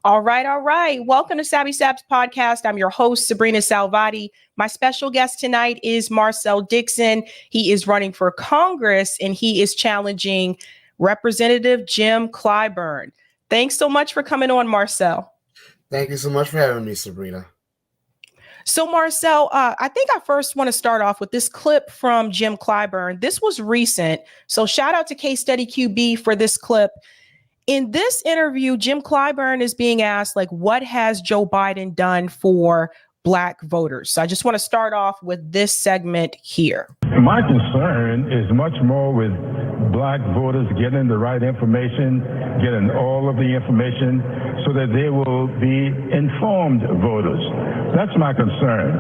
All right, all right. Welcome to Sabby Sabs podcast. I'm your host, sabrinasalvati. My special guest tonight is Marcel Dixon. He is running for Congress and he is challenging Representative Jim Clyburn. Thanks so much for coming on, Marcel. Thank you so much for having me, Sabrina. So, Marcel, I think I first want to start off with this clip from Jim Clyburn. This was recent. So shout out to Case Study QB for this clip. In this interview, Jim Clyburn is being asked, like, what has Joe Biden done for Black voters? So I just want to start off with this segment here. My concern is much more with Black voters getting the right information, getting all of the information so that they will be informed voters. That's my concern.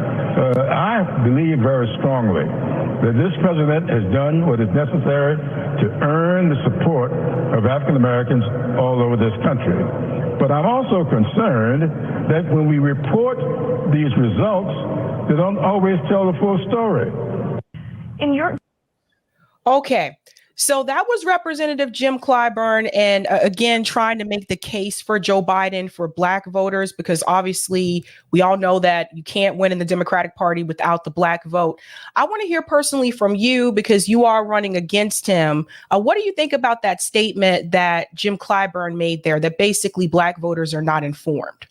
I believe very strongly that this president has done what is necessary to earn the support of African Americans all over this country. But I'm also concerned that when we report these results, they don't always tell the full story. Okay, so that was Representative Jim Clyburn, and again, trying to make the case for Joe Biden for Black voters, because obviously we all know that you can't win in the Democratic Party without the Black vote. I want to hear personally from you, because you are running against him. What do you think about that statement that Jim Clyburn made there, that basically Black voters are not informed?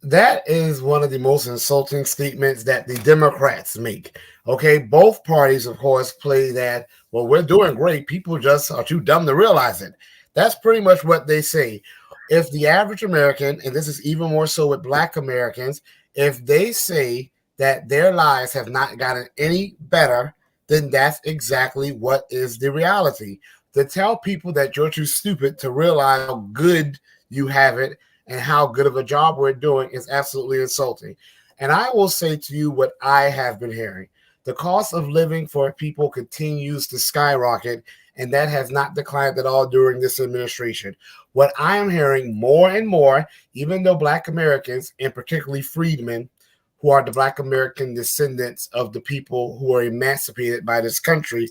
That is one of the most insulting statements that the Democrats make. Okay, both parties, of course, play that, well, we're doing great. People just are too dumb to realize it. That's pretty much what they say. If the average American, and this is even more so with Black Americans, if they say that their lives have not gotten any better, then that's exactly what is the reality. To tell people that you're too stupid to realize how good you have it and how good of a job we're doing is absolutely insulting. And I will say to you what I have been hearing. The cost of living for people continues to skyrocket, and that has not declined at all during this administration. What I am hearing more and more, even though Black Americans, and particularly freedmen, who are the Black American descendants of the people who are emancipated by this country,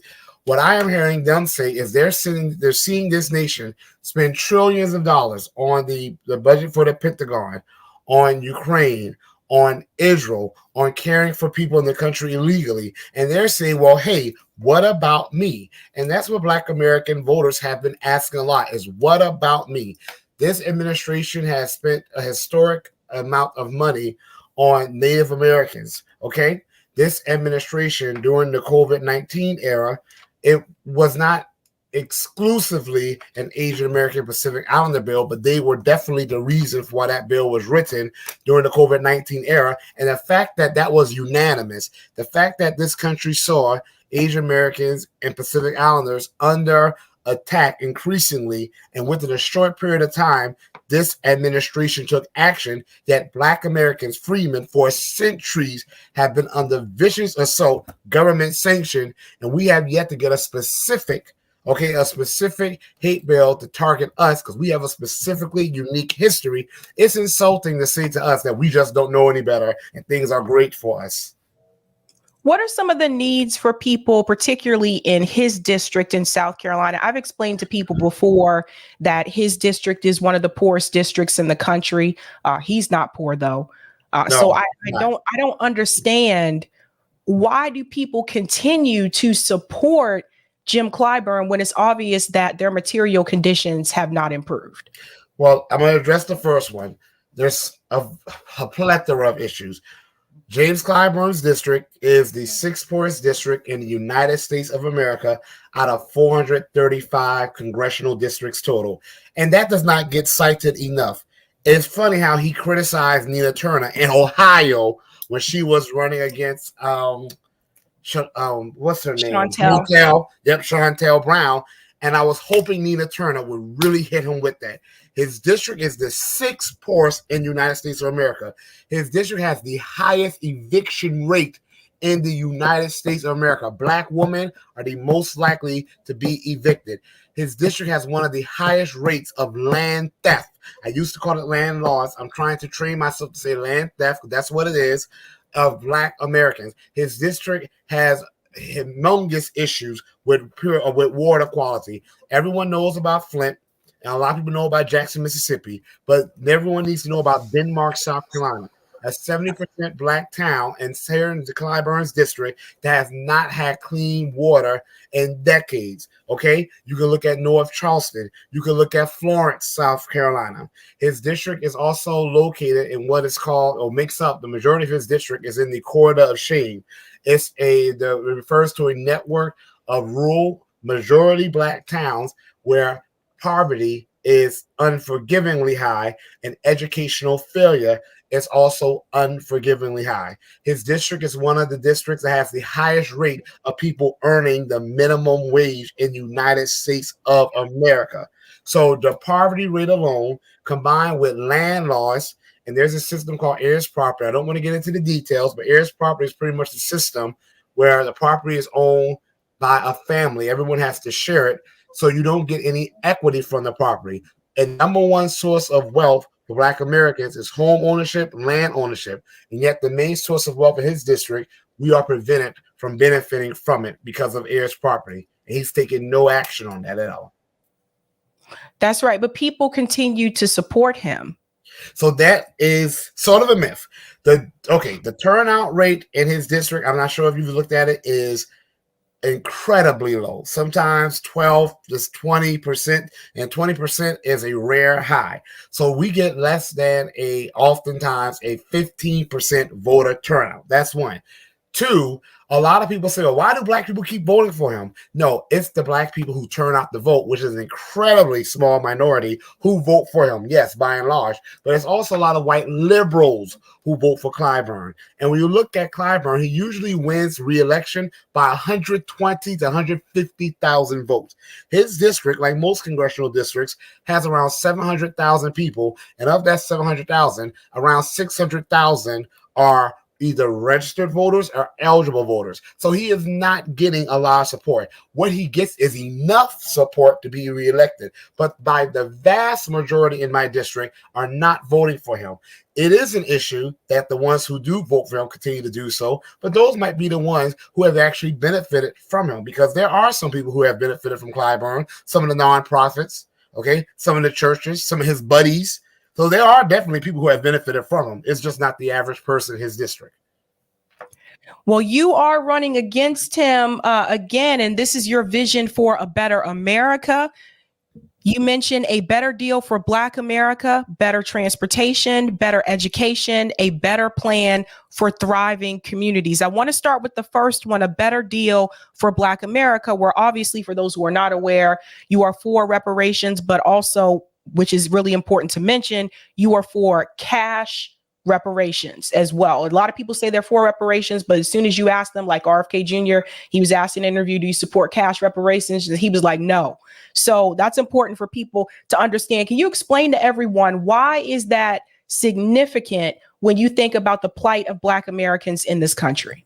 what I am hearing them say is they're seeing this nation spend trillions of dollars on the budget for the Pentagon, on Ukraine, on Israel, on caring for people in the country illegally. And they're saying, well, hey, what about me? And that's what Black American voters have been asking a lot, is what about me? This administration has spent a historic amount of money on Native Americans, okay? This administration during the COVID-19 era, it was not exclusively an Asian American Pacific Islander bill, but they were definitely the reason for why that bill was written during the COVID-19 era. And the fact that that was unanimous, the fact that this country saw Asian Americans and Pacific Islanders under attack increasingly, and within a short period of time, this administration took action that Black Americans, freemen, for centuries have been under vicious assault, government sanctioned, and we have yet to get a specific hate bill to target us because we have a specifically unique history. It's insulting to say to us that we just don't know any better and things are great for us. What are some of the needs for people, particularly in his district in South Carolina? I've explained to people before that his district is one of the poorest districts in the country. He's not poor, though. So I don't understand, why do people continue to support Jim Clyburn when it's obvious that their material conditions have not improved? Well, I'm going to address the first one. There's a plethora of issues. James Clyburn's district is the sixth poorest district in the United States of America out of 435 congressional districts total. And that does not get cited enough. It's funny how he criticized Nina Turner in Ohio when she was running against, what's her name? Chantel Brown. And I was hoping Nina Turner would really hit him with that. His district is the sixth poorest in the United States of America. His district has the highest eviction rate in the United States of America. Black women are the most likely to be evicted. His district has one of the highest rates of land theft. I used to call it land loss. I'm trying to train myself to say land theft, because that's what it is, of Black Americans. His district has humongous issues with water quality. Everyone knows about Flint. And a lot of people know about Jackson, Mississippi, but everyone needs to know about Denmark, South Carolina, a 70% black town in the Clyburns district that has not had clean water in decades. Okay, you can look at North Charleston. You can look at Florence, South Carolina. His district is also located in what is called, or makes up the majority of his district is in the corridor of shame. It refers to a network of rural, majority black towns where poverty is unforgivingly high and educational failure is also unforgivingly high. His district is one of the districts that has the highest rate of people earning the minimum wage in the United States of America. So the poverty rate alone, combined with land laws, and there's a system called heirs property. I don't want to get into the details, but heirs property is pretty much the system where the property is owned by a family. Everyone has to share it, so you don't get any equity from the property. And number one source of wealth for Black Americans is home ownership, land ownership. And yet the main source of wealth in his district, we are prevented from benefiting from it because of heirs property. And he's taking no action on that at all. That's right. But people continue to support him. So that is sort of a myth. The turnout rate in his district, I'm not sure if you've looked at it, is incredibly low. Sometimes 12 to 20%, and 20% is a rare high. So we get less than oftentimes a 15% voter turnout. That's one. Two, a lot of people say, well, why do Black people keep voting for him? No, it's the Black people who turn out the vote, which is an incredibly small minority who vote for him. Yes, by and large, but it's also a lot of white liberals who vote for Clyburn. And when you look at Clyburn, he usually wins re-election by 120 to 150,000 votes. His district, like most congressional districts, has around 700,000 people. And of that 700,000, around 600,000 are either registered voters or eligible voters. So he is not getting a lot of support. What he gets is enough support to be reelected, but by the vast majority in my district are not voting for him. It is an issue that the ones who do vote for him continue to do so, but those might be the ones who have actually benefited from him, because there are some people who have benefited from Clyburn, some of the nonprofits, okay, some of the churches, some of his buddies. So there are definitely people who have benefited from him. It's just not the average person in his district. Well, you are running against him again, and this is your vision for a better America. You mentioned a better deal for Black America, better transportation, better education, a better plan for thriving communities. I want to start with the first one, a better deal for Black America, where obviously, for those who are not aware, you are for reparations, but also, which is really important to mention, you are for cash reparations as well. A lot of people say they're for reparations, but as soon as you ask them, like RFK Jr., he was asked in an interview, do you support cash reparations? He was like, no. So that's important for people to understand. Can you explain to everyone, why is that significant when you think about the plight of Black Americans in this country?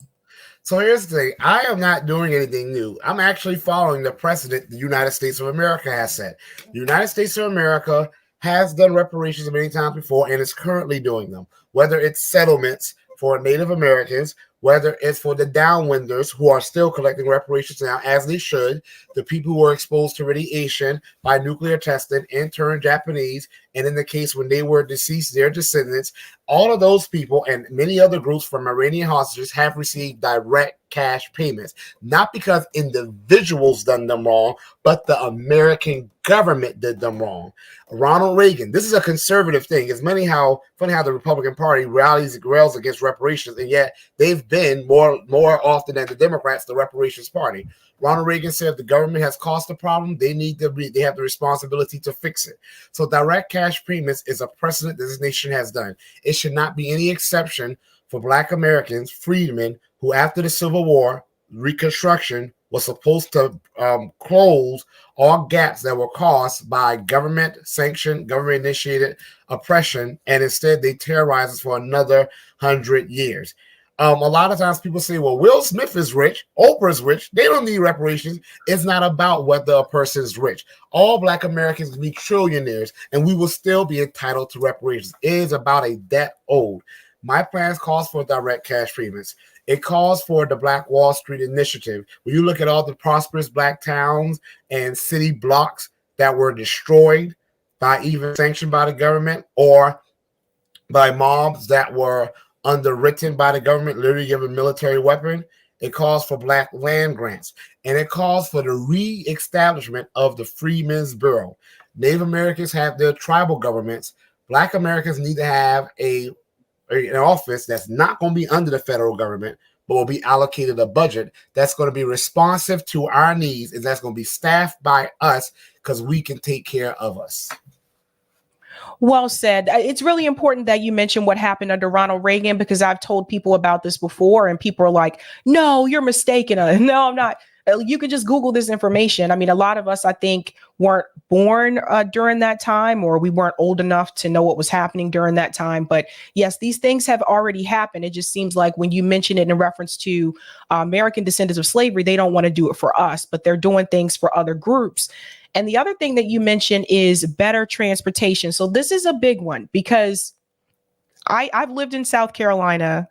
So here's the thing. I am not doing anything new. I'm actually following the precedent the United States of America has set. The United States of America has done reparations many times before and is currently doing them, whether it's settlements for Native Americans, whether it's for the downwinders who are still collecting reparations now, as they should, the people who were exposed to radiation by nuclear testing, intern Japanese, and in the case when they were deceased, their descendants. All of those people and many other groups from Iranian hostages have received direct cash payments, not because individuals done them wrong, but the American government did them wrong. Ronald Reagan, this is a conservative thing. It's funny how the Republican Party rails against reparations, and yet they've been more often than the Democrats, the reparations party. Ronald Reagan said the government has caused the problem. They have the responsibility to fix it. So direct cash payments is a precedent that this nation has done. It should not be any exception for Black Americans, freedmen, who after the Civil War, Reconstruction was supposed to close all gaps that were caused by government-sanctioned, government-initiated oppression, and instead they terrorize us for another 100 years. A lot of times people say, well, Will Smith is rich, Oprah's rich, they don't need reparations. It's not about whether a person is rich. All Black Americans can be trillionaires, and we will still be entitled to reparations. It is about a debt owed. My plans calls for direct cash payments. It calls for the Black Wall Street Initiative. When you look at all the prosperous Black towns and city blocks that were destroyed by even sanctioned by the government or by mobs that were underwritten by the government, literally given military weapon. It calls for black land grants, and it calls for the re-establishment of the Freedmen's Bureau. Native Americans have their tribal governments. Black Americans need to have an office that's not going to be under the federal government, but will be allocated a budget that's going to be responsive to our needs, and that's going to be staffed by us because we can take care of us. Well said. It's really important that you mention what happened under Ronald Reagan, because I've told people about this before and people are like, no, you're mistaken. No, I'm not. You can just Google this information. I mean, a lot of us, I think, weren't born during that time, or we weren't old enough to know what was happening during that time. But yes, these things have already happened. It just seems like when you mention it in reference to American descendants of slavery, they don't want to do it for us, but they're doing things for other groups. And the other thing that you mentioned is better transportation. So this is a big one because I've lived in South Carolina.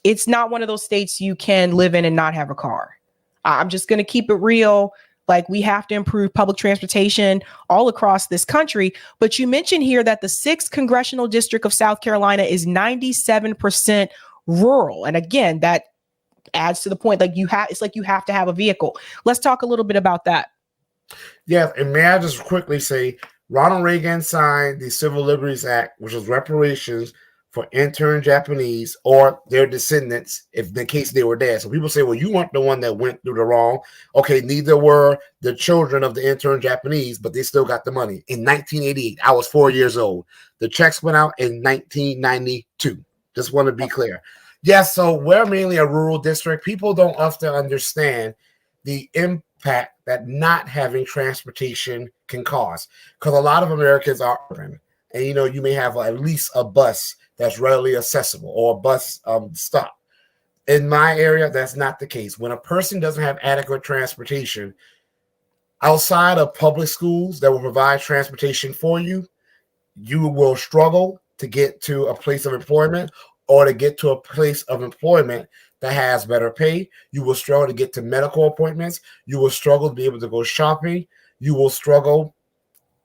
It's not one of those states you can live in and not have a car. I'm just going to keep it real. Like, we have to improve public transportation all across this country. But you mentioned here that the 6th congressional district of South Carolina is 97% rural. And again, that adds to the point, like it's like you have to have a vehicle. Let's talk a little bit about that. Yes, and may I just quickly say, Ronald Reagan signed the Civil Liberties Act, which was reparations for interned Japanese or their descendants, if the case they were there. So people say, well, you weren't the one that went through the wrong. Okay, neither were the children of the interned Japanese, but they still got the money. In 1988, I was 4 years old. The checks went out in 1992. Just want to be clear. Yes, so we're mainly a rural district. People don't often understand the impact that not having transportation can cause, because a lot of Americans are urban, and you may have at least a bus that's readily accessible or a bus stop. In my area, that's not the case. When a person doesn't have adequate transportation outside of public schools that will provide transportation for you, you will struggle to get to a place of employment, or to get to a place of employment that has better pay. You will struggle to get to medical appointments. You will struggle to be able to go shopping. You will struggle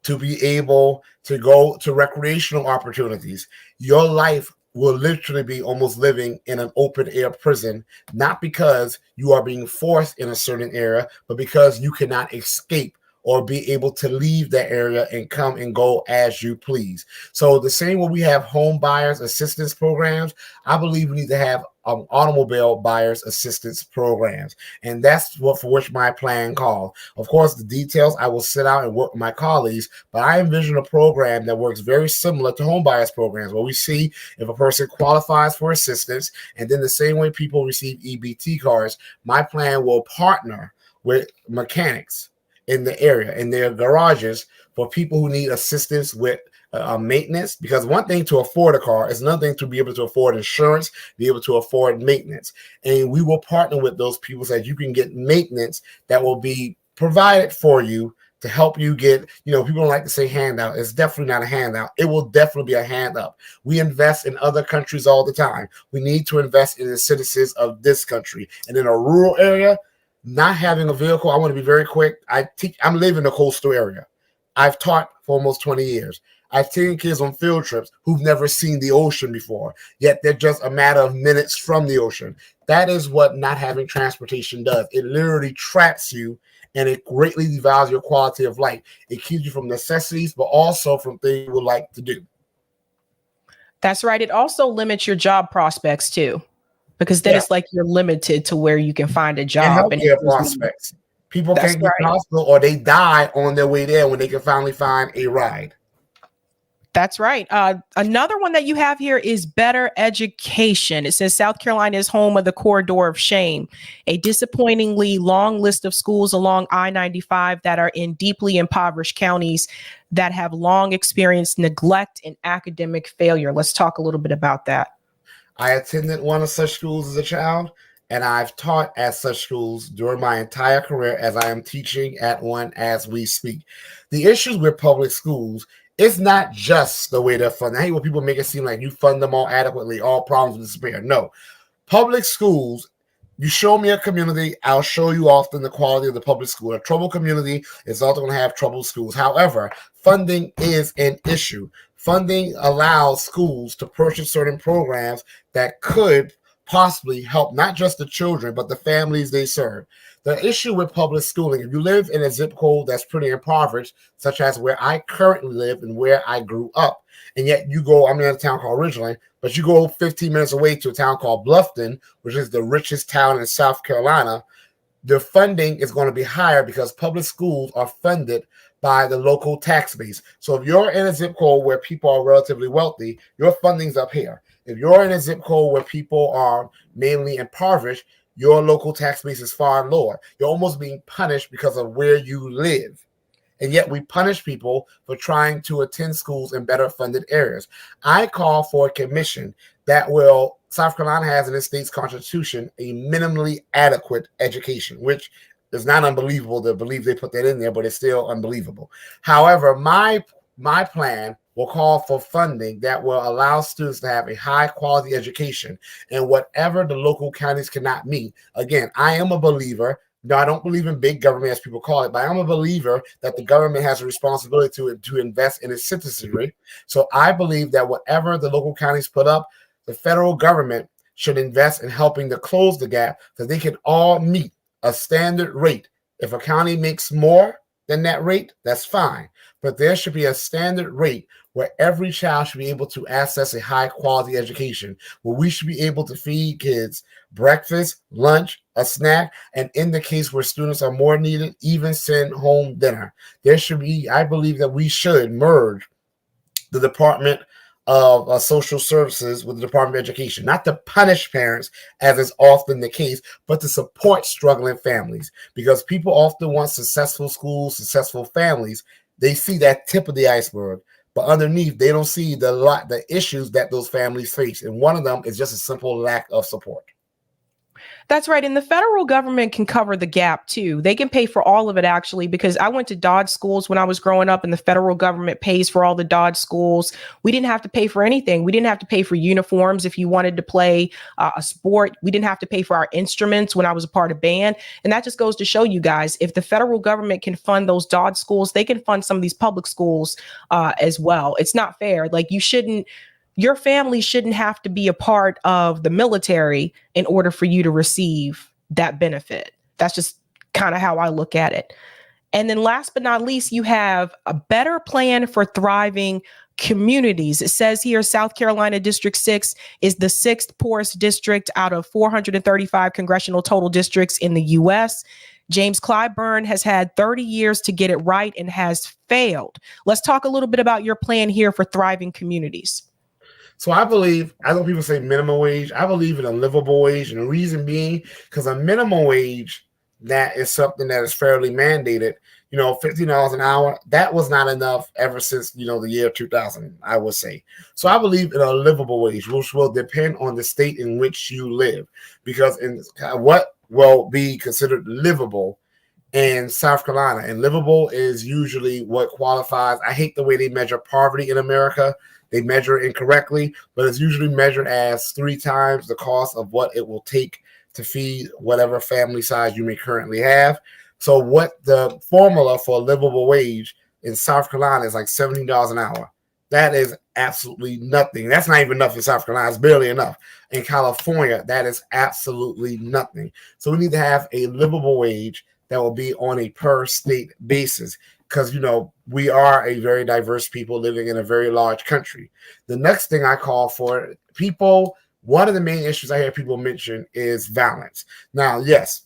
to be able to go to recreational opportunities. Your life will literally be almost living in an open air prison, not because you are being forced in a certain area, but because you cannot escape or be able to leave that area and come and go as you please. So the same way we have home buyers assistance programs, I believe we need to have automobile buyers assistance programs. And that's for which my plan calls. Of course, the details I will sit out and work with my colleagues, but I envision a program that works very similar to home buyers programs, where we see if a person qualifies for assistance, and then the same way people receive EBT cards, my plan will partner with mechanics in the area, in their garages, for people who need assistance with maintenance. Because one thing to afford a car is another thing to be able to afford insurance, be able to afford maintenance. And we will partner with those people so that you can get maintenance that will be provided for you to help you get, people don't like to say handout. It's definitely not a handout. It will definitely be a hand up. We invest in other countries all the time. We need to invest in the citizens of this country. And in a rural area, not having a vehicle, I want to be very quick. I'm living in the coastal area. I've taught for almost 20 years. I've taken kids on field trips who've never seen the ocean before, yet they're just a matter of minutes from the ocean. That is what not having transportation does. It literally traps you, and it greatly devalues your quality of life. It keeps you from necessities, but also from things you would like to do. That's right. It also limits your job prospects too, because then it's like you're limited to where you can find a job. And healthcare prospects. People can't get to the hospital, or they die on their way there when they can finally find a ride. That's right. Another one that you have here is better education. It says South Carolina is home of the corridor of shame, a disappointingly long list of schools along I-95 that are in deeply impoverished counties that have long experienced neglect and academic failure. Let's talk a little bit about that. I attended one of such schools as a child, and I've taught at such schools during my entire career, as I am teaching at one as we speak. The issues with public schools, it's not just the way they're funded. I hate when people make it seem like you fund them all adequately, all problems will disappear. No. Public schools You show me a community, I'll show you often the quality of the public school. A troubled community is also going to have troubled schools. However, funding is an issue. Funding allows schools to purchase certain programs that could possibly help not just the children, but the families they serve. The issue with public schooling, if you live in a zip code that's pretty impoverished, such as where I currently live and where I grew up, and yet you go, I'm in a town called Ridgeline, but you go 15 minutes away to a town called Bluffton, which is the richest town in South Carolina, the funding is going to be higher because public schools are funded by the local tax base. So if you're in a zip code where people are relatively wealthy, your funding's up here. If you're in a zip code where people are mainly impoverished, your local tax base is far lower. You're almost being punished because of where you live. And yet we punish people for trying to attend schools in better funded areas. I call for a commission that will, South Carolina has in its state's constitution, a minimally adequate education, which is not unbelievable to believe they put that in there, but it's still unbelievable. However, my plan will call for funding that will allow students to have a high quality education and whatever the local counties cannot meet. Again, I am a believer. No, I don't believe in big government, as people call it, but I'm a believer that the government has a responsibility to invest in its citizenry. So I believe that whatever the local counties put up, the federal government should invest in helping to close the gap so they can all meet a standard rate. If a county makes more than that rate, that's fine. But there should be a standard rate where every child should be able to access a high quality education, where we should be able to feed kids breakfast, lunch, a snack, and in the case where students are more needed, even send home dinner. There should be, I believe that we should merge the Department of Social Services with the Department of Education, not to punish parents, as is often the case, but to support struggling families, because people often want successful schools, successful families. They see that tip of the iceberg, but underneath, they don't see the issues that those families face. And one of them is just a simple lack of support. That's right. And the federal government can cover the gap too. They can pay for all of it, actually, because I went to Dodge schools when I was growing up, and the federal government pays for all the Dodge schools. We didn't have to pay for anything. We didn't have to pay for uniforms if you wanted to play a sport. We didn't have to pay for our instruments when I was a part of band. And that just goes to show you guys, if the federal government can fund those Dodge schools, they can fund some of these public schools as well. It's not fair. Like, your family shouldn't have to be a part of the military in order for you to receive that benefit. That's just kind of how I look at it. And then last but not least, you have a better plan for thriving communities. It says here, South Carolina District 6 is the 6th poorest district out of 435 congressional total districts in the U.S. James Clyburn has had 30 years to get it right and has failed. Let's talk a little bit about your plan here for thriving communities. So I know people say minimum wage. I believe in a livable wage. And the reason being, because a minimum wage, that is something that is fairly mandated. $15 an hour, that was not enough ever since, the year 2000, I would say. So I believe in a livable wage, which will depend on the state in which you live. Because in what will be considered livable in South Carolina, and livable is usually what qualifies. I hate the way they measure poverty in America. They measure it incorrectly, but it's usually measured as 3 times the cost of what it will take to feed whatever family size you may currently have. So what the formula for a livable wage in South Carolina is like $17 an hour. That is absolutely nothing. That's not even enough in South Carolina. It's barely enough. In California, that is absolutely nothing. So we need to have a livable wage that will be on a per state basis, because, we are a very diverse people living in a very large country. The next thing I call for people, one of the main issues I hear people mention is violence. Now, yes,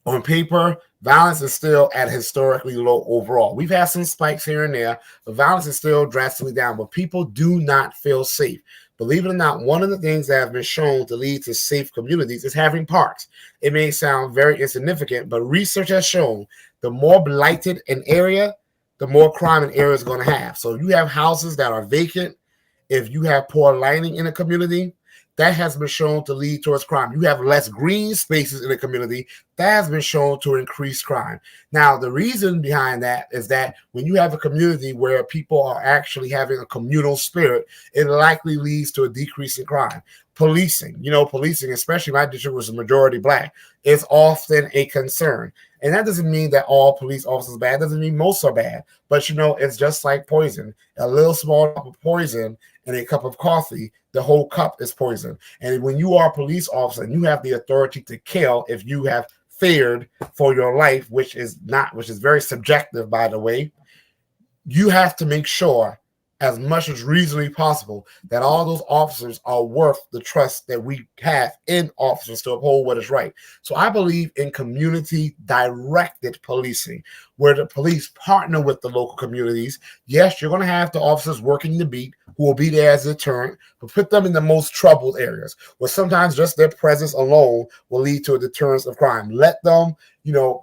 on paper, violence is still at historically low overall. We've had some spikes here and there, but violence is still drastically down, but people do not feel safe. Believe it or not, one of the things that have been shown to lead to safe communities is having parks. It may sound very insignificant, but research has shown the more blighted an area, the more crime an area is going to have. So if you have houses that are vacant, if you have poor lighting in a community, that has been shown to lead towards crime. You have less green spaces in the community, that has been shown to increase crime. Now, the reason behind that is that when you have a community where people are actually having a communal spirit, it likely leads to a decrease in crime. policing. Policing, especially my district was a majority Black, is often a concern. And that doesn't mean that all police officers are bad. It doesn't mean most are bad. But, it's just like poison. A little small cup of poison in a cup of coffee, the whole cup is poison. And when you are a police officer and you have the authority to kill if you have feared for your life, which is very subjective, by the way, you have to make sure, as much as reasonably possible, that all those officers are worth the trust that we have in officers to uphold what is right. So I believe in community-directed policing, where the police partner with the local communities. Yes, you're going to have the officers working the beat who will be there as a deterrent, but put them in the most troubled areas, where sometimes just their presence alone will lead to a deterrence of crime. Let them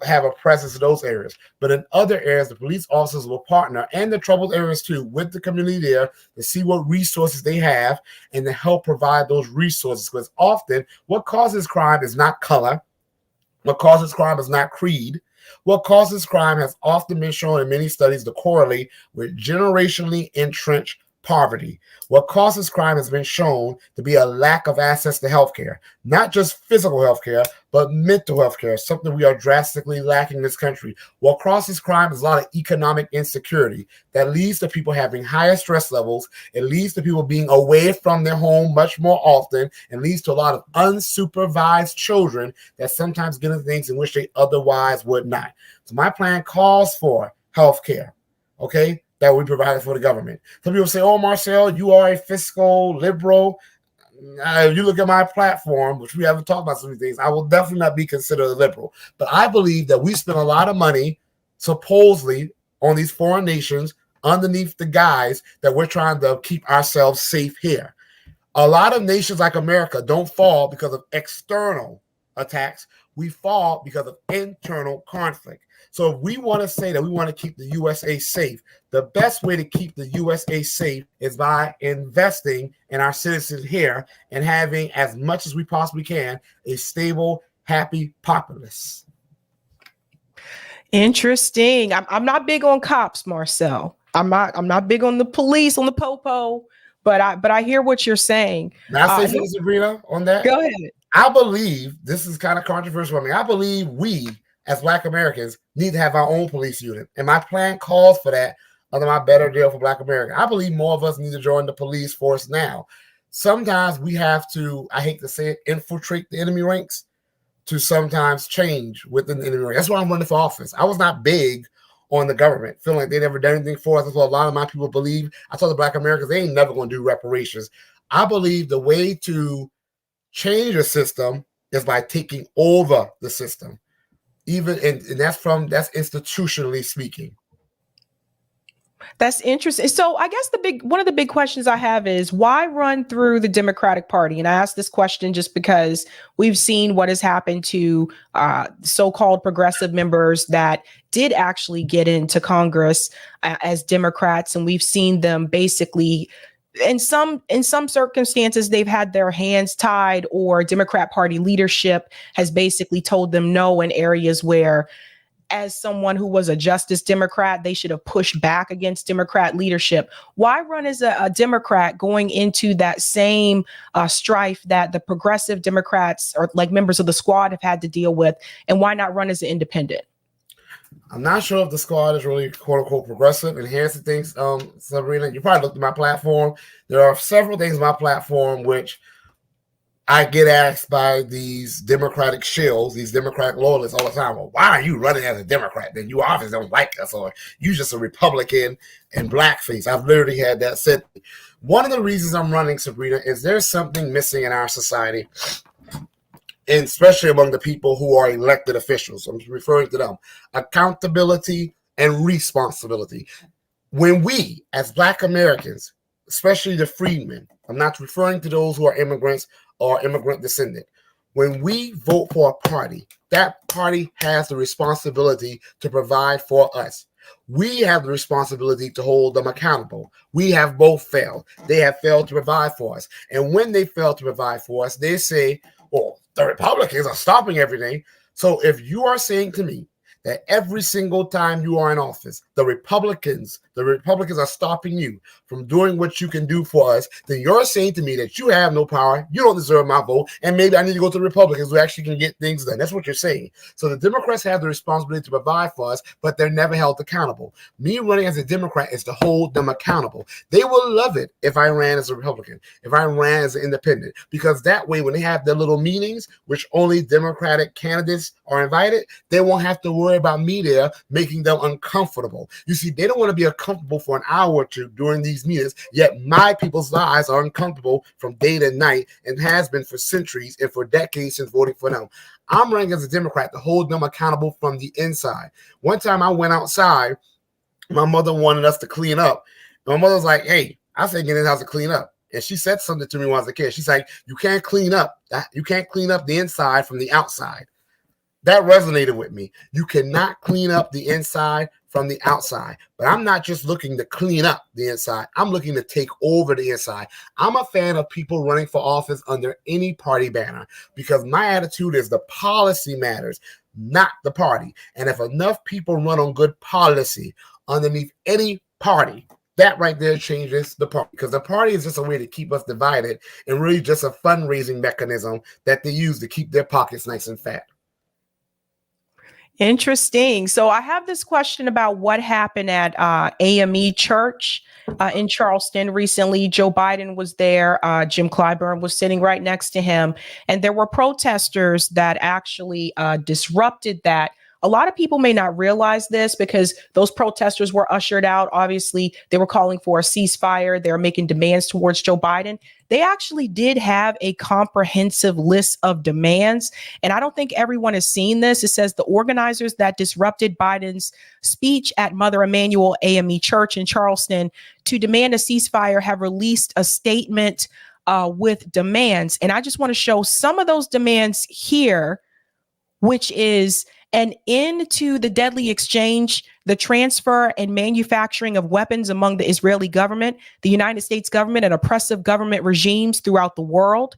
have a presence in those areas. But in other areas, the police officers will partner, and the troubled areas too, with the community there to see what resources they have and to help provide those resources. Because often what causes crime is not color. What causes crime is not creed. What causes crime has often been shown in many studies to correlate with generationally entrenched poverty. What causes crime has been shown to be a lack of access to healthcare, not just physical healthcare, but mental healthcare, something we are drastically lacking in this country. What causes crime is a lot of economic insecurity that leads to people having higher stress levels. It leads to people being away from their home much more often, and leads to a lot of unsupervised children that sometimes get into things in which they otherwise would not. So my plan calls for healthcare, okay, that we provided for the government. Some people say, oh, Marcel, you are a fiscal liberal. If you look at my platform, which we haven't talked about some of these things, I will definitely not be considered a liberal. But I believe that we spend a lot of money, supposedly, on these foreign nations underneath the guise that we're trying to keep ourselves safe here. A lot of nations like America don't fall because of external attacks. We fall because of internal conflict. So if we want to say that we want to keep the USA safe, the best way to keep the USA safe is by investing in our citizens here and having, as much as we possibly can, a stable, happy populace. Interesting. I'm not big on cops, Marcel. I'm not big on the police, on the popo, but I hear what you're saying. Now, say something, Sabrina, on that. Go ahead. I believe, this is kind of controversial for me, I believe we, as Black Americans, need to have our own police unit. And my plan calls for that under my Better Deal for Black America. I believe more of us need to join the police force now. Sometimes we have to, I hate to say it, infiltrate the enemy ranks to sometimes change within the enemy ranks. That's why I'm running for office. I was not big on the government, feeling like they never done anything for us. That's what a lot of my people believe. I told the Black Americans they ain't never going to do reparations. I believe the way to change a system is by taking over the system. Even and that's institutionally speaking. That's interesting. So I guess one of the big questions I have is, why run through the Democratic Party? And I ask this question just because we've seen what has happened to so-called progressive members that did actually get into Congress as Democrats, and we've seen them basically, in some circumstances, they've had their hands tied, or Democrat Party leadership has basically told them no in areas where, as someone who was a Justice Democrat, they should have pushed back against Democrat leadership. Why run as a Democrat going into that same strife that the progressive Democrats, or like members of the squad, have had to deal with? And why not run as an independent? I'm not sure if the squad is really quote unquote progressive, enhancing things. Sabrina, you probably looked at my platform. There are several things on my platform which I get asked by these Democratic shills, these Democratic loyalists all the time. Well, why are you running as a Democrat? Then you obviously don't like us, or you just a Republican in blackface. I've literally had that said. One of the reasons I'm running, Sabrina, is there's something missing in our society, and especially among the people who are elected officials. I'm referring to them. Accountability and responsibility. When we, as Black Americans, especially the freedmen, I'm not referring to those who are immigrants or immigrant descendant. When we vote for a party, that party has the responsibility to provide for us. We have the responsibility to hold them accountable. We have both failed. They have failed to provide for us. And when they fail to provide for us, they say, well, the Republicans are stopping everything. So if you are saying to me that every single time you are in office, the Republicans are stopping you from doing what you can do for us, then you're saying to me that you have no power, you don't deserve my vote, and maybe I need to go to the Republicans who actually can get things done. That's what you're saying. So the Democrats have the responsibility to provide for us, but they're never held accountable. Me running as a Democrat is to hold them accountable. They will love it if I ran as a Republican, if I ran as an independent, because that way when they have their little meetings, which only Democratic candidates are invited, they won't have to worry about me there making them uncomfortable. You see, they don't want to be uncomfortable for an hour or two during these meetings, yet my people's lives are uncomfortable from day to night and has been for centuries and for decades since voting for them. I'm running as a Democrat to hold them accountable from the inside. One time I went outside, my mother wanted us to clean up. My mother was like, hey, I said get in the house to clean up. And she said something to me when I was a kid. She's like, you can't clean up the inside from the outside. That resonated with me. You cannot clean up the inside from the outside. But I'm not just looking to clean up the inside. I'm looking to take over the inside. I'm a fan of people running for office under any party banner because my attitude is the policy matters, not the party. And if enough people run on good policy underneath any party, that right there changes the party, because the party is just a way to keep us divided and really just a fundraising mechanism that they use to keep their pockets nice and fat. Interesting. So I have this question about what happened at AME Church in Charleston recently. Joe Biden was there. Jim Clyburn was sitting right next to him. And there were protesters that actually disrupted that. A lot of people may not realize this because those protesters were ushered out. Obviously, they were calling for a ceasefire. They were making demands towards Joe Biden. They actually did have a comprehensive list of demands. And I don't think everyone has seen this. It says the organizers that disrupted Biden's speech at Mother Emanuel AME Church in Charleston to demand a ceasefire have released a statement with demands. And I just want to show some of those demands here, which is an end to the deadly exchange, the transfer and manufacturing of weapons among the Israeli government, the United States government, and oppressive government regimes throughout the world.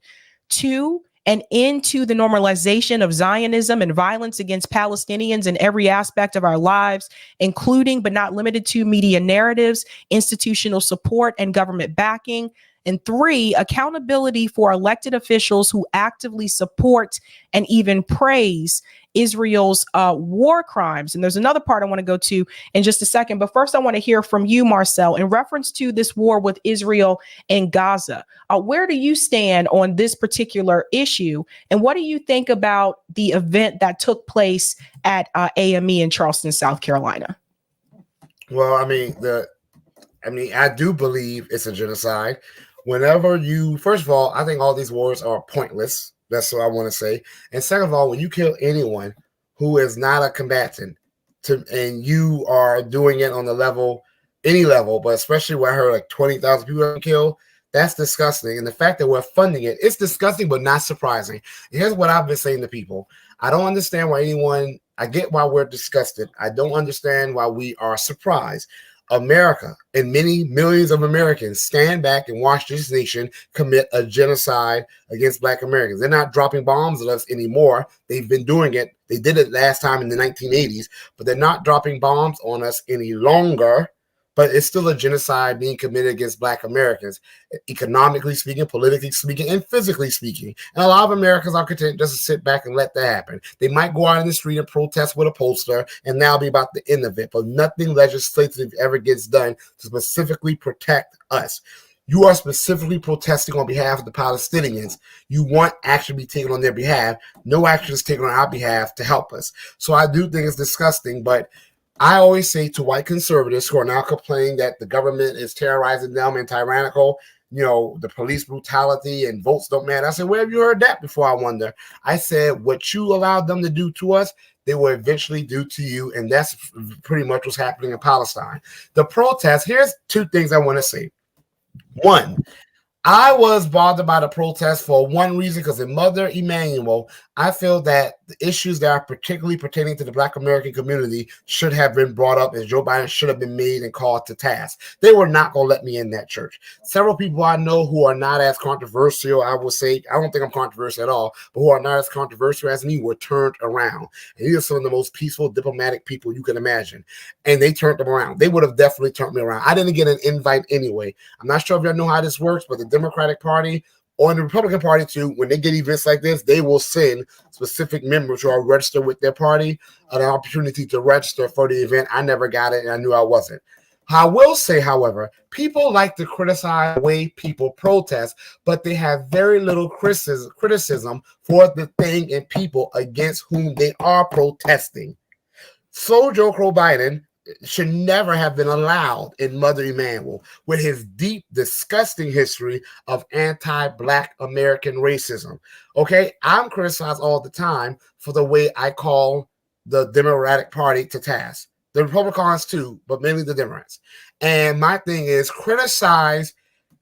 2, an end to the normalization of Zionism and violence against Palestinians in every aspect of our lives, including but not limited to media narratives, institutional support, and government backing. And 3, accountability for elected officials who actively support and even praise Israel's war crimes. And there's another part I want to go to in just a second. But first, I want to hear from you, Marcel, in reference to this war with Israel and Gaza. Where do you stand on this particular issue? And what do you think about the event that took place at AME in Charleston, South Carolina? Well, I do believe it's a genocide. First of all, I think all these wars are pointless. That's what I want to say. And second of all, when you kill anyone who is not a combatant, and you are doing it on any level, but especially where I heard like 20,000 people have been killed, that's disgusting. And the fact that we're funding it's disgusting, but not surprising. And here's what I've been saying to people. I don't understand I get why we're disgusted. I don't understand why we are surprised. America and many millions of Americans stand back and watch this nation commit a genocide against Black Americans. They're not dropping bombs at us anymore. They've been doing it. They did it last time in the 1980s, but they're not dropping bombs on us any longer. But it's still a genocide being committed against Black Americans, economically speaking, politically speaking, and physically speaking. And a lot of Americans are content just to sit back and let that happen. They might go out in the street and protest with a poster, and that'll be about the end of it. But nothing legislative ever gets done to specifically protect us. You are specifically protesting on behalf of the Palestinians. You want action to be taken on their behalf. No action is taken on our behalf to help us. So I do think it's disgusting, but I always say to white conservatives who are now complaining that the government is terrorizing them and tyrannical, the police brutality and votes don't matter. I said, where have you heard that before, I wonder? I said, what you allowed them to do to us, they will eventually do to you. And that's pretty much what's happening in Palestine. The protests, here's 2 things I want to say. 1, I was bothered by the protest for one reason, because in Mother Emanuel, I feel that the issues that are particularly pertaining to the Black American community should have been brought up, and Joe Biden should have been made and called to task. They were not going to let me in that church. Several people I know who are not as controversial, I will say, I don't think I'm controversial at all, but who are not as controversial as me were turned around. And these are some of the most peaceful, diplomatic people you can imagine. And they turned them around. They would have definitely turned me around. I didn't get an invite anyway. I'm not sure if y'all know how this works, but the Democratic Party or in the Republican Party too, when they get events like this, they will send specific members who are registered with their party an opportunity to register for the event. I never got it, and I knew I wasn't. I will say, however, people like to criticize the way people protest, but they have very little criticism for the thing and people against whom they are protesting. So Joe Biden should never have been allowed in Mother Emanuel with his deep, disgusting history of anti-Black American racism. Okay, I'm criticized all the time for the way I call the Democratic Party to task. The Republicans too, but mainly the Democrats. And my thing is criticize.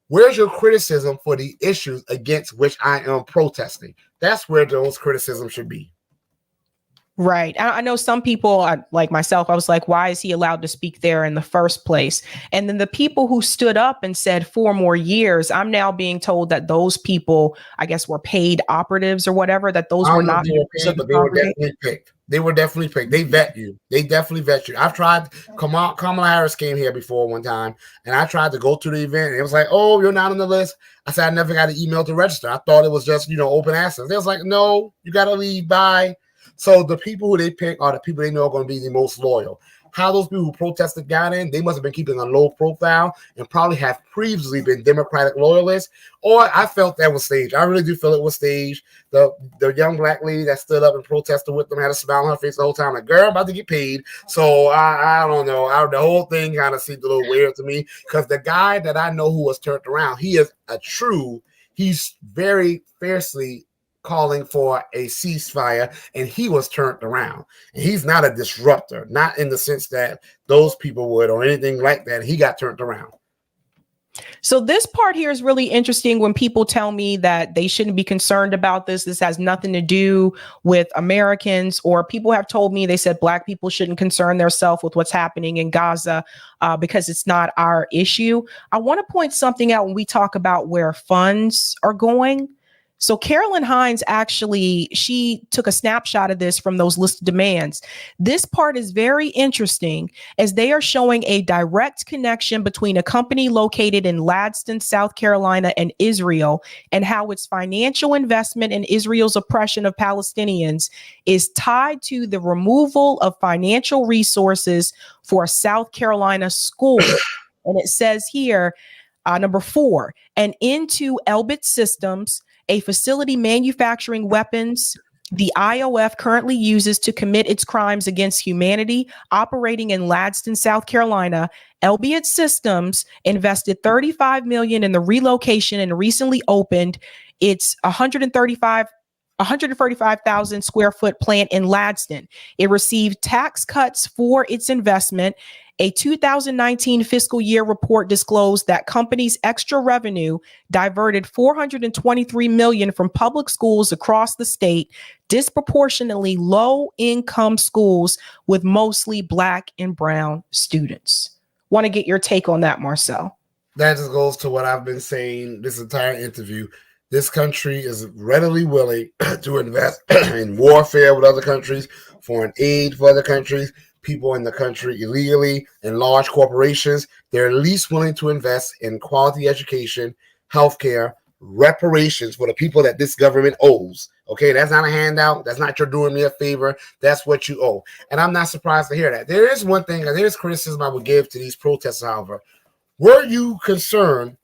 Where's your criticism for the issues against which I am protesting? That's where those criticisms should be. Right. I know some people, like myself, I was like, why is he allowed to speak there in the first place? And then the people who stood up and said 4 more years, I'm now being told that those people, I guess, were paid operatives or whatever, that those were not members of the congregation. Definitely picked. They were definitely picked. They vet you. They definitely vet you. I've tried. Kamala Harris came here before one time, and I tried to go to the event. And it was like, oh, you're not on the list. I said, I never got an email to register. I thought it was just, open access. They was like, no, you got to leave. Bye. So the people who they pick are the people they know are going to be the most loyal. How those people who protested got in, they must have been keeping a low profile and probably have previously been Democratic loyalists. Or I felt that was staged. I really do feel it was staged. The young Black lady that stood up and protested with them had a smile on her face the whole time. Like, girl, I'm about to get paid. So I don't know. The whole thing kind of seemed a little weird to me because the guy that I know who was turned around, he's very fiercely calling for a ceasefire, and he was turned around. And he's not a disruptor, not in the sense that those people would or anything like that. He got turned around. So this part here is really interesting when people tell me that they shouldn't be concerned about this. This has nothing to do with Americans, or people have told me, they said Black people shouldn't concern themselves with what's happening in Gaza because it's not our issue. I want to point something out when we talk about where funds are going. So Carolyn Hines she took a snapshot of this from those listed demands. This part is very interesting as they are showing a direct connection between a company located in Ladson, South Carolina and Israel, and how its financial investment in Israel's oppression of Palestinians is tied to the removal of financial resources for a South Carolina school. And it says here, number 4, and into Elbit Systems, a facility manufacturing weapons the IOF currently uses to commit its crimes against humanity, operating in Ladson, South Carolina. Elbit Systems invested $35 million in the relocation and recently opened its 135,000 square foot plant in Ladson. It received tax cuts for its investment. A 2019 fiscal year report disclosed that company's extra revenue diverted $423 million from public schools across the state, disproportionately low-income schools with mostly Black and brown students. Want to get your take on that, Marcel? That just goes to what I've been saying this entire interview. This country is readily willing to invest in warfare with other countries, foreign aid for other countries, people in the country illegally, and large corporations. They're at least willing to invest in quality education, healthcare, reparations for the people that this government owes. Okay, that's not a handout. That's not you're doing me a favor. That's what you owe. And I'm not surprised to hear that. There is one thing, there is criticism I would give to these protests, however. Were you concerned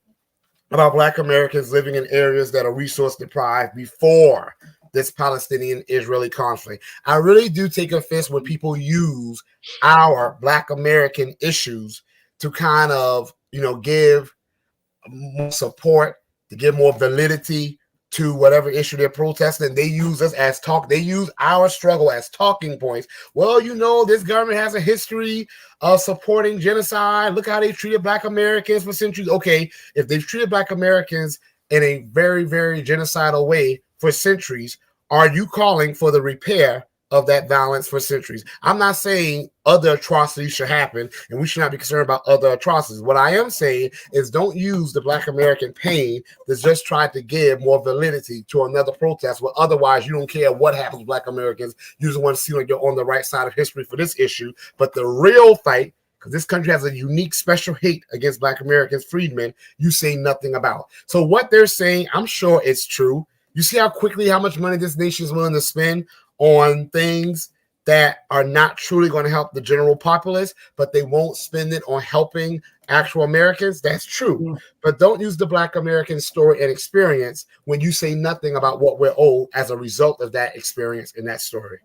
about Black Americans living in areas that are resource deprived before this Palestinian-Israeli conflict? I really do take offense when people use our Black American issues to kind of, give more support, to give more validity to whatever issue they're protesting. They use us as they use our struggle as talking points. Well, this government has a history of supporting genocide. Look how they treated Black Americans for centuries. Okay, if they've treated Black Americans in a very, very genocidal way for centuries, are you calling for the repair of that violence for centuries? I'm not saying other atrocities should happen and we should not be concerned about other atrocities. What I am saying is don't use the Black American pain to just try to give more validity to another protest where otherwise you don't care what happens with Black Americans. You just want to see like you're on the right side of history for this issue. But the real fight, because this country has a unique special hate against Black Americans, freedmen, you say nothing about. So what they're saying, I'm sure it's true. You see how much money this nation is willing to spend on things that are not truly going to help the general populace, but they won't spend it on helping actual Americans. That's true. But don't use the Black American story and experience when you say nothing about what we're owed as a result of that experience in that story.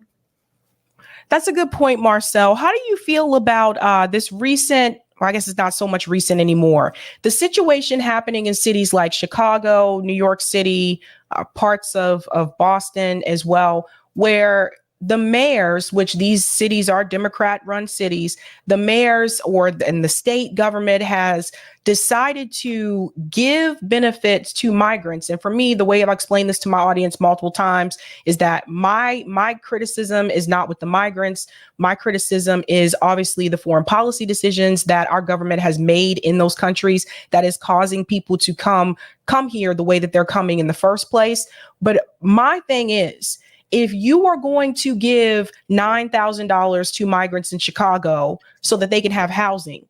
That's a good point, Marcel. How do you feel about this recent, or I guess it's not so much recent anymore, the situation happening in cities like Chicago, New York City, parts of Boston as well, where the mayors, which these cities are Democrat-run cities, the mayors and the state government has decided to give benefits to migrants. And for me, the way I've explained this to my audience multiple times is that my criticism is not with the migrants. My criticism is obviously the foreign policy decisions that our government has made in those countries that is causing people to come here the way that they're coming in the first place. But my thing is, if you are going to give $9,000 to migrants in Chicago so that they can have housing,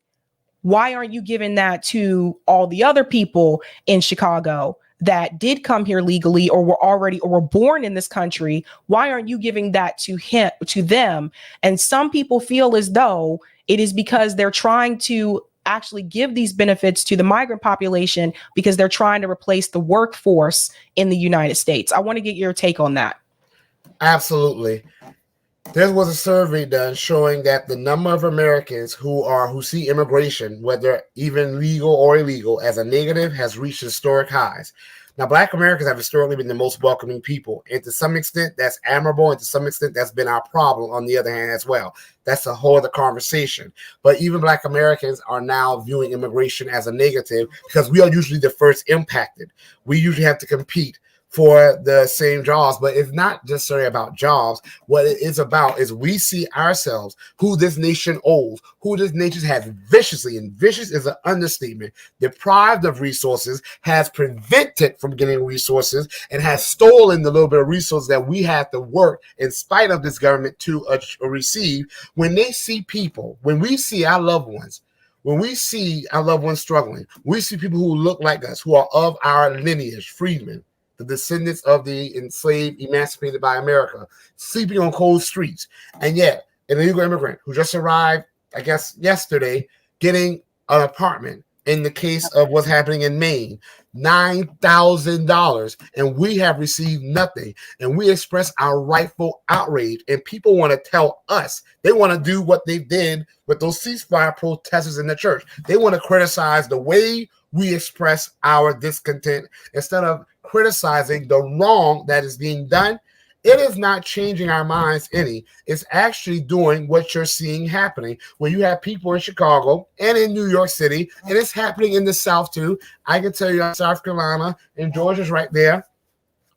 why aren't you giving that to all the other people in Chicago that did come here legally or were born in this country? Why aren't you giving that to them? And some people feel as though it is because they're trying to actually give these benefits to the migrant population because they're trying to replace the workforce in the United States. I want to get your take on that. Absolutely. There was a survey done showing that the number of Americans who see immigration, whether even legal or illegal, as a negative has reached historic highs. Now, Black Americans have historically been the most welcoming people, and to some extent that's admirable, and to some extent that's been our problem on the other hand as well. That's a whole other conversation. But even Black Americans are now viewing immigration as a negative because we are usually the first impacted. We usually have to compete for the same jobs, but it's not necessarily about jobs. What it is about is we see ourselves, who this nation owes, who this nation has viciously, and vicious is an understatement, deprived of resources, has prevented from getting resources, and has stolen the little bit of resources that we have to work in spite of this government to receive. When they see people, when we see our loved ones, when we see our loved ones struggling, we see people who look like us, who are of our lineage, freedmen, the descendants of the enslaved, emancipated by America, sleeping on cold streets. And yet, an illegal immigrant who just arrived, I guess, yesterday, getting an apartment in the case of what's happening in Maine, $9,000, and we have received nothing. And we express our rightful outrage. And people want to tell us, they want to do what they did with those ceasefire protesters in the church. They want to criticize the way we express our discontent instead of criticizing the wrong that is being done. It is not changing our minds any. It's actually doing what you're seeing happening, where you have people in Chicago and in New York City, and it's happening in the South too. I can tell you, South Carolina and Georgia's right there.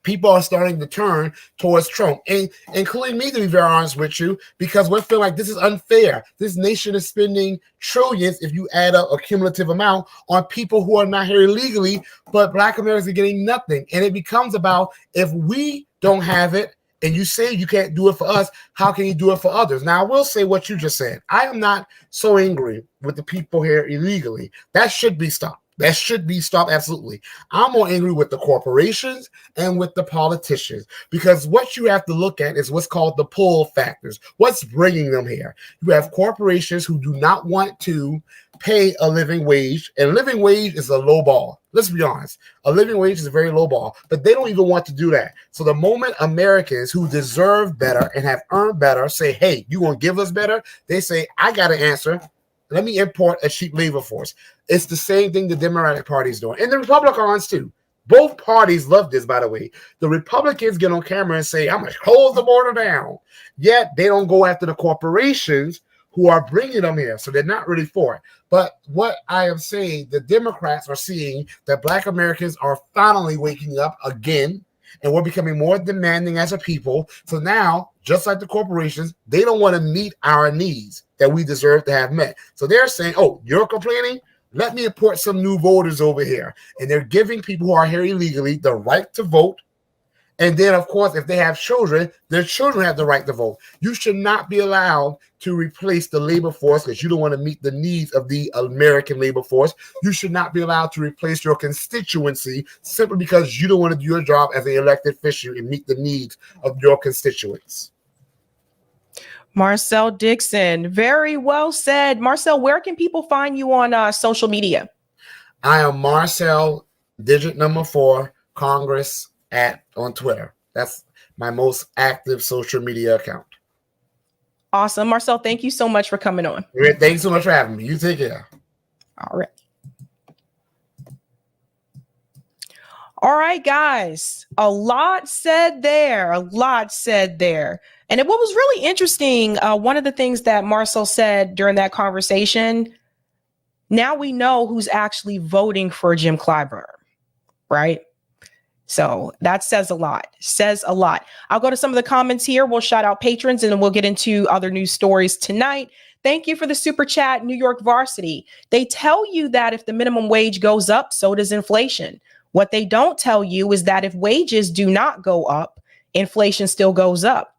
People are starting to turn towards Trump, and including me, to be very honest with you, because we feel like this is unfair. This nation is spending trillions, if you add up a cumulative amount, on people who are not here illegally, but Black Americans are getting nothing. And it becomes about, if we don't have it, and you say you can't do it for us, how can you do it for others? Now, I will say what you just said. I am not so angry with the people here illegally. That should be stopped. That should be stopped, absolutely. I'm more angry with the corporations and with the politicians, because what you have to look at is what's called the pull factors. What's bringing them here? You have corporations who do not want to pay a living wage, and a living wage is a low ball. Let's be honest. A living wage is a very low ball, but they don't even want to do that. So the moment Americans who deserve better and have earned better say, hey, you want to give us better? They say, I got an answer. Let me import a cheap labor force. It's the same thing the Democratic Party is doing. And the Republicans too. Both parties love this, by the way. The Republicans get on camera and say, I'm going to close the border down. Yet they don't go after the corporations who are bringing them here. So they're not really for it. But what I am saying, the Democrats are seeing that Black Americans are finally waking up again. and we're becoming more demanding as a people. So now, just like the corporations, they don't want to meet our needs that we deserve to have met. So they're saying, oh, you're complaining? Let me import some new voters over here. And they're giving people who are here illegally the right to vote. And then, of course, if they have children, their children have the right to vote. You should not be allowed to replace the labor force because you don't want to meet the needs of the American labor force. You should not be allowed to replace your constituency simply because you don't want to do your job as an elected official and meet the needs of your constituents. Marcel Dixon, very well said. Marcel, where can people find you on social media? I am Marcel, digit number 4, Congress on Twitter. That's my most active social media account. Awesome. Marcel, thank you so much for coming on. Thanks so much for having me. You take care. All right. All right, guys. A lot said there. A lot said there. And what was really interesting, one of the things that Marcel said during that conversation, now we know who's actually voting for Jim Clyburn, right? So that says a lot, I'll go to some of the comments here. We'll shout out patrons and then we'll get into other news stories tonight. Thank you for the super chat, New York Varsity. They tell you that if the minimum wage goes up, so does inflation. What they don't tell you is that if wages do not go up, inflation still goes up.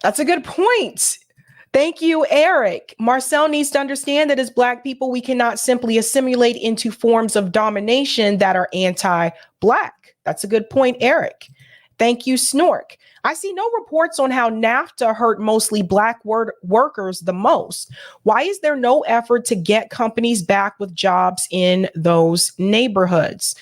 That's a good point. Thank you, Eric. Marcel needs to understand that as Black people, we cannot simply assimilate into forms of domination that are anti-Black. That's a good point, Eric. Thank you, Snork. I see no reports on how NAFTA hurt mostly Black workers the most. Why is there no effort to get companies back with jobs in those neighborhoods?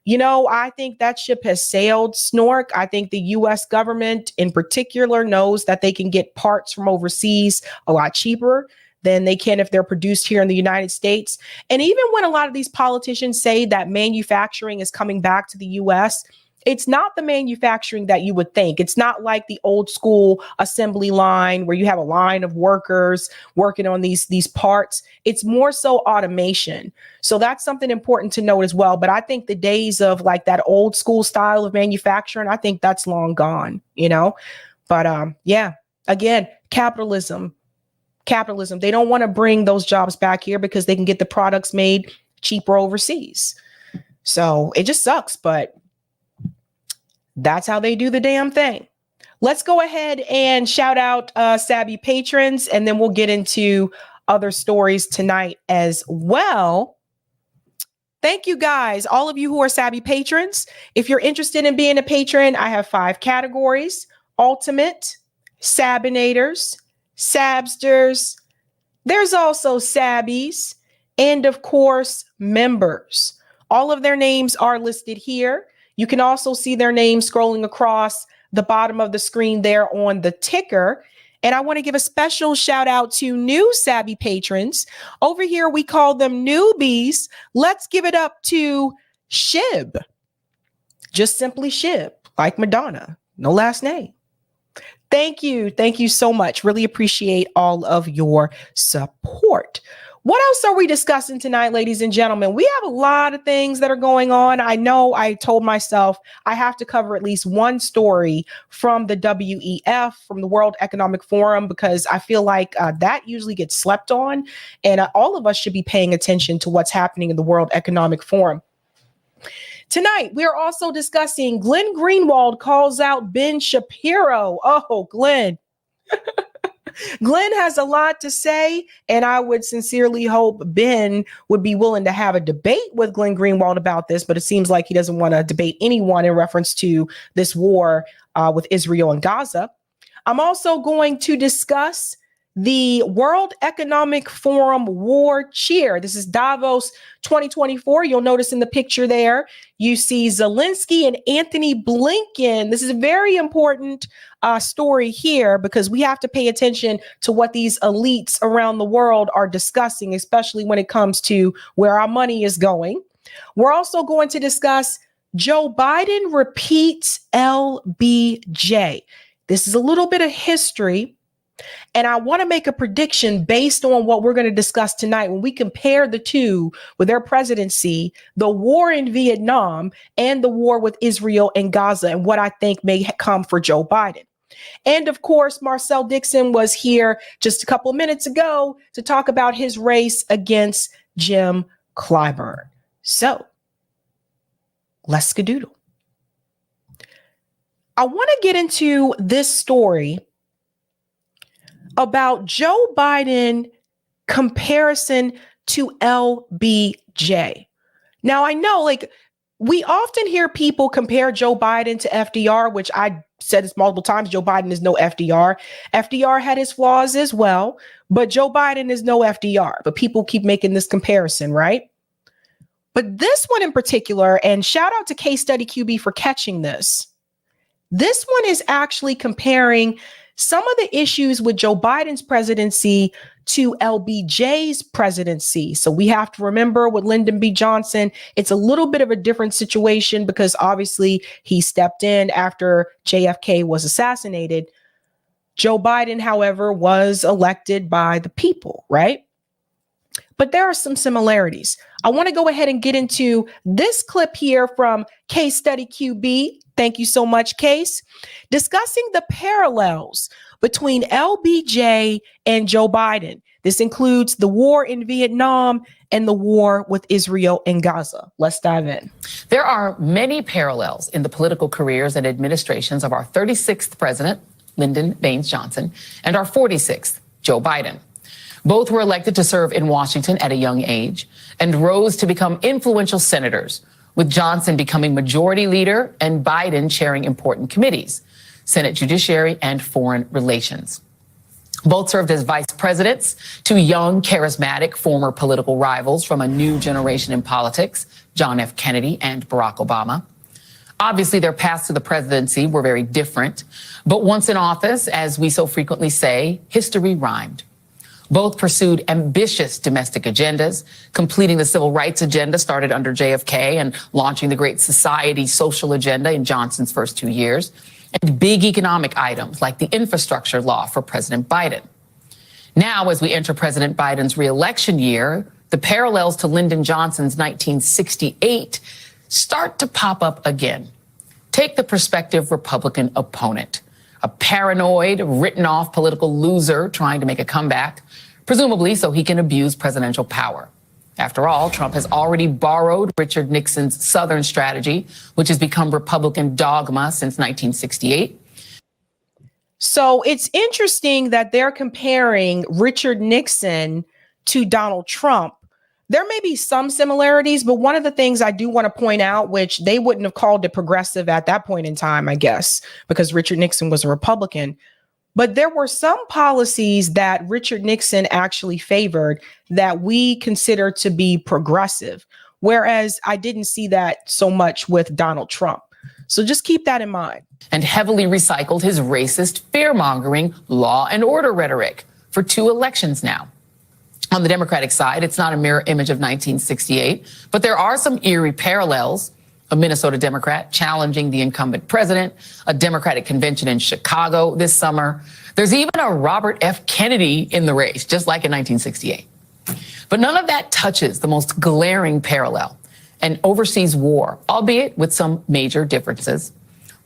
You know, I think that ship has sailed, Snork. I think the U.S. government in particular knows that they can get parts from overseas a lot cheaper than they can if they're produced here in the United States. And even when a lot of these politicians say that manufacturing is coming back to the U.S., it's not the manufacturing that you would think. It's not like the old school assembly line where you have a line of workers working on these parts. It's more so automation. So that's something important to note as well. But I think the days of like that old school style of manufacturing, I think that's long gone, you know. But yeah, again, capitalism. They don't want to bring those jobs back here because they can get the products made cheaper overseas. So it just sucks, but that's how they do the damn thing. Let's go ahead and shout out Sabby patrons, and then we'll get into other stories tonight as well. Thank you guys, all of you who are Sabby patrons. If you're interested in being a patron, I have 5 categories: Ultimate, Sabinators, Sabsters. There's also Sabbies, and of course, members. All of their names are listed here. You can also see their names scrolling across the bottom of the screen there on the ticker. And I want to give a special shout out to new Sabby patrons. Over here, we call them newbies. Let's give it up to Shib. Just simply Shib, like Madonna. No last name. Thank you. Thank you so much. Really appreciate all of your support. What else are we discussing tonight, ladies and gentlemen? We have a lot of things that are going on. I know I told myself I have to cover at least one story from the WEF, from the World Economic Forum, because I feel like that usually gets slept on. And all of us should be paying attention to what's happening in the World Economic Forum. Tonight, we are also discussing Glenn Greenwald calls out Ben Shapiro. Oh, Glenn. Glenn has a lot to say, and I would sincerely hope Ben would be willing to have a debate with Glenn Greenwald about this, but it seems like he doesn't want to debate anyone in reference to this war with Israel and Gaza. I'm also going to discuss the World Economic Forum War Cheer. This is Davos 2024. You'll notice in the picture there, you see Zelensky and Anthony Blinken. This is a very important story here because we have to pay attention to what these elites around the world are discussing, especially when it comes to where our money is going. We're also going to discuss Joe Biden repeats LBJ. This is a little bit of history. And I want to make a prediction based on what we're going to discuss tonight. When we compare the two with their presidency, the war in Vietnam and the war with Israel and Gaza, and what I think may come for Joe Biden. And of course, Marcel Dixon was here just a couple of minutes ago to talk about his race against Jim Clyburn. So let's skadoodle. I want to get into this story about Joe Biden comparison to LBJ. Now, I know, like, we often hear people compare Joe Biden to FDR, which I said this multiple times. Joe Biden is no FDR. FDR had his flaws as well, but Joe Biden is no FDR. But people keep making this comparison, right? But this one in particular, and shout out to Case Study QB for catching this. This one is actually comparing some of the issues with Joe Biden's presidency to LBJ's presidency. So we have to remember with Lyndon B. Johnson, it's a little bit of a different situation because obviously he stepped in after JFK was assassinated. Joe Biden, however, was elected by the people, right? But there are some similarities. I want to go ahead and get into this clip here from Case Study QB. Thank you so much, Case. Discussing the parallels between LBJ and Joe Biden. This includes the war in Vietnam and the war with Israel and Gaza. Let's dive in. There are many parallels in the political careers and administrations of our 36th president, Lyndon Baines Johnson, and our 46th, Joe Biden. Both were elected to serve in Washington at a young age and rose to become influential senators, with Johnson becoming majority leader and Biden chairing important committees, Senate Judiciary and Foreign Relations. Both served as vice presidents to young, charismatic former political rivals from a new generation in politics, John F. Kennedy and Barack Obama. Obviously, their paths to the presidency were very different, but once in office, as we so frequently say, history rhymed. Both pursued ambitious domestic agendas, completing the civil rights agenda started under JFK and launching the Great Society social agenda in Johnson's first 2 years, and big economic items like the infrastructure law for President Biden. Now, as we enter President Biden's re-election year, the parallels to Lyndon Johnson's 1968 start to pop up again. Take the prospective Republican opponent, a paranoid, written-off political loser trying to make a comeback, presumably so he can abuse presidential power. After all, Trump has already borrowed Richard Nixon's Southern strategy, which has become Republican dogma since 1968. So it's interesting that they're comparing Richard Nixon to Donald Trump. There may be some similarities, but one of the things I do want to point out, which they wouldn't have called it progressive at that point in time, I guess, because Richard Nixon was a Republican. But there were some policies that Richard Nixon actually favored that we consider to be progressive, whereas I didn't see that so much with Donald Trump. So just keep that in mind. And heavily recycled his racist, fear-mongering law and order rhetoric for 2 elections now. On the Democratic side, it's not a mirror image of 1968, but there are some eerie parallels. A Minnesota Democrat challenging the incumbent president, a Democratic convention in Chicago this summer. There's even a Robert F. Kennedy in the race, just like in 1968. But none of that touches the most glaring parallel, an overseas war, albeit with some major differences.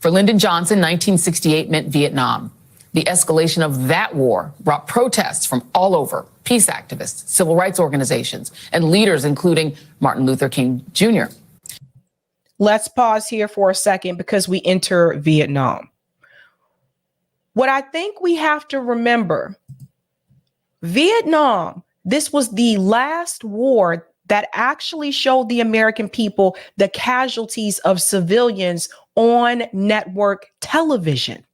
For Lyndon Johnson, 1968 meant Vietnam. The escalation of that war brought protests from all over, peace activists, civil rights organizations, and leaders including Martin Luther King Jr. Let's pause here for a second because we enter Vietnam. What I think we have to remember, Vietnam, this was the last war that actually showed the American people the casualties of civilians on network television.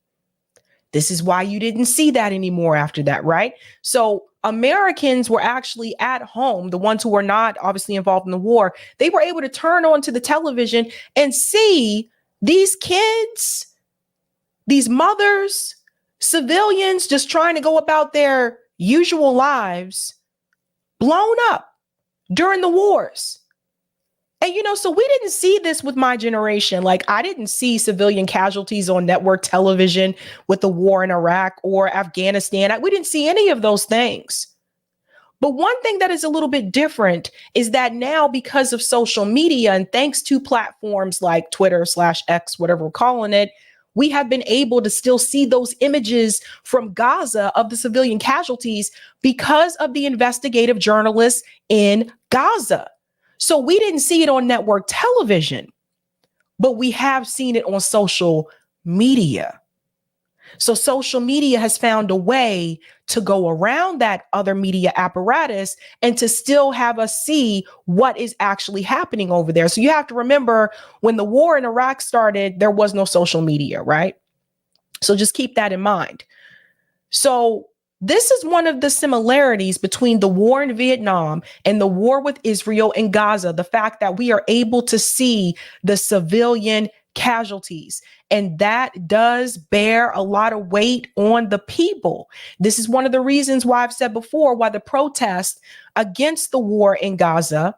This is why you didn't see that anymore after that, right? So Americans were actually at home, the ones who were not obviously involved in the war, they were able to turn on to the television and see these kids, these mothers, civilians just trying to go about their usual lives blown up during the wars. And, so we didn't see this with my generation. Like, I didn't see civilian casualties on network television with the war in Iraq or Afghanistan. We didn't see any of those things. But one thing that is a little bit different is that now, because of social media and thanks to platforms like Twitter/X, whatever we're calling it, we have been able to still see those images from Gaza of the civilian casualties because of the investigative journalists in Gaza. So we didn't see it on network television, but we have seen it on social media. So social media has found a way to go around that other media apparatus and to still have us see what is actually happening over there. So you have to remember, when the war in Iraq started, there was no social media, right? So just keep that in mind. So this is one of the similarities between the war in Vietnam and the war with Israel and Gaza, the fact that we are able to see the civilian casualties. And that does bear a lot of weight on the people. This is one of the reasons why I've said before why the protests against the war in Gaza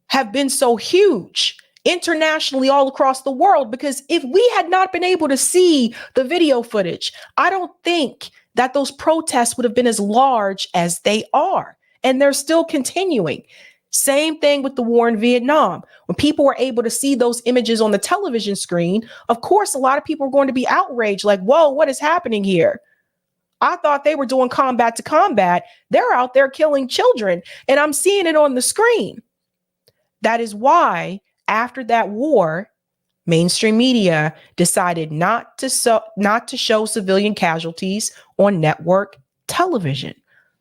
have been so huge internationally all across the world, because if we had not been able to see the video footage, I don't think that those protests would have been as large as they are. And they're still continuing. Same thing with the war in Vietnam. When people were able to see those images on the television screen, of course, a lot of people are going to be outraged, like, whoa, what is happening here? I thought they were doing combat to combat. They're out there killing children, and I'm seeing it on the screen. That is why, after that war, mainstream media decided not to show civilian casualties on network television.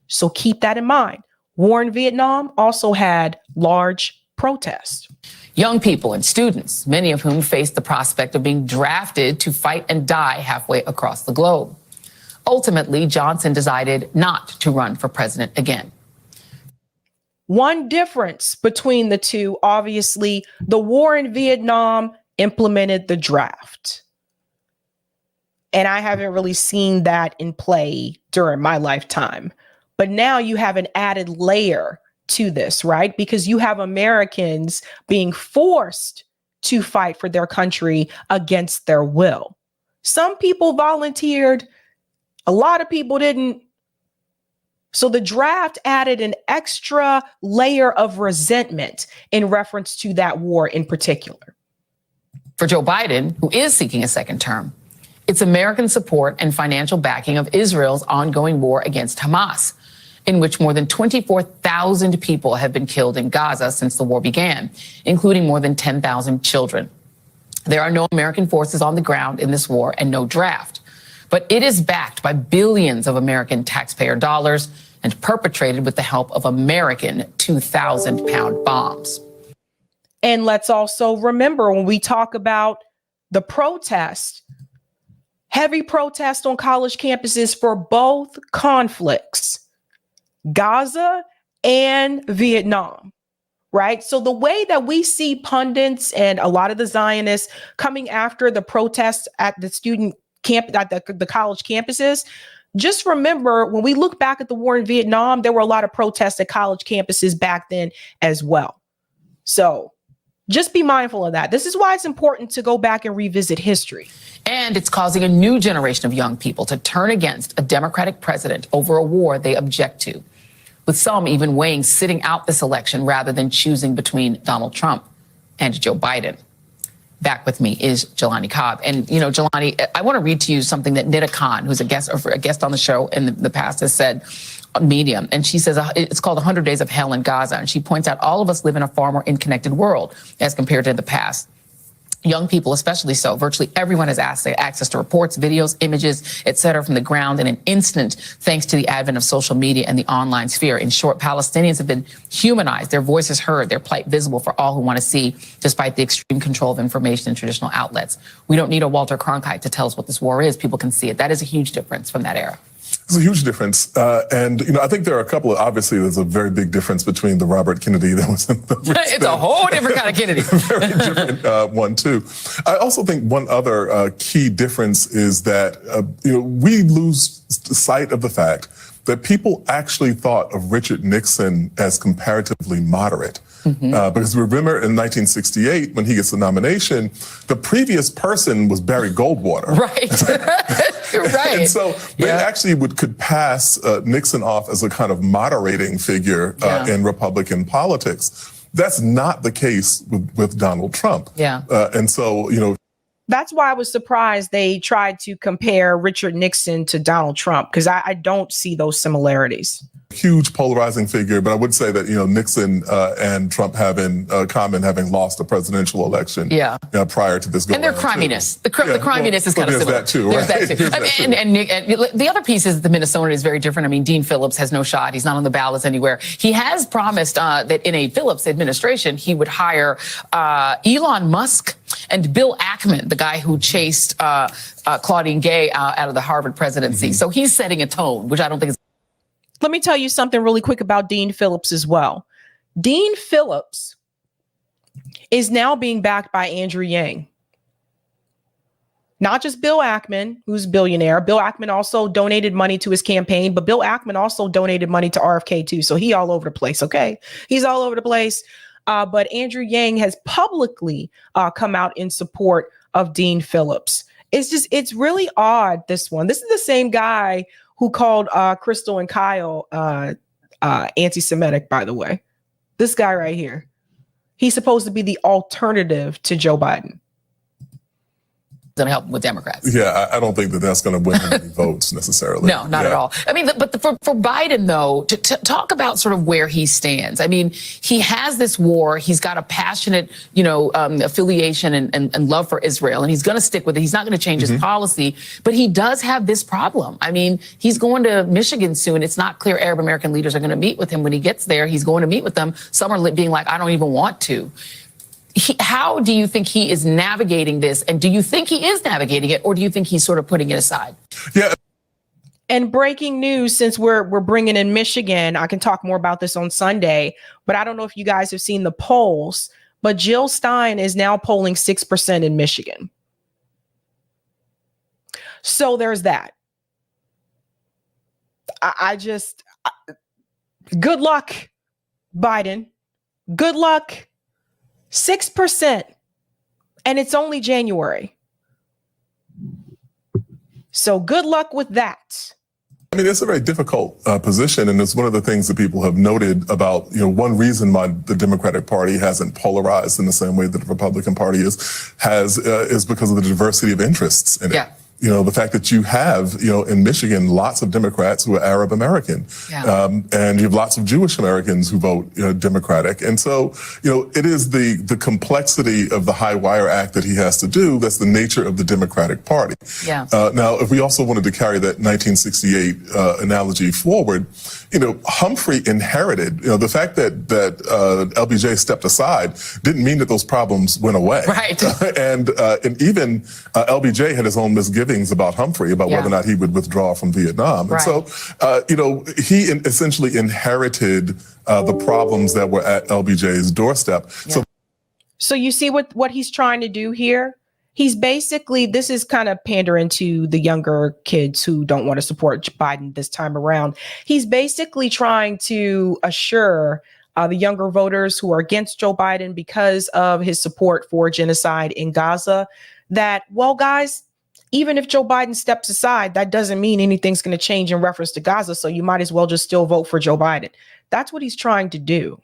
So keep that in mind. War in Vietnam also had large protests. Young people and students, many of whom faced the prospect of being drafted to fight and die halfway across the globe. Ultimately, Johnson decided not to run for president again. One difference between the two, obviously, the war in Vietnam implemented the draft. And I haven't really seen that in play during my lifetime. But now you have an added layer to this, right? Because you have Americans being forced to fight for their country against their will. Some people volunteered, a lot of people didn't. So the draft added an extra layer of resentment in reference to that war in particular. For Joe Biden, who is seeking a second term, it's American support and financial backing of Israel's ongoing war against Hamas, in which more than 24,000 people have been killed in Gaza since the war began, including more than 10,000 children. There are no American forces on the ground in this war and no draft, but it is backed by billions of American taxpayer dollars and perpetrated with the help of American 2,000-pound bombs. And let's also remember, when we talk about the protest, heavy protest on college campuses for both conflicts, Gaza and Vietnam, right? So the way that we see pundits and a lot of the Zionists coming after the protests at the student camp, at the college campuses, just remember, when we look back at the war in Vietnam, there were a lot of protests at college campuses back then as well. So just be mindful of that. This is why it's important to go back and revisit history. And it's causing a new generation of young people to turn against a Democratic president over a war they object to, with some even weighing sitting out this election rather than choosing between Donald Trump and Joe Biden. Back with me is Jelani Cobb. And, you know, Jelani, I want to read to you something that Nida Khan, who's a guest on the show in the past, has said on Medium. And she says it's called 100 Days of Hell in Gaza. And she points out all of us live in a far more interconnected world as compared to the past. Young people, especially so, virtually everyone has access to reports, videos, images, et cetera, from the ground in an instant, thanks to the advent of social media and the online sphere. In short, Palestinians have been humanized, their voices heard, their plight visible for all who want to see, despite the extreme control of information in traditional outlets. We don't need a Walter Cronkite to tell us what this war is. People can see it. That is a huge difference from that era. It's a huge difference. And, you know, I think there are a couple of, obviously, there's a very big difference between the Robert Kennedy that was in the It's a whole different kind of Kennedy. Very different one, too. I also think one other key difference is that, you know, we lose sight of the fact that people actually thought of Richard Nixon as comparatively moderate. Because remember in 1968, when he gets the nomination, the previous person was Barry Goldwater. Right. Right. And so they actually could pass Nixon off as a kind of moderating figure in Republican politics. That's not the case with Donald Trump. And so, that's why I was surprised they tried to compare Richard Nixon to Donald Trump, because I don't see those similarities. Huge polarizing figure, but I would say that, Nixon and Trump have in common having lost a presidential election prior to this. And they're criminous. The criminess is kind of similar. That too, right? There's that too. And the other piece is the Minnesota is very different. I mean, Dean Phillips has no shot. He's not on the ballots anywhere. He has promised that in a Phillips administration, he would hire Elon Musk and Bill Ackman, the guy who chased Claudine Gay out of the Harvard presidency. So he's setting a tone, which I don't think is. Let me tell you something really quick about Dean Phillips as well. Dean Phillips is now being backed by Andrew Yang. Not just Bill Ackman, who's a billionaire. Bill Ackman also donated money to his campaign, but Bill Ackman also donated money to RFK too. So he all over the place, okay? He's all over the place. But Andrew Yang has publicly come out in support of Dean Phillips. It's really odd, this one. This is the same guy who called Crystal and Kyle anti-Semitic, by the way. This guy right here. He's supposed to be the alternative to Joe Biden. Going to help with Democrats. Yeah, I don't think that's going to win any votes necessarily. No, not at all. I mean, but for Biden, though, to talk about sort of where he stands. I mean, he has this war. He's got a passionate, affiliation and love for Israel, and he's going to stick with it. He's not going to change his policy, but he does have this problem. I mean, he's going to Michigan soon. It's not clear Arab American leaders are going to meet with him when he gets there. He's going to meet with them. Some are being like, I don't even want to. How do you think he is navigating this? And do you think he is navigating it, or do you think he's sort of putting it aside? Yeah. And breaking news, since we're bringing in Michigan, I can talk more about this on Sunday, but I don't know if you guys have seen the polls, but Jill Stein is now polling 6% in Michigan. So there's that. Good luck, Biden. Good luck. 6%, and it's only January. So good luck with that. I mean, it's a very difficult position, and it's one of the things that people have noted about, one reason why the Democratic Party hasn't polarized in the same way that the Republican Party is because of the diversity of interests in it. The fact that you have, in Michigan, lots of Democrats who are Arab American, and you have lots of Jewish Americans who vote Democratic. And so, it is the complexity of the high wire act that he has to do. That's the nature of the Democratic Party. Now, if we also wanted to carry that 1968 analogy forward, Humphrey inherited, the fact that LBJ stepped aside didn't mean that those problems went away. Right. And even LBJ had his own misgivings about Humphrey, about whether or not he would withdraw from Vietnam. And so, he essentially inherited the problems that were at LBJ's doorstep. So you see what he's trying to do here? He's basically, this is kind of pandering to the younger kids who don't want to support Biden this time around. He's basically trying to assure the younger voters who are against Joe Biden because of his support for genocide in Gaza that, well, guys, even if Joe Biden steps aside, that doesn't mean anything's going to change in reference to Gaza. So you might as well just still vote for Joe Biden. That's what he's trying to do.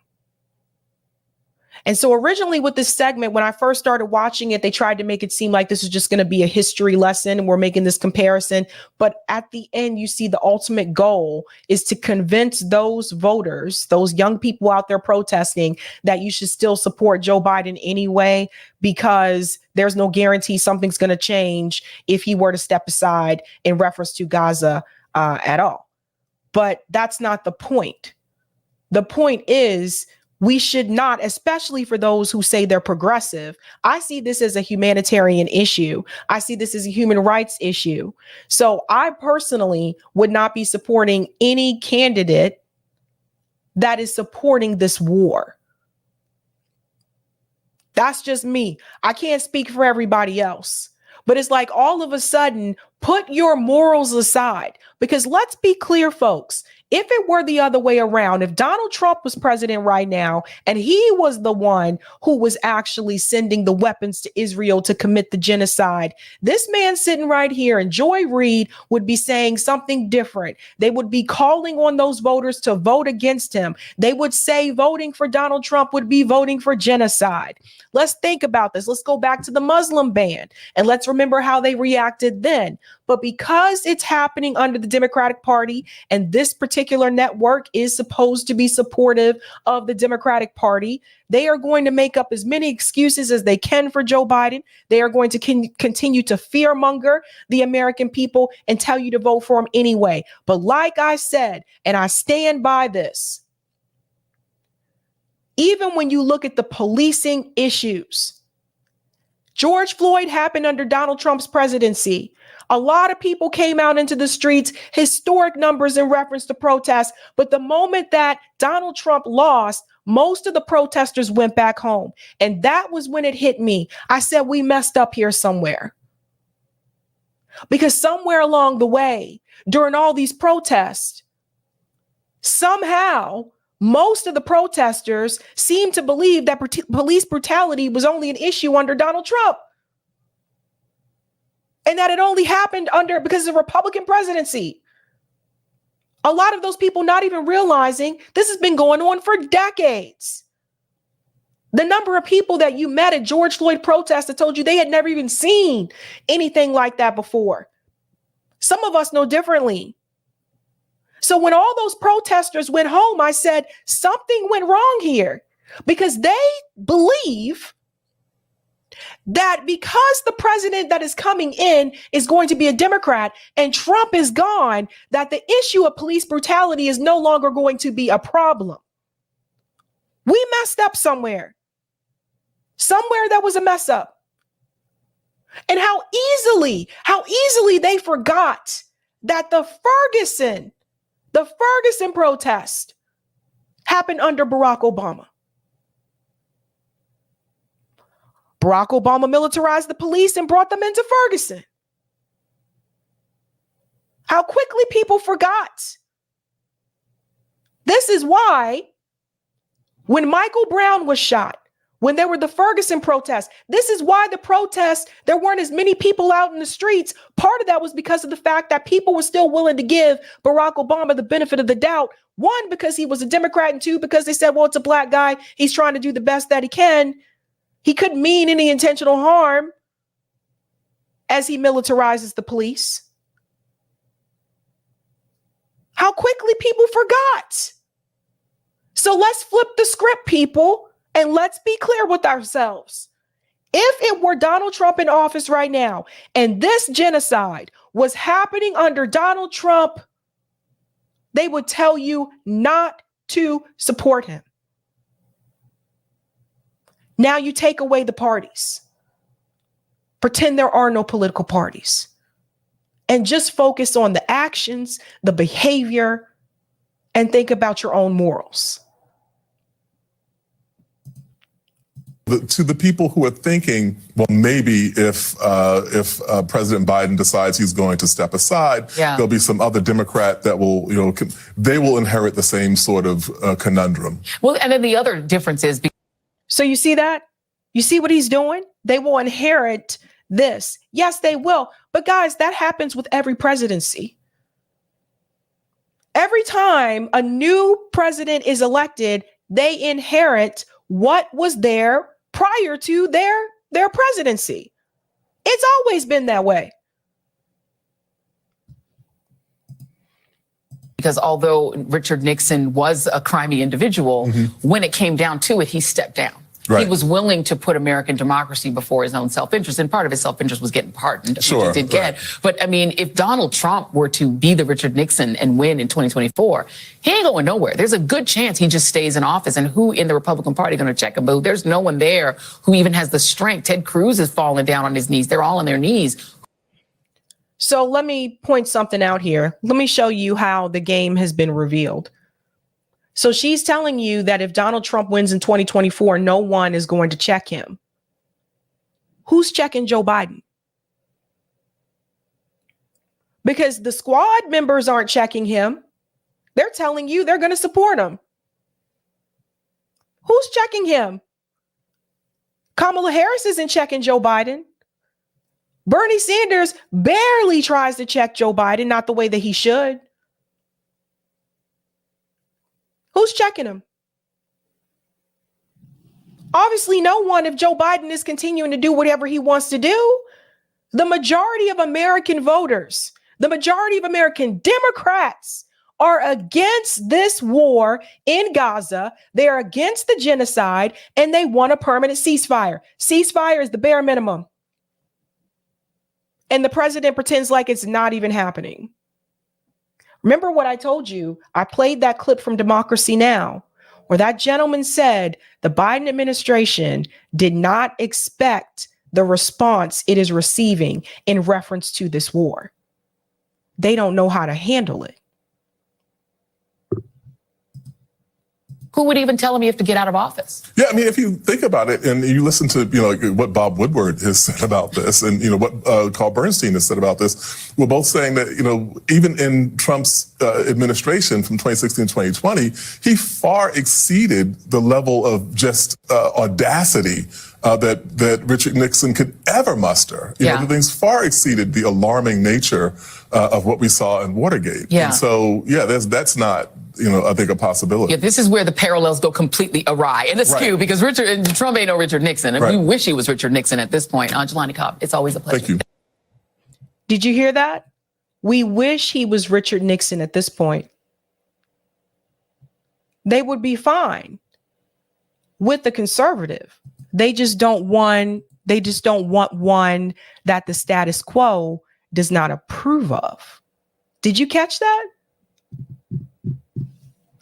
And so originally with this segment, when I first started watching it, they tried to make it seem like this is just going to be a history lesson and we're making this comparison. But at the end, you see the ultimate goal is to convince those voters, those young people out there protesting, that you should still support Joe Biden anyway, because there's no guarantee something's going to change if he were to step aside in reference to Gaza at all. But that's not the point. The point is, we should not, especially for those who say they're progressive. I see this as a humanitarian issue. I see this as a human rights issue. So I personally would not be supporting any candidate that is supporting this war. That's just me. I can't speak for everybody else. But it's like all of a sudden, Put your morals aside, because let's be clear, folks. If it were the other way around, if Donald Trump was president right now and he was the one who was actually sending the weapons to Israel to commit the genocide, this man sitting right here and Joy Reid would be saying something different. They would be calling on those voters to vote against him. They would say voting for Donald Trump would be voting for genocide. Let's think about this. Let's go back to the Muslim ban and let's remember how they reacted then. But because it's happening under the Democratic Party and this particular network is supposed to be supportive of the Democratic Party, they are going to make up as many excuses as they can for Joe Biden. They are going to continue to fearmonger the American people and tell you to vote for him anyway. But like I said, and I stand by this, even when you look at the policing issues, George Floyd happened under Donald Trump's presidency. A lot of people came out into the streets, historic numbers in reference to protests. But the moment that Donald Trump lost, most of the protesters went back home. And that was when it hit me. I said, we messed up here somewhere. Because somewhere along the way, during all these protests, somehow most of the protesters seemed to believe that police brutality was only an issue under Donald Trump. And that it only happened because of the Republican presidency. A lot of those people not even realizing this has been going on for decades. The number of people that you met at George Floyd protests that told you they had never even seen anything like that before. Some of us know differently. So when all those protesters went home, I said, something went wrong here, because they believe that because the president that is coming in is going to be a Democrat and Trump is gone, that the issue of police brutality is no longer going to be a problem. We messed up somewhere. Somewhere that was a mess up. And how easily they forgot that the Ferguson protest happened under Barack Obama. Barack Obama militarized the police and brought them into Ferguson. How quickly people forgot. This is why when Michael Brown was shot, when there were the Ferguson protests, this is why the protests, there weren't as many people out in the streets. Part of that was because of the fact that people were still willing to give Barack Obama the benefit of the doubt. One, because he was a Democrat, and two, because they said, well, it's a black guy. He's trying to do the best that he can. He couldn't mean any intentional harm as he militarizes the police. How quickly people forgot. So let's flip the script, people, and let's be clear with ourselves. If it were Donald Trump in office right now, and this genocide was happening under Donald Trump, they would tell you not to support him. Now you take away the parties. Pretend there are no political parties. And just focus on the actions, the behavior, and think about your own morals. To the people who are thinking, well, maybe if President Biden decides he's going to step aside, there'll be some other Democrat that will, they will inherit the same sort of conundrum. Well, and then the other difference is. So you see that? You see what he's doing? They will inherit this. Yes, they will. But guys, that happens with every presidency. Every time a new president is elected, they inherit what was there prior to their presidency. It's always been that way. Because although Richard Nixon was a crimey individual, when it came down to it, he stepped down. Right. He was willing to put American democracy before his own self-interest, and part of his self-interest was getting pardoned, which he did get. But I mean, if Donald Trump were to be the Richard Nixon and win in 2024, he ain't going nowhere. There's a good chance he just stays in office. And who in the Republican Party going to check him? But there's no one there who even has the strength. Ted Cruz is falling down on his knees. They're all on their knees. So let me point something out here. Let me show you how the game has been revealed. So she's telling you that if Donald Trump wins in 2024, no one is going to check him. Who's checking Joe Biden? because the squad members aren't checking him. They're telling you they're going to support him. Who's checking him? Kamala Harris isn't checking Joe Biden. Bernie Sanders barely tries to check Joe Biden, not the way that he should. Who's checking him? Obviously, no one, if Joe Biden is continuing to do whatever he wants to do. The majority of American voters, the majority of American Democrats are against this war in Gaza. They're against the genocide, and they want a permanent ceasefire. Ceasefire is the bare minimum. And the president pretends like it's not even happening. Remember what I told you? I played that clip from Democracy Now!, where that gentleman said the Biden administration did not expect the response it is receiving in reference to this war. They don't know how to handle it. Who would even tell him you have to get out of office? Yeah, I mean, if you think about it and you listen to, like what Bob Woodward has said about this and, what Carl Bernstein has said about this, we're both saying that, even in Trump's administration from 2016 to 2020, he far exceeded the level of just audacity that Richard Nixon could ever muster. The things far exceeded the alarming nature of what we saw in Watergate. Yeah. And so, that's not, I think a possibility. Yeah, this is where the parallels go completely awry and askew, because Trump ain't no Richard Nixon. And we wish he was Richard Nixon at this point. Jelani Cobb, it's always a pleasure. Thank you. Did you hear that? We wish he was Richard Nixon at this point. They would be fine with the conservative. They just don't want one that the status quo does not approve of. Did you catch that?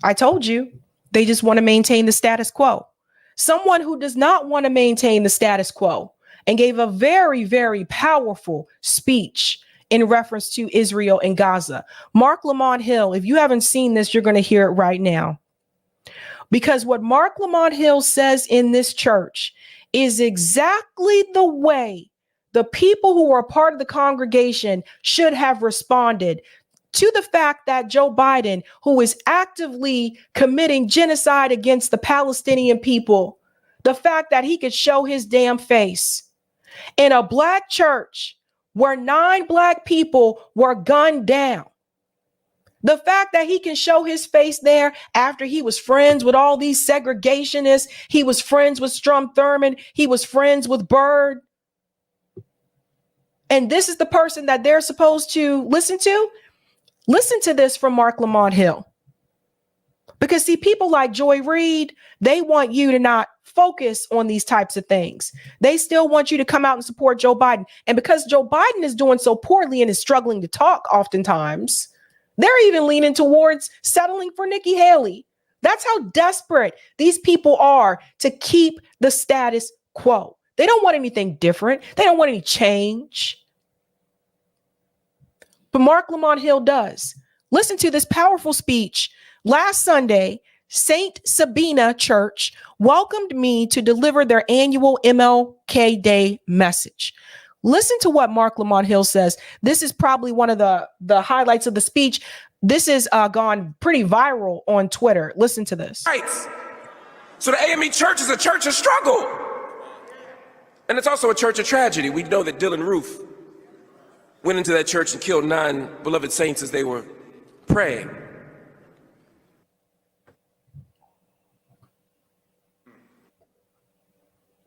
I told you, they just want to maintain the status quo. Someone who does not want to maintain the status quo and gave a very, very powerful speech in reference to Israel and Gaza. Mark Lamont Hill, if you haven't seen this, you're going to hear it right now. Because what Mark Lamont Hill says in this church is exactly the way the people who were a part of the congregation should have responded to the fact that Joe Biden, who is actively committing genocide against the Palestinian people, the fact that he could show his damn face in a black church where 9 black people were gunned down. The fact that he can show his face there after he was friends with all these segregationists, he was friends with Strom Thurmond, he was friends with Byrd. And this is the person that they're supposed to listen to? Listen to this from Mark Lamont Hill. Because see, people like Joy Reid, they want you to not focus on these types of things. They still want you to come out and support Joe Biden. And because Joe Biden is doing so poorly and is struggling to talk oftentimes, they're even leaning towards settling for Nikki Haley. That's how desperate these people are to keep the status quo. They don't want anything different. They don't want any change. But Mark Lamont Hill does. Listen to this powerful speech. Last Sunday, St. Sabina Church welcomed me to deliver their annual MLK Day message. Listen to what Mark Lamont Hill says. This is probably one of the highlights of the speech. This has gone pretty viral on Twitter. Listen to this. Right. So the AME Church is a church of struggle. And it's also a church of tragedy. We know that Dylan Roof went into that church and killed 9 beloved saints as they were praying.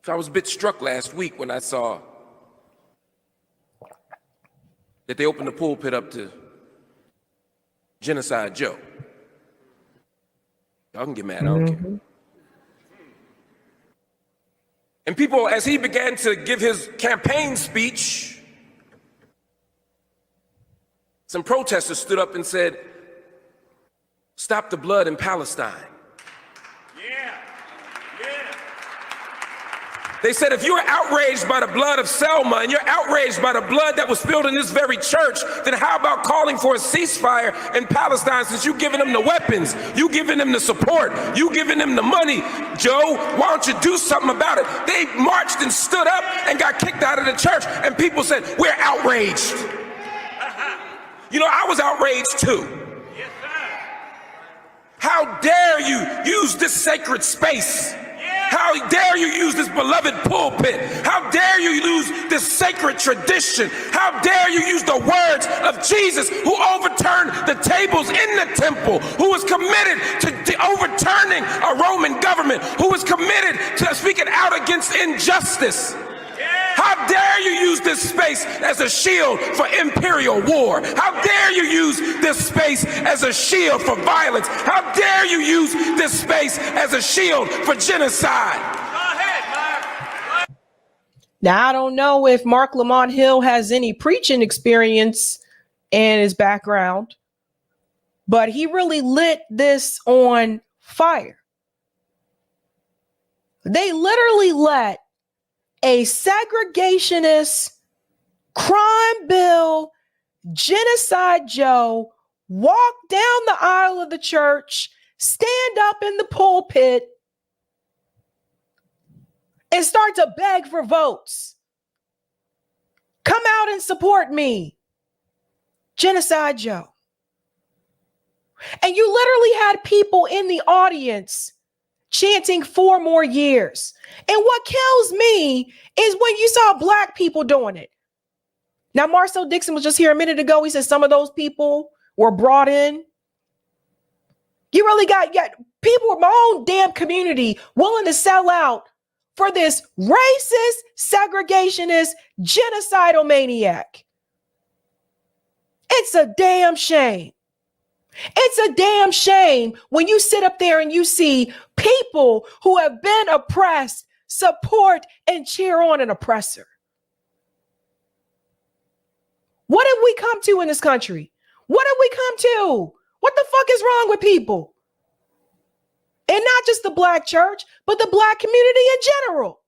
So I was a bit struck last week when I saw that they opened the pulpit up to Genocide Joe. Y'all can get mad, I don't care. And people, as he began to give his campaign speech, some protesters stood up and said, "Stop the blood in Palestine." They said, if you're outraged by the blood of Selma and you're outraged by the blood that was spilled in this very church, then how about calling for a ceasefire in Palestine, since you've given them the weapons, you giving them the support, you giving them the money? Joe, why don't you do something about it? They marched and stood up and got kicked out of the church, and people said, we're outraged. You know, I was outraged too. How dare you use this sacred space? How dare you use this beloved pulpit? How dare you use this sacred tradition? How dare you use the words of Jesus, who overturned the tables in the temple, who was committed to overturning a Roman government, who was committed to speaking out against injustice? How dare you use this space as a shield for imperial war? How dare you use this space as a shield for violence? How dare you use this space as a shield for genocide? Now, I don't know if Mark Lamont Hill has any preaching experience in his background, but he really lit this on fire. They literally let a segregationist, crime bill, genocide Joe walk down the aisle of the church, stand up in the pulpit, and start to beg for votes. Come out and support me. Genocide Joe. And you literally had people in the audience chanting 4 more years. And what kills me is when you saw black people doing it. Now, Marcel Dixon was just here a minute ago. He said some of those people were brought in. You really got people in my own damn community willing to sell out for this racist, segregationist, genocidal maniac. It's a damn shame. It's a damn shame when you sit up there and you see people who have been oppressed support and cheer on an oppressor. What have we come to in this country? What have we come to? What the fuck is wrong with people? And not just the black church, but the black community in general.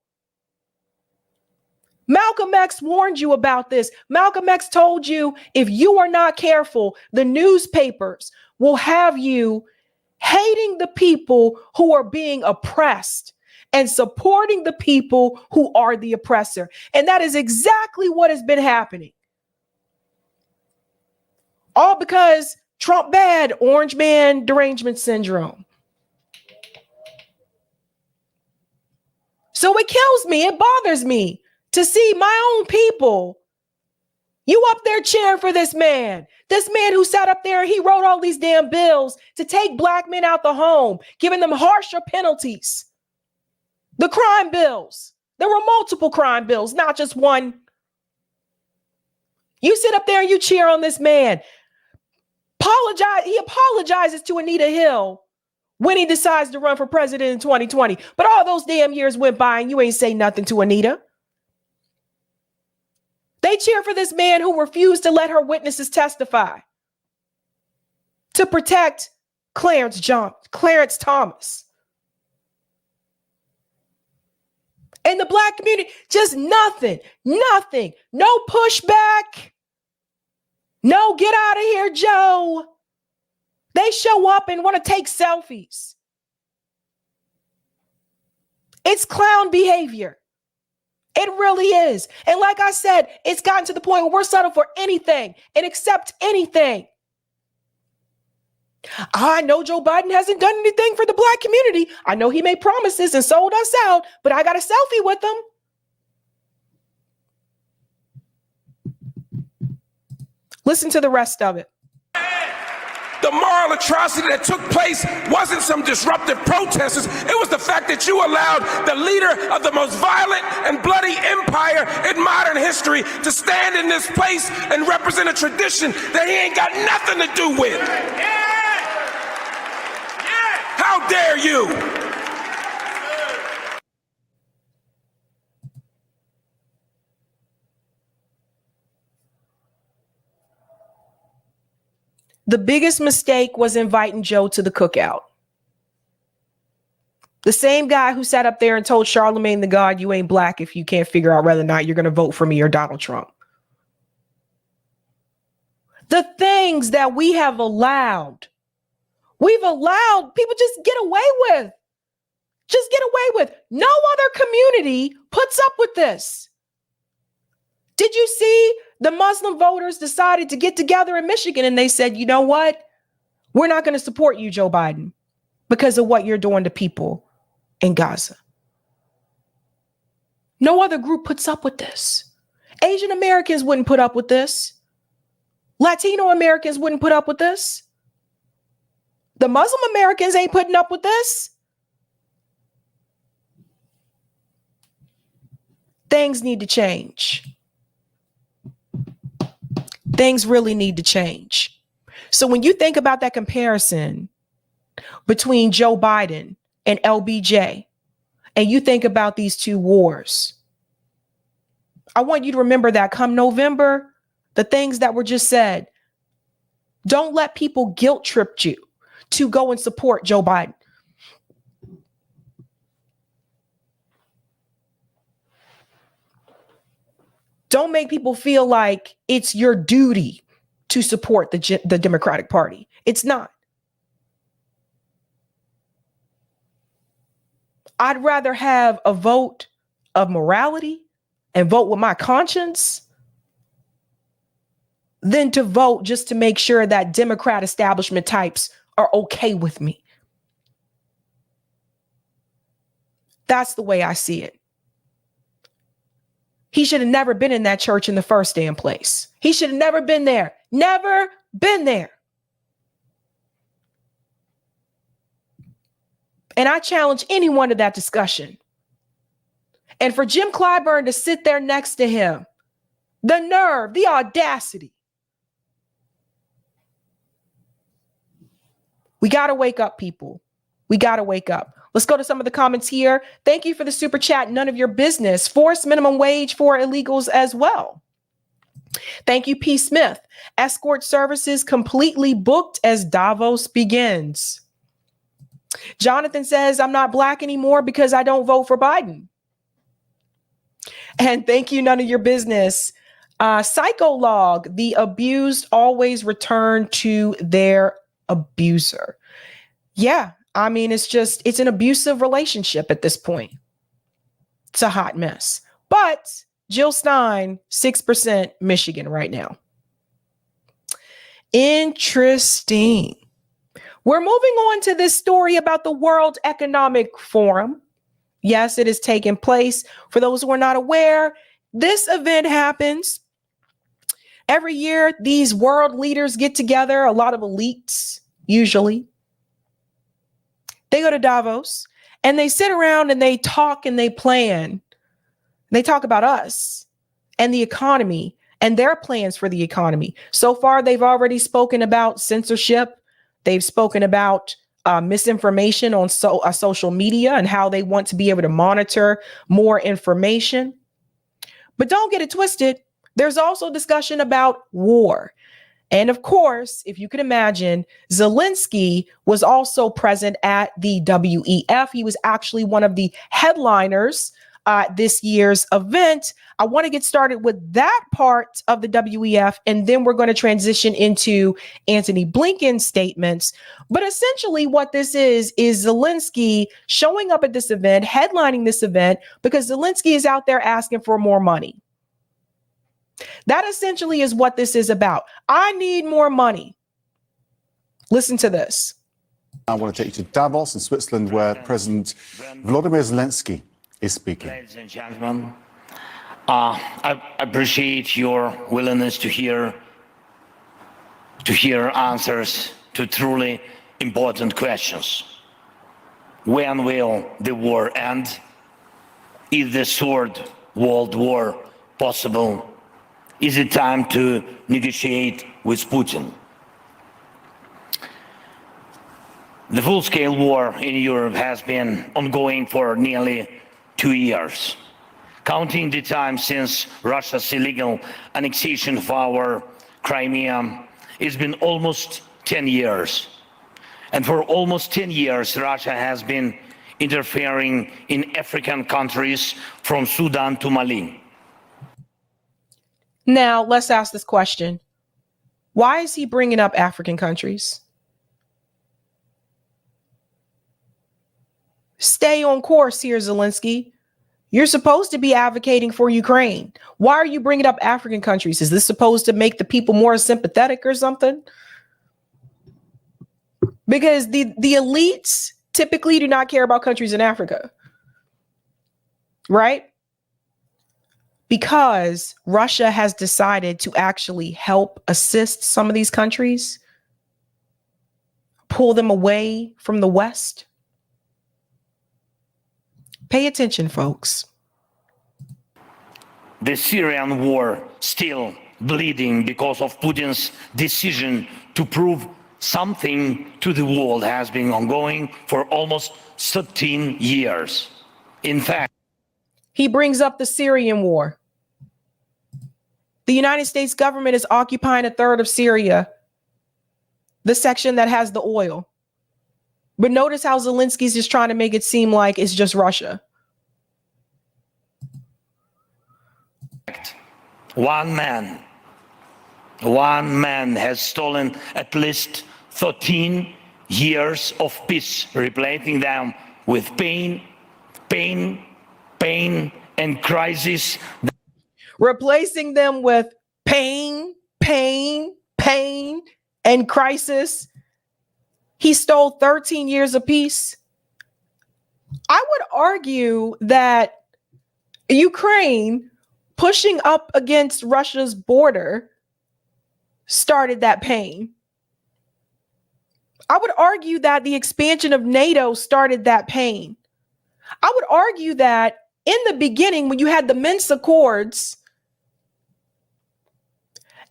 Malcolm X warned you about this. Malcolm X told you if you are not careful, the newspapers will have you hating the people who are being oppressed and supporting the people who are the oppressor. And that is exactly what has been happening. All because Trump bad, orange man derangement syndrome. So it kills me, it bothers me to see my own people, you up there cheering for this man who sat up there and he wrote all these damn bills to take black men out the home, giving them harsher penalties. The crime bills, there were multiple crime bills, not just one. You sit up there and you cheer on this man. He apologizes to Anita Hill when he decides to run for president in 2020. But all those damn years went by and you ain't say nothing to Anita. They cheer for this man who refused to let her witnesses testify to protect Clarence Thomas. And the black community, just nothing, no pushback. No, get out of here, Joe. They show up and want to take selfies. It's clown behavior. It really is. And like I said, it's gotten to the point where we're settled for anything and accept anything. I know Joe Biden hasn't done anything for the black community. I know he made promises and sold us out, but I got a selfie with him. Listen to the rest of it. The moral atrocity that took place wasn't some disruptive protesters. It was the fact that you allowed the leader of the most violent and bloody empire in modern history to stand in this place and represent a tradition that he ain't got nothing to do with. How dare you? The biggest mistake was inviting Joe to the cookout. The same guy who sat up there and told Charlemagne the God, you ain't black if you can't figure out whether or not you're going to vote for me or Donald Trump. The things that we've allowed people just get away with. No other community puts up with this. Did you see the Muslim voters decided to get together in Michigan and they said, you know what? We're not going to support you, Joe Biden, because of what you're doing to people in Gaza. No other group puts up with this. Asian Americans wouldn't put up with this. Latino Americans wouldn't put up with this. The Muslim Americans ain't putting up with this. Things need to change. Things really need to change. So when you think about that comparison between Joe Biden and LBJ, and you think about these two wars, I want you to remember that come November, the things that were just said, don't let people guilt trip you to go and support Joe Biden. Don't make people feel like it's your duty to support the Democratic Party. It's not. I'd rather have a vote of morality and vote with my conscience than to vote just to make sure that Democrat establishment types are okay with me. That's the way I see it. He should have never been in that church in the first damn place. He should have never been there. Never been there. And I challenge anyone to that discussion. And for Jim Clyburn to sit there next to him, the nerve, the audacity. We got to wake up, people. We got to wake up. Let's go to some of the comments here. Thank you for the super chat. None of your business. Forced minimum wage for illegals as well. Thank you, P. Smith. Escort services completely booked as Davos begins. Jonathan says, I'm not black anymore because I don't vote for Biden. And thank you, none of your business. Psycholog, the abused always return to their abuser. Yeah, I mean, it's an abusive relationship at this point. It's a hot mess. But Jill Stein, 6% Michigan right now. Interesting. We're moving on to this story about the World Economic Forum. Yes, it is taking place. For those who are not aware, this event happens every year. These world leaders get together, a lot of elites, usually. They go to Davos and they sit around and they talk and they plan. They talk about us and the economy and their plans for the economy. So far, they've already spoken about censorship. They've spoken about misinformation on social media and how they want to be able to monitor more information. But don't get it twisted. There's also discussion about war. And of course, if you can imagine, Zelensky was also present at the WEF. He was actually one of the headliners this year's event. I want to get started with that part of the WEF, and then we're going to transition into Antony Blinken's statements. But essentially what this is Zelensky showing up at this event, headlining this event, because Zelensky is out there asking for more money. That essentially is what this is about. I need more money. Listen to this. I want to take you to Davos in Switzerland, where President Volodymyr Zelensky is speaking. Ladies and gentlemen, I appreciate your willingness to hear answers to truly important questions. When will the war end? Is the third world war possible? Is it time to negotiate with Putin? The full-scale war in Europe has been ongoing for nearly 2 years. Counting the time since Russia's illegal annexation of our Crimea, it's been almost 10 years. And for almost 10 years, Russia has been interfering in African countries from Sudan to Mali. Now, let's ask this question. Why is he bringing up African countries? Stay on course here, Zelensky. You're supposed to be advocating for Ukraine. Why are you bringing up African countries? Is this supposed to make the people more sympathetic or something? Because the elites typically do not care about countries in Africa, right? Because Russia has decided to actually help assist some of these countries, pull them away from the West. Pay attention, folks. The Syrian war still bleeding because of Putin's decision to prove something to the world has been ongoing for almost 13 years. In fact, he brings up the Syrian war. The United States government is occupying a third of Syria, the section that has the oil. But notice how Zelensky's just trying to make it seem like it's just Russia. One man has stolen at least 13 years of peace, replacing them with pain, and crisis. Replacing them with pain, and crisis. He stole 13 years of peace. I would argue that Ukraine pushing up against Russia's border started that pain. I would argue that the expansion of NATO started that pain. I would argue that in the beginning, when you had the Minsk Accords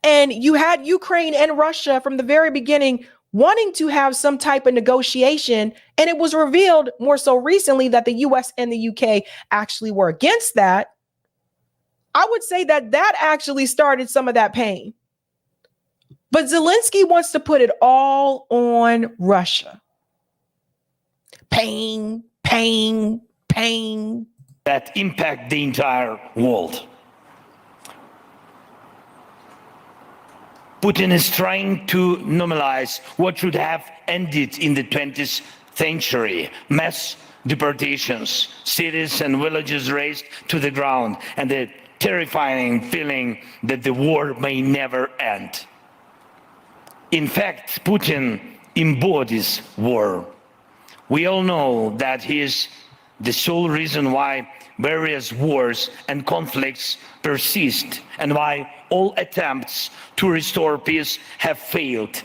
and you had Ukraine and Russia from the very beginning wanting to have some type of negotiation, and it was revealed more so recently that the US and the UK actually were against that, I would say that that actually started some of that pain. But Zelensky wants to put it all on Russia. Pain. That impact the entire world. Putin is trying to normalize what should have ended in the 20th century. Mass deportations, cities and villages razed to the ground, and the terrifying feeling that the war may never end. In fact, Putin embodies war. We all know that he is the sole reason why various wars and conflicts persist and why all attempts to restore peace have failed.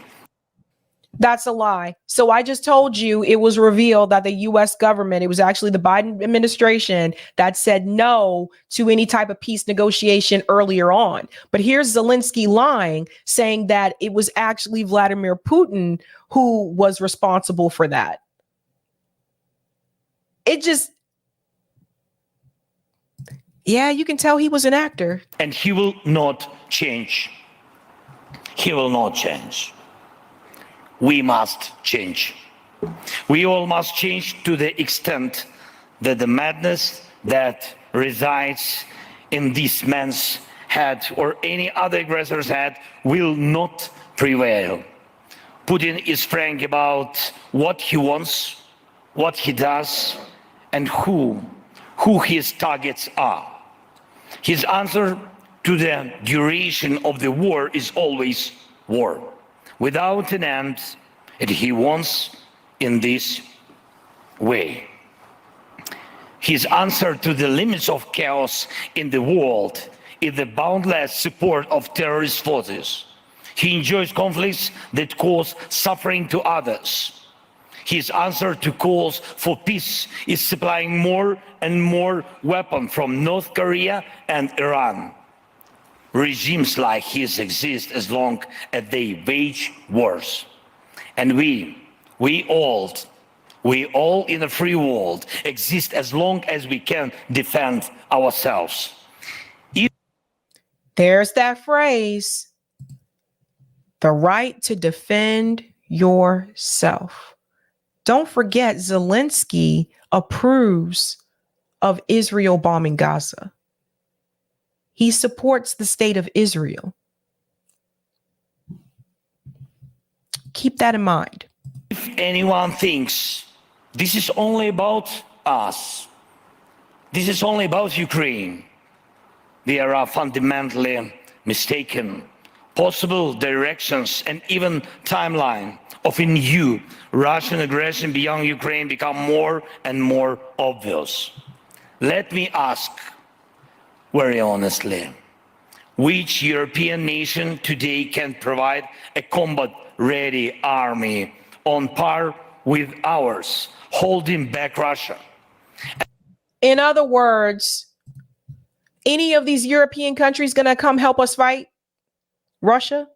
That's a lie. So I just told you it was revealed that the US government, it was actually the Biden administration that said no to any type of peace negotiation earlier on. But here's Zelensky lying, saying that it was actually Vladimir Putin who was responsible for that. It just, yeah, you can tell he was an actor. And he will not change. He will not change. We must change. We all must change to the extent that the madness that resides in this man's head or any other aggressor's head will not prevail. Putin is frank about what he wants, what he does, and who his targets are. His answer to the duration of the war is always war, without an end, and he wants in this way. His answer to the limits of chaos in the world is the boundless support of terrorist forces. He enjoys conflicts that cause suffering to others. His answer to calls for peace is supplying more and more weapons from North Korea and Iran. Regimes like his exist as long as they wage wars. And we all in a free world exist as long as we can defend ourselves. There's that phrase, the right to defend yourself. Don't forget, Zelensky approves of Israel bombing Gaza. He supports the state of Israel. Keep that in mind. If anyone thinks this is only about us, This is only about Ukraine. There are fundamentally mistaken possible directions and even timeline of a new Russian aggression beyond Ukraine become more and more obvious. Let me ask very honestly, which European nation today can provide a combat-ready army on par with ours, holding back Russia? In other words, any of these European countries going to come help us fight Russia?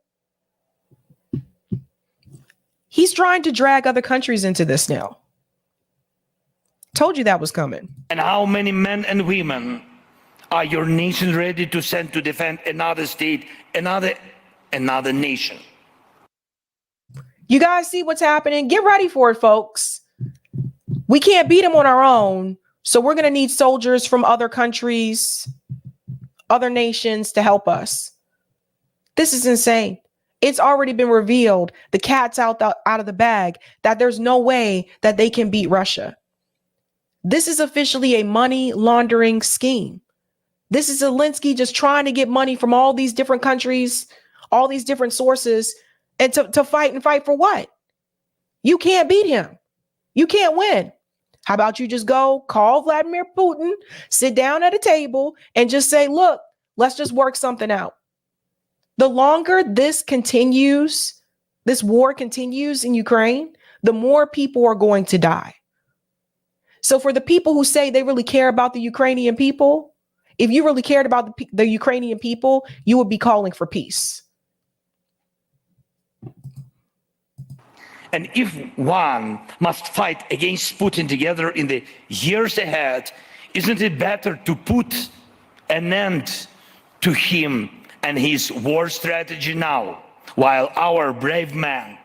He's trying to drag other countries into this now. Told you that was coming. And how many men and women are your nation ready to send to defend another state, another nation? You guys see what's happening? Get ready for it, folks. We can't beat them on our own. So we're going to need soldiers from other countries, other nations to help us. This is insane. It's already been revealed. The cat's out of the bag that there's no way that they can beat Russia. This is officially a money laundering scheme. This is Zelensky just trying to get money from all these different countries, all these different sources, and to fight and fight for what? You can't beat him. You can't win. How about you just go call Vladimir Putin, sit down at a table and just say, look, let's just work something out. The longer this continues, this war continues in Ukraine, the more people are going to die. So for the people who say they really care about the Ukrainian people, if you really cared about the Ukrainian people, you would be calling for peace. And if one must fight against Putin together in the years ahead, isn't it better to put an end to him and his war strategy now, while our brave men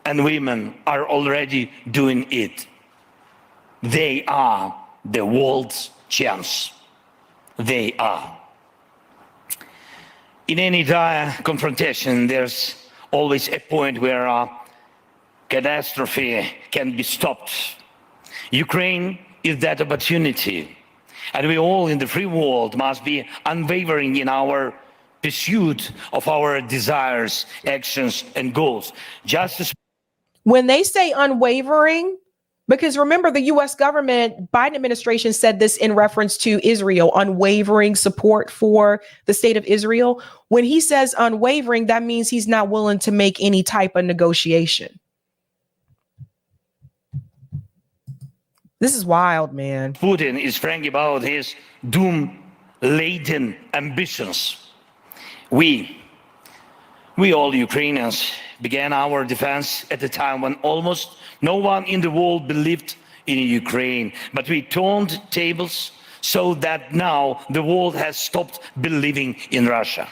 and women are already doing it? They are the world's champs. They are. In any dire confrontation, there's always a point where catastrophe can be stopped. Ukraine is that opportunity, and we all in the free world must be unwavering in our pursuit of our desires, actions, and goals. Justice. When they say unwavering, because remember the U.S. government, Biden administration said this in reference to Israel, unwavering support for the state of Israel. When he says unwavering, that means he's not willing to make any type of negotiation. This is wild, man. Putin is frank about his doom-laden ambitions. We all Ukrainians began our defense at a time when almost no one in the world believed in Ukraine, but we turned tables so that now the world has stopped believing in Russia.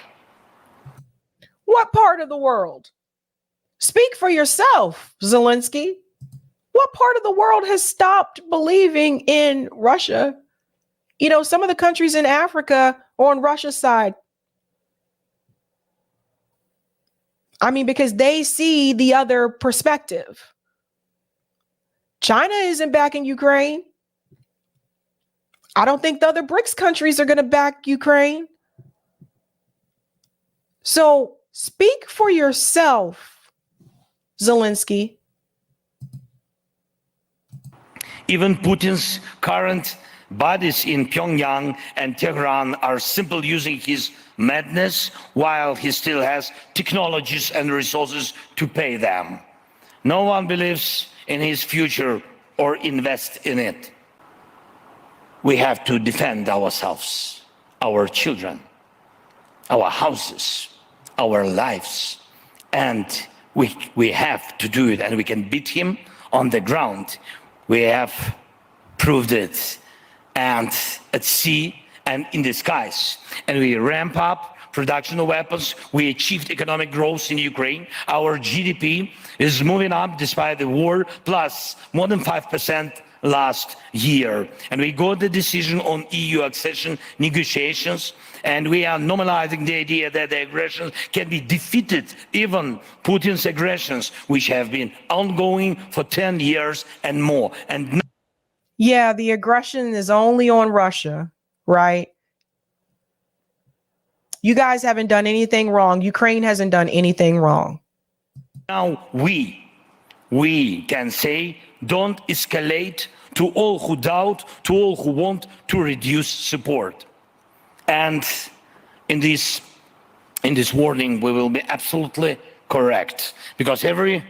What part of the world? Speak for yourself, Zelensky. What part of the world has stopped believing in Russia? You know, some of the countries in Africa are on Russia's side. I mean, because they see the other perspective. China isn't backing Ukraine. I don't think the other BRICS countries are going to back Ukraine. So speak for yourself, Zelensky. Even Putin's current buddies in Pyongyang and Tehran are simply using his madness while he still has technologies and resources to pay them. No one believes in his future or invest in it. We have to defend ourselves, our children, our houses, our lives, and we have to do it, and we can beat him on the ground. We have proved it, and at sea and in the skies. And we ramp up production of weapons. We achieved economic growth in Ukraine. Our GDP is moving up despite the war, plus more than 5% last year. And we got the decision on EU accession negotiations, and we are normalizing the idea that the aggression can be defeated, even Putin's aggressions, which have been ongoing for 10 years and more. And Yeah, the aggression is only on Russia, right? You guys haven't done anything wrong. Ukraine hasn't done anything wrong. Now we can say, don't escalate to all who doubt, to all who want to reduce support. And in this warning, we will be absolutely correct, because every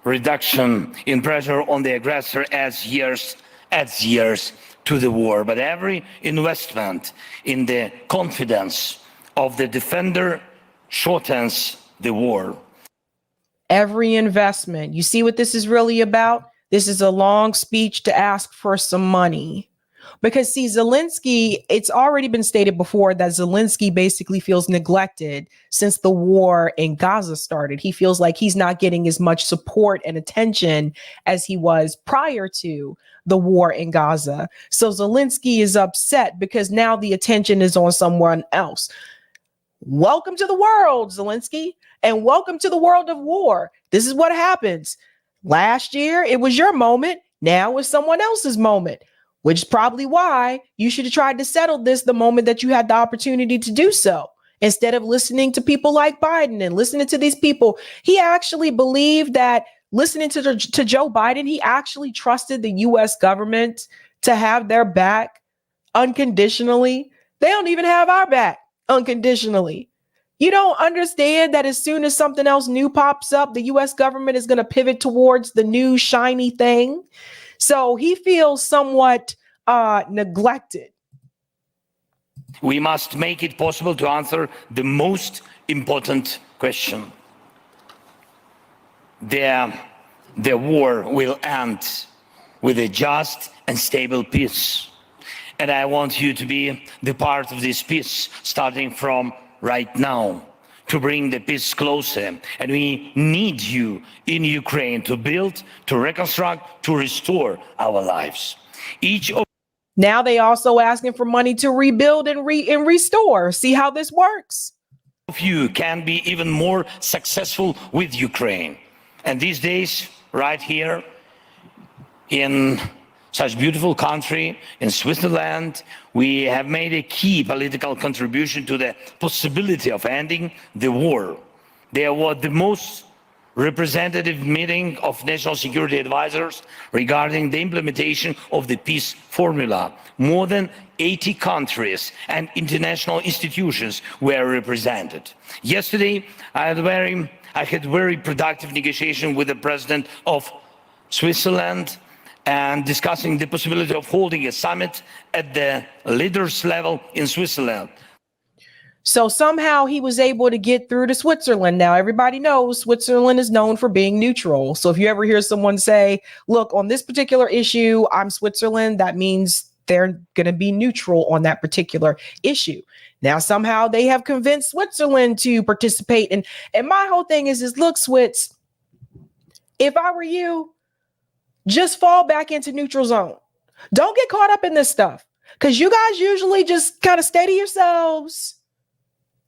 reduction in pressure on the aggressor adds years to the war, but every investment in the confidence of the defender shortens the war. Every investment. You see what this is really about? This is a long speech to ask for some money. Because see, Zelensky, it's already been stated before that Zelensky basically feels neglected since the war in Gaza started. He feels like he's not getting as much support and attention as he was prior to the war in Gaza. So Zelensky is upset because now the attention is on someone else. Welcome to the world, Zelensky, and welcome to the world of war. This is what happens. Last year, it was your moment. Now it's someone else's moment, which is probably why you should have tried to settle this the moment that you had the opportunity to do so. Instead of listening to people like Biden and listening to these people, he actually believed that listening to Joe Biden, he actually trusted the U.S. government to have their back unconditionally. They don't even have our back unconditionally. You don't understand that as soon as something else new pops up, the U.S. government is going to pivot towards the new shiny thing. So he feels somewhat neglected. We must make it possible to answer the most important question. The war will end with a just and stable peace. And I want you to be the part of this peace, starting from right now, to bring the peace closer. And we need you in Ukraine to build, to reconstruct, to restore our lives. Now they also asking for money to rebuild and restore. See how this works? Of you can be even more successful with Ukraine. And these days, right here in such beautiful country, in Switzerland, we have made a key political contribution to the possibility of ending the war. There was the most representative meeting of national security advisors regarding the implementation of the peace formula. More than 80 countries and international institutions were represented. Yesterday, I had very productive negotiation with the president of Switzerland, and discussing the possibility of holding a summit at the leaders level in Switzerland. So somehow he was able to get through to Switzerland. Now, everybody knows Switzerland is known for being neutral. So if you ever hear someone say, look, on this particular issue, I'm Switzerland, that means they're going to be neutral on that particular issue. Now, somehow they have convinced Switzerland to participate. And my whole thing is look, Switz, if I were you, just fall back into neutral zone. Don't get caught up in this stuff, because you guys usually just kind of steady yourselves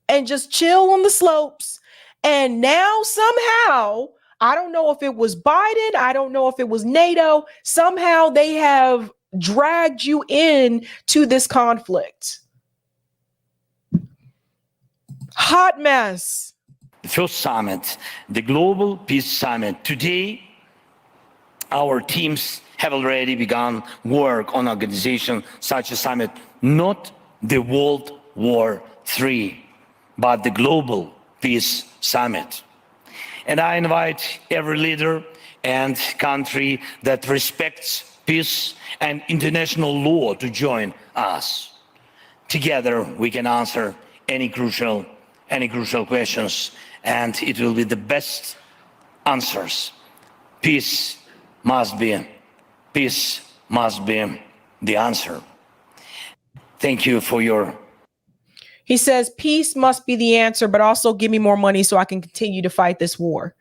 and just chill on the slopes. And now somehow, I don't know if it was Biden, I don't know if it was NATO, somehow they have dragged you in to this conflict. Hot mess. The first summit, the Global Peace Summit. Today, our teams have already begun work on organization such a summit, not the World War III, but the Global Peace Summit. And I invite every leader and country that respects peace and international law to join us. Together, we can answer any crucial questions, and it will be the best answers. Peace must be the answer. Thank you for your... He says, peace must be the answer, but also give me more money so I can continue to fight this war.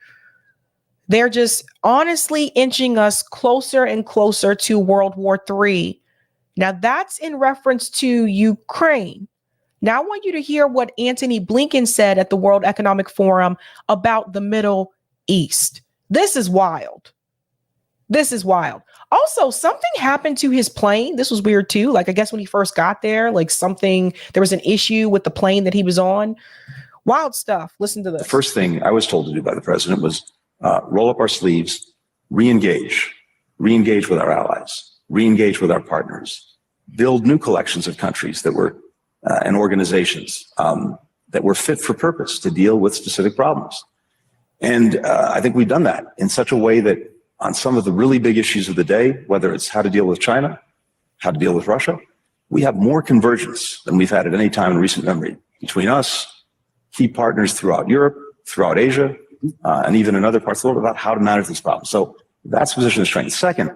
They're just honestly inching us closer and closer to World War III. Now, that's in reference to Ukraine. Now, I want you to hear what Antony Blinken said at the World Economic Forum about the Middle East. This is wild. This is wild. Also, something happened to his plane. This was weird too. Like, I guess when he first got there, like there was an issue with the plane that he was on. Wild stuff. Listen to this. The first thing I was told to do by the president was roll up our sleeves, re-engage with our allies, re-engage with our partners, build new collections of countries that were and organizations that were fit for purpose to deal with specific problems. And I think we've done that in such a way that on some of the really big issues of the day, whether it's how to deal with China, how to deal with Russia, we have more convergence than we've had at any time in recent memory between us, key partners throughout Europe, throughout Asia, and even in other parts of the world about how to manage this problem. So that's a position of strength. Second,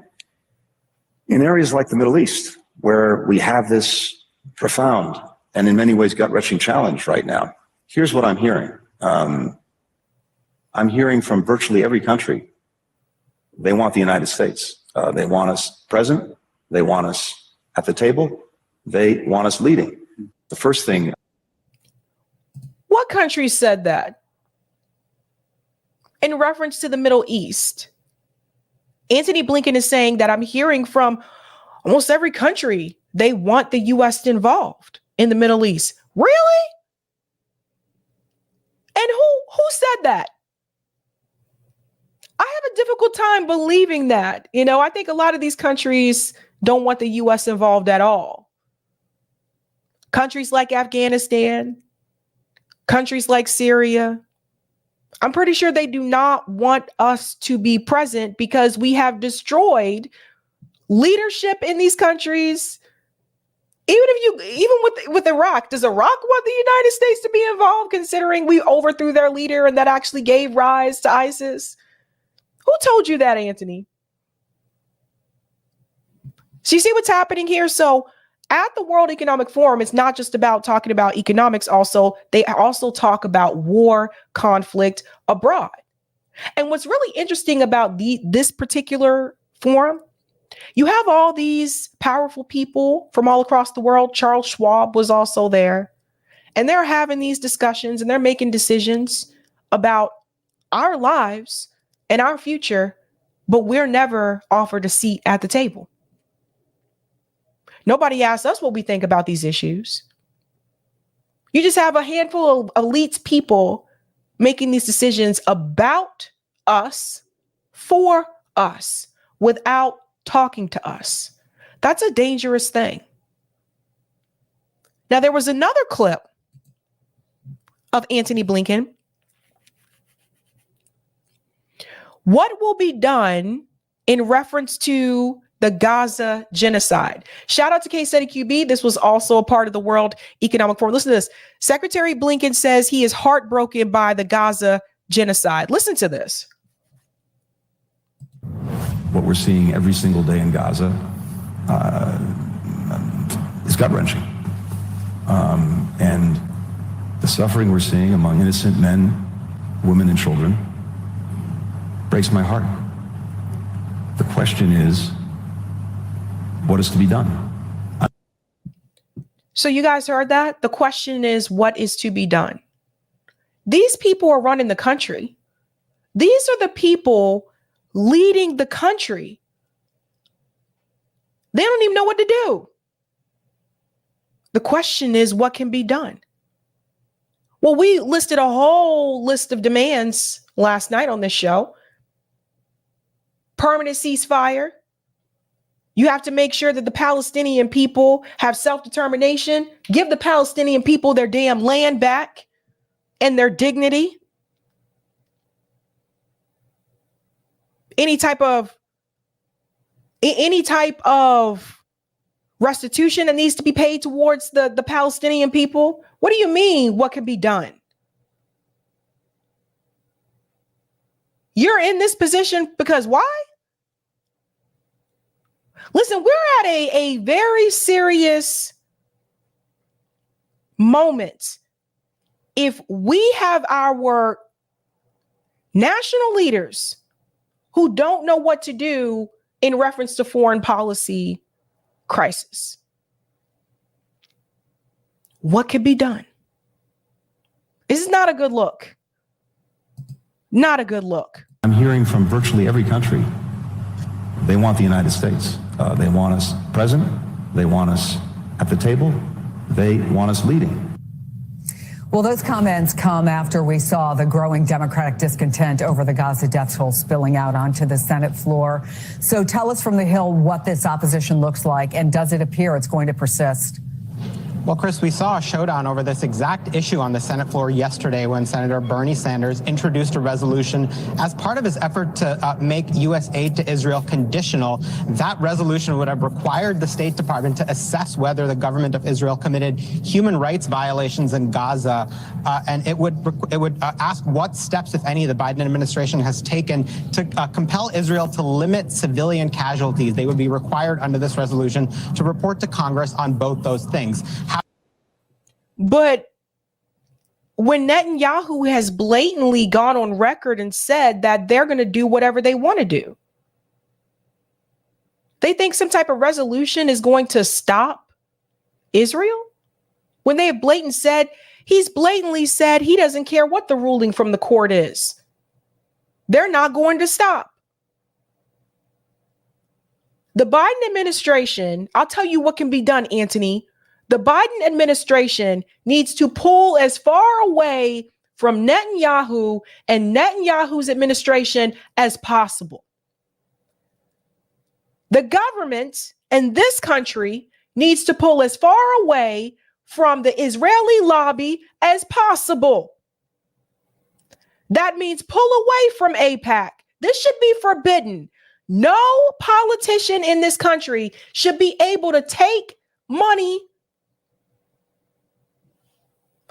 in areas like the Middle East, where we have this profound and in many ways gut-wrenching challenge right now, here's what I'm hearing. I'm hearing from virtually every country. They want the United States. They want us present. They want us at the table. They want us leading. The first thing. What country said that? In reference to the Middle East, Antony Blinken is saying that I'm hearing from almost every country they want the U.S. involved in the Middle East. Really? And who said that? I have a difficult time believing that. You know, I think a lot of these countries don't want the U.S. involved at all. Countries like Afghanistan, countries like Syria, I'm pretty sure they do not want us to be present because we have destroyed leadership in these countries. Even with Iraq, does Iraq want the United States to be involved, considering we overthrew their leader and that actually gave rise to ISIS? Who told you that, Antony? So you see what's happening here? So at the World Economic Forum, it's not just about talking about economics. Also, they also talk about war, conflict abroad. And what's really interesting about this particular forum, you have all these powerful people from all across the world. Charles Schwab was also there. And they're having these discussions and they're making decisions about our lives and our future, but we're never offered a seat at the table. Nobody asks us what we think about these issues. You just have a handful of elite people making these decisions about us, for us, without talking to us. That's a dangerous thing. Now, there was another clip of Antony Blinken. What will be done in reference to the Gaza genocide? Shout out to K-Study-QB. This was also a part of the World Economic Forum. Listen to this. Secretary Blinken says he is heartbroken by the Gaza genocide. Listen to this. What we're seeing every single day in Gaza is gut-wrenching. And the suffering we're seeing among innocent men, women, and children breaks my heart. The question is, what is to be done? So you guys heard that? The question is, what is to be done? These people are running the country. These are the people leading the country. They don't even know what to do. The question is, what can be done? Well, we listed a whole list of demands last night on this show. Permanent ceasefire. You have to make sure that the Palestinian people have self-determination. Give the Palestinian people their damn land back and their dignity. Any type of restitution that needs to be paid towards the Palestinian people. What do you mean? What can be done? You're in this position because why? Listen, we're at a very serious moment. If we have our national leaders who don't know what to do in reference to foreign policy crisis, what could be done? This is not a good look. Not a good look. I'm hearing from virtually every country They want the United States. They want us present. They want us at the table. They want us leading. Well, those comments come after we saw the growing Democratic discontent over the Gaza death toll spilling out onto the Senate floor. So tell us from the Hill what this opposition looks like, and does it appear it's going to persist? Well, Chris, we saw a showdown over this exact issue on the Senate floor yesterday when Senator Bernie Sanders introduced a resolution as part of his effort to make U.S. aid to Israel conditional. That resolution would have required the State Department to assess whether the government of Israel committed human rights violations in Gaza, and it would ask what steps, if any, the Biden administration has taken to compel Israel to limit civilian casualties. They would be required under this resolution to report to Congress on both those things. But when Netanyahu has blatantly gone on record and said that they're going to do whatever they want to do, they think some type of resolution is going to stop Israel? When they have he's blatantly said he doesn't care what the ruling from the court is. They're not going to stop. The Biden administration, I'll tell you what can be done, Anthony. The Biden administration needs to pull as far away from Netanyahu and Netanyahu's administration as possible. The government and this country needs to pull as far away from the Israeli lobby as possible. That means pull away from AIPAC. This should be forbidden. No politician in this country should be able to take money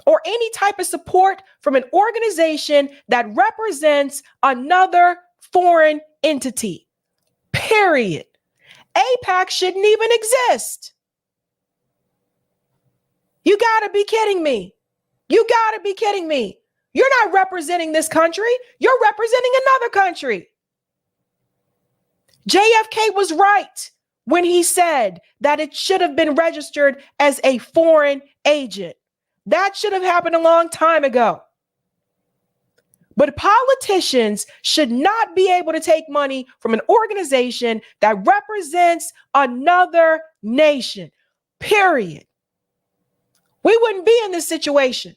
or any type of support from an organization that represents another foreign entity. Period. AIPAC shouldn't even exist. You gotta be kidding me. You gotta be kidding me. You're not representing this country. You're representing another country. JFK was right when he said that it should have been registered as a foreign agent. That should have happened a long time ago. But politicians should not be able to take money from an organization that represents another nation. Period. We wouldn't be in this situation.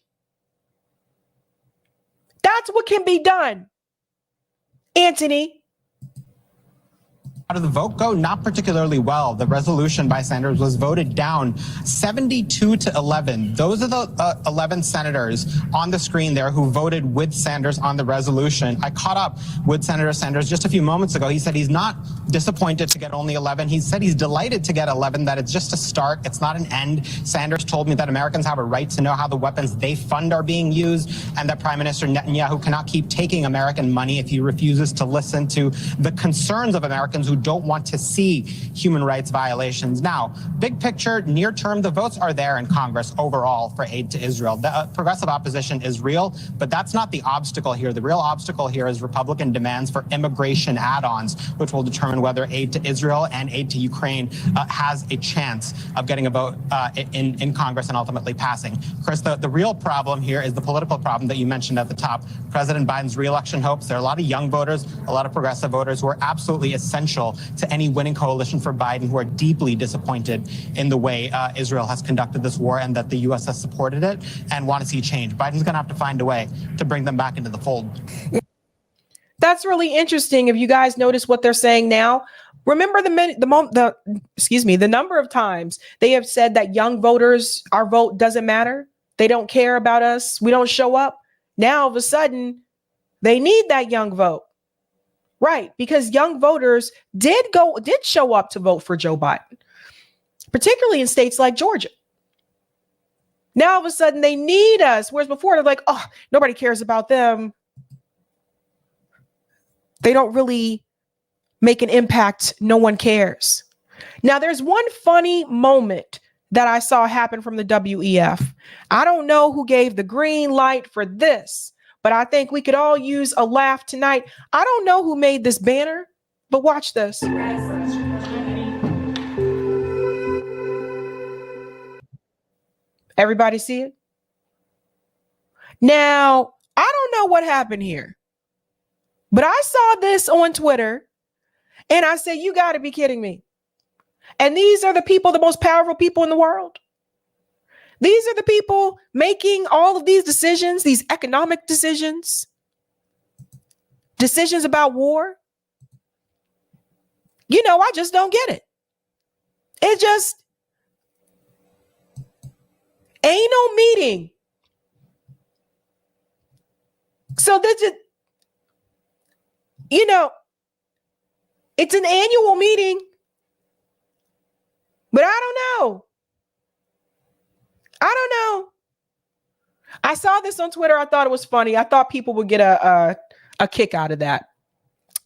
That's what can be done, Anthony. How did the vote go? Not particularly well. The resolution by Sanders was voted down 72 to 11. Those are the 11 senators on the screen there who voted with Sanders on the resolution. I caught up with Senator Sanders just a few moments ago. He said he's not disappointed to get only 11. He said he's delighted to get 11, that it's just a start. It's not an end. Sanders told me that Americans have a right to know how the weapons they fund are being used, and that Prime Minister Netanyahu cannot keep taking American money if he refuses to listen to the concerns of Americans who don't want to see human rights violations. Now, big picture, near term, the votes are there in Congress overall for aid to Israel. The progressive opposition is real, but that's not the obstacle here. The real obstacle here is Republican demands for immigration add-ons, which will determine whether aid to Israel and aid to Ukraine has a chance of getting a vote in Congress and ultimately passing. Chris, the real problem here is the political problem that you mentioned at the top. President Biden's re-election hopes. There are a lot of young voters, a lot of progressive voters who are absolutely essential to any winning coalition for Biden, who are deeply disappointed in the way Israel has conducted this war and that the U.S. has supported it and want to see change. Biden's going to have to find a way to bring them back into the fold. That's really interesting. If you guys notice what they're saying now, remember the number of times they have said that young voters, our vote doesn't matter. They don't care about us. We don't show up. Now, all of a sudden, they need that young vote. Right, because young voters did show up to vote for Joe Biden, particularly in states like Georgia. Now all of a sudden they need us, whereas before they're like, oh, nobody cares about them. They don't really make an impact. No one cares. Now there's one funny moment that I saw happen from the WEF. I don't know who gave the green light for this, but I think we could all use a laugh tonight. I don't know who made this banner, but watch this. Everybody see it? Now, I don't know what happened here, but I saw this on Twitter And I said, you got to be kidding me. And these are the people, the most powerful people in the world. These are the people making all of these decisions, these economic decisions, decisions about war. You know, I just don't get it. It just ain't no meeting. So this is, you know, it's an annual meeting, but I don't know. I saw this on Twitter. I thought it was funny. I thought people would get a kick out of that.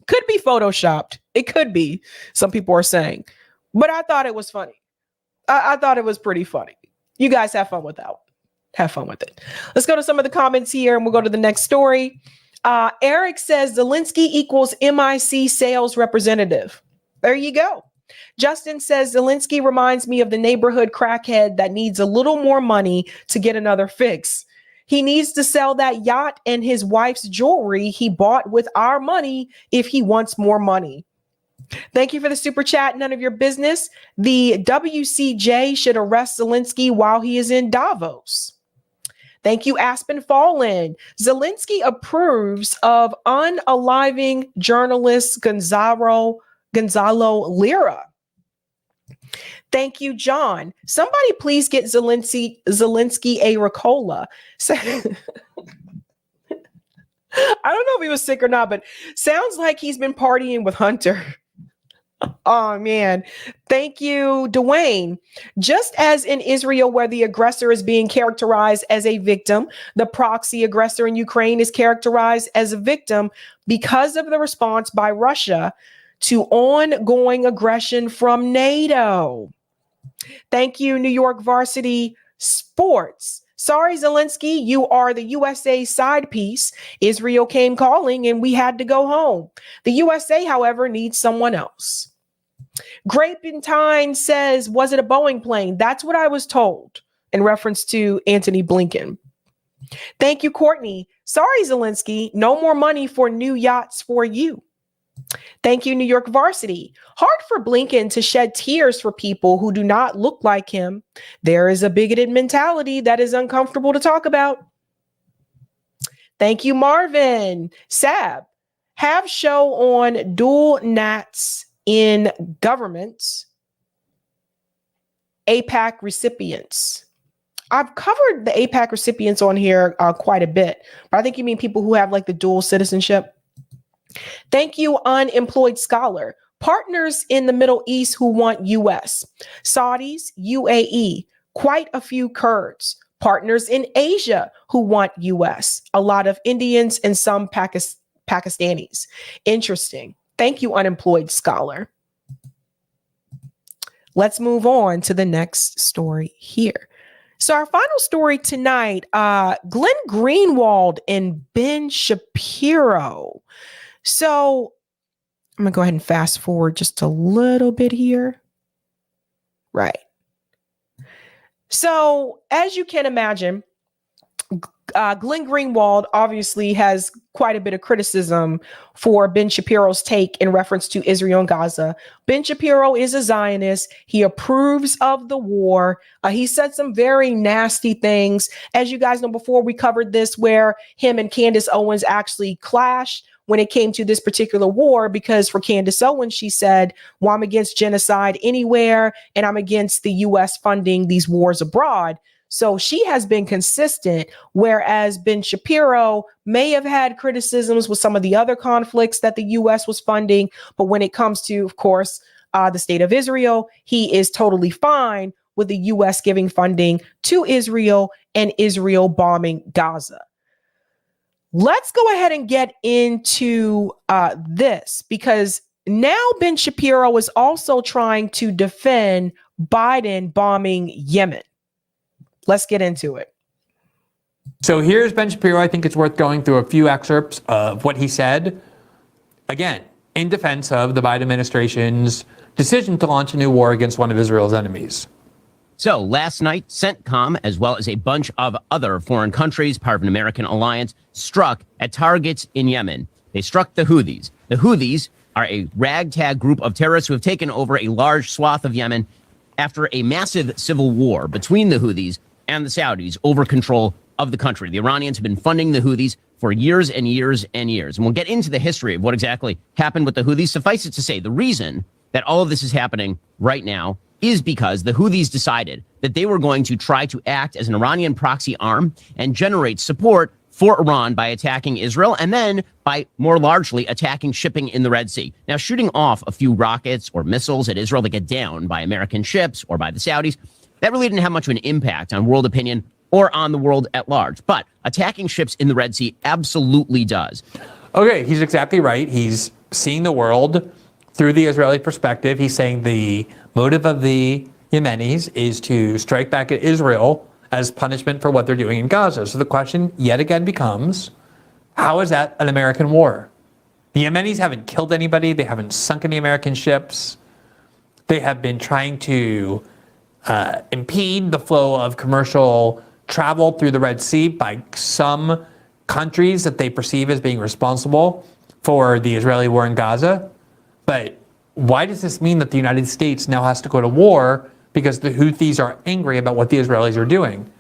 Could be photoshopped. It could be, some people are saying, but I thought it was funny. I thought it was pretty funny. You guys have fun with that one. Have fun with it. Let's go to some of the comments here and we'll go to the next story. Eric says Zelensky equals MIC sales representative. There you go. Justin says Zelensky reminds me of the neighborhood crackhead that needs a little more money to get another fix. He needs to sell that yacht and his wife's jewelry he bought with our money if he wants more money. Thank you for the super chat. None of your business. The WCJ should arrest Zelensky while he is in Davos. Thank you, Aspen Fallen. Zelensky approves of unaliving journalist Gonzalo Lira. Thank you, John. Somebody please get Zelensky a Ricola. I don't know if he was sick or not, but sounds like he's been partying with Hunter. Oh, man. Thank you, Dwayne. Just as in Israel, where the aggressor is being characterized as a victim, the proxy aggressor in Ukraine is characterized as a victim because of the response by Russia to ongoing aggression from NATO. Thank you, New York Varsity Sports. Sorry, Zelensky, you are the USA side piece. Israel came calling and we had to go home. The USA, however, needs someone else. Grapentine says, was it a Boeing plane? That's what I was told in reference to Antony Blinken. Thank you, Courtney. Sorry, Zelensky, no more money for new yachts for you. Thank you, New York Varsity. Hard for Blinken to shed tears for people who do not look like him. There is a bigoted mentality that is uncomfortable to talk about. Thank you, Marvin. Sab, have show on dual nats in governments, APAC recipients. I've covered the APAC recipients on here quite a bit, but I think you mean people who have like the dual citizenship. Thank you, Unemployed Scholar. Partners in the Middle East who want U.S. Saudis, UAE, quite a few Kurds. Partners in Asia who want U.S. A lot of Indians and some Pakistanis. Interesting. Thank you, Unemployed Scholar. Let's move on to the next story here. So our final story tonight, Glenn Greenwald and Ben Shapiro. So I'm going to go ahead and fast forward just a little bit here. Right. So as you can imagine, Glenn Greenwald obviously has quite a bit of criticism for Ben Shapiro's take in reference to Israel and Gaza. Ben Shapiro is a Zionist. He approves of the war. He said some very nasty things. As you guys know, before we covered this, where him and Candace Owens actually clashed when it came to this particular war, because for Candace Owens, she said, well, I'm against genocide anywhere, and I'm against the U.S. funding these wars abroad. So she has been consistent, whereas Ben Shapiro may have had criticisms with some of the other conflicts that the U.S. was funding. But when it comes to, of course, the state of Israel, he is totally fine with the U.S. giving funding to Israel and Israel bombing Gaza. Let's go ahead and get into this, because now Ben Shapiro is also trying to defend Biden bombing Yemen. Let's get into it. So here's Ben Shapiro. I think it's worth going through a few excerpts of what he said, again, in defense of the Biden administration's decision to launch a new war against one of Israel's enemies. So last night, CENTCOM, as well as a bunch of other foreign countries, part of an American alliance, struck at targets in Yemen. They struck the Houthis. The Houthis are a ragtag group of terrorists who have taken over a large swath of Yemen after a massive civil war between the Houthis and the Saudis over control of the country. The Iranians have been funding the Houthis for years and years and years. And we'll get into the history of what exactly happened with the Houthis. Suffice it to say, the reason that all of this is happening right now is because the Houthis decided that they were going to try to act as an Iranian proxy arm and generate support for Iran by attacking Israel and then by more largely attacking shipping in the Red Sea. Now, shooting off a few rockets or missiles at Israel that get down by American ships or by the Saudis, that really didn't have much of an impact on world opinion or on the world at large. But attacking ships in the Red Sea absolutely does. Okay, he's exactly right. He's seeing the world through the Israeli perspective. He's saying the motive of the Yemenis is to strike back at Israel as punishment for what they're doing in Gaza. So the question yet again becomes, how is that an American war? The Yemenis haven't killed anybody. They haven't sunk any American ships. They have been trying to impede the flow of commercial travel through the Red Sea by some countries that they perceive as being responsible for the Israeli war in Gaza. But why does this mean that the United States now has to go to war because the Houthis are angry about what the Israelis are doing?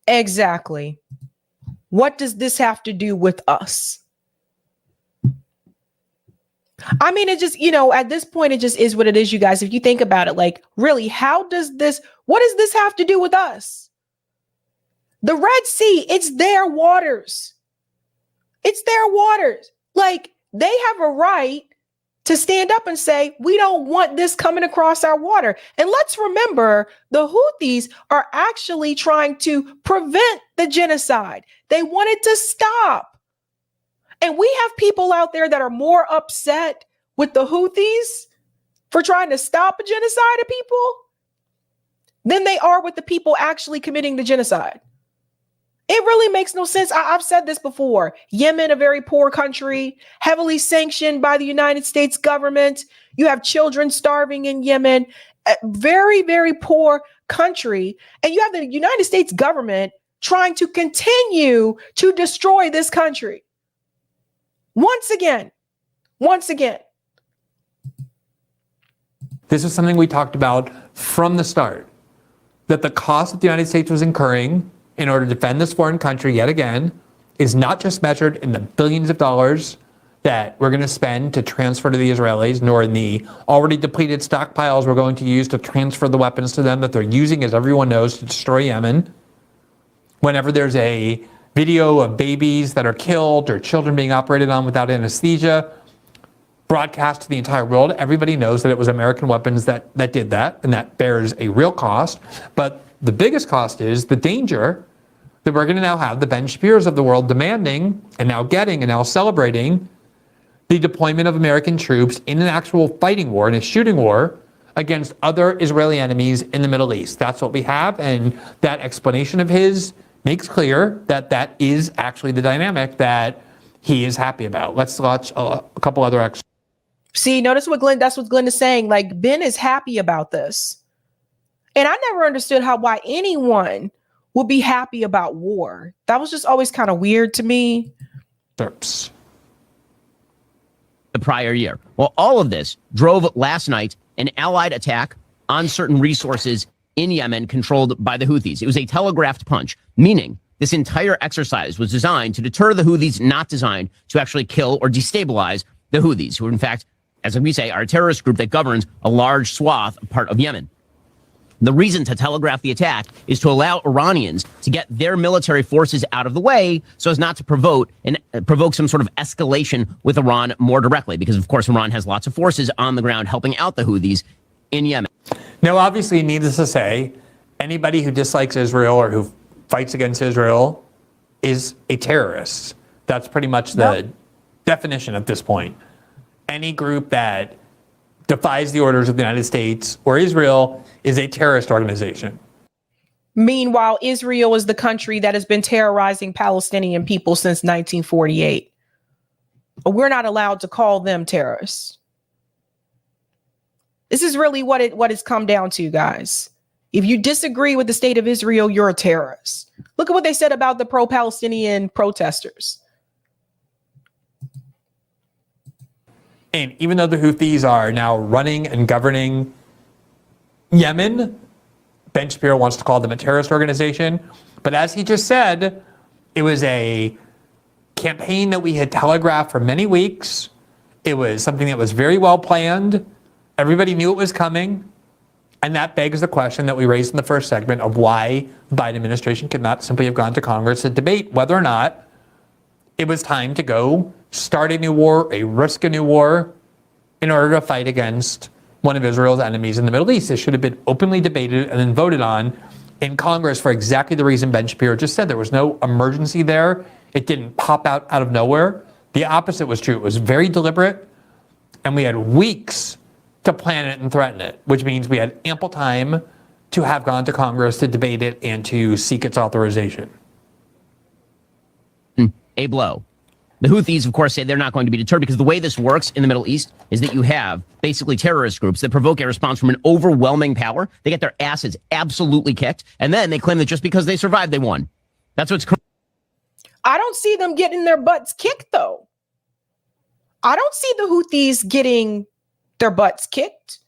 Exactly. What does this have to do with us? I mean, it just, at this point, it just is what it is, you guys. If you think about it, like, really, what does this have to do with us? The Red Sea, it's their waters. It's their waters. Like, they have a right to stand up and say, we don't want this coming across our water. And let's remember, the Houthis are actually trying to prevent the genocide. They want it to stop. And we have people out there that are more upset with the Houthis for trying to stop a genocide of people than they are with the people actually committing the genocide. It really makes no sense. I've said this before. Yemen, a very poor country, heavily sanctioned by the United States government. You have children starving in Yemen, a very, very poor country. And you have the United States government trying to continue to destroy this country. Once again. This is something we talked about from the start, that the cost that the United States was incurring in order to defend this foreign country yet again is not just measured in the billions of dollars that we're going to spend to transfer to the Israelis, nor in the already depleted stockpiles we're going to use to transfer the weapons to them that they're using, as everyone knows, to destroy Yemen. Whenever there's a video of babies that are killed or children being operated on without anesthesia broadcast to the entire world, everybody knows that it was American weapons that did that, and that bears a real cost. But the biggest cost is the danger that we're going to now have the Ben Shapiros of the world demanding and now getting and now celebrating the deployment of American troops in an actual fighting war, in a shooting war against other Israeli enemies in the Middle East. That's what we have, and that explanation of his makes clear that that is actually the dynamic that he is happy about. Let's watch a couple other excerpts. See, notice that's what Glenn is saying. Like, Ben is happy about this. And I never understood why anyone would be happy about war. That was just always kind of weird to me. The prior year. Well, all of this drove last night an allied attack on certain resources in Yemen controlled by the Houthis. It was a telegraphed punch, meaning this entire exercise was designed to deter the Houthis, not designed to actually kill or destabilize the Houthis, who in fact, as we say, are a terrorist group that governs a large swath part of Yemen. The reason to telegraph the attack is to allow Iranians to get their military forces out of the way so as not to provoke some sort of escalation with Iran more directly, because of course Iran has lots of forces on the ground helping out the Houthis in Yemen. Now, obviously, needless to say, anybody who dislikes Israel or who fights against Israel is a terrorist. That's pretty much the definition at this point. Any group that defies the orders of the United States or Israel is a terrorist organization. Meanwhile, Israel is the country that has been terrorizing Palestinian people since 1948. We're not allowed to call them terrorists. This is really what it's come down to, guys. If you disagree with the state of Israel, you're a terrorist. Look at what they said about the pro-Palestinian protesters. And even though the Houthis are now running and governing Yemen, Ben Shapiro wants to call them a terrorist organization. But as he just said, it was a campaign that we had telegraphed for many weeks. It was something that was very well planned. Everybody knew it was coming. And that begs the question that we raised in the first segment of why the Biden administration could not simply have gone to Congress to debate whether or not it was time to go start a new war, risk a new war, in order to fight against one of Israel's enemies in the Middle East. It should have been openly debated and then voted on in Congress for exactly the reason Ben Shapiro just said. There was no emergency there. It didn't pop out of nowhere. The opposite was true. It was very deliberate, and we had weeks to plan it and threaten it, which means we had ample time to have gone to Congress to debate it and to seek its authorization. A blow. The Houthis, of course, say they're not going to be deterred because the way this works in the Middle East is that you have basically terrorist groups that provoke a response from an overwhelming power. They get their asses absolutely kicked, and then they claim that just because they survived, they won. That's what's correct. I don't see them getting their butts kicked, though. I don't see the Houthis getting their butts kicked.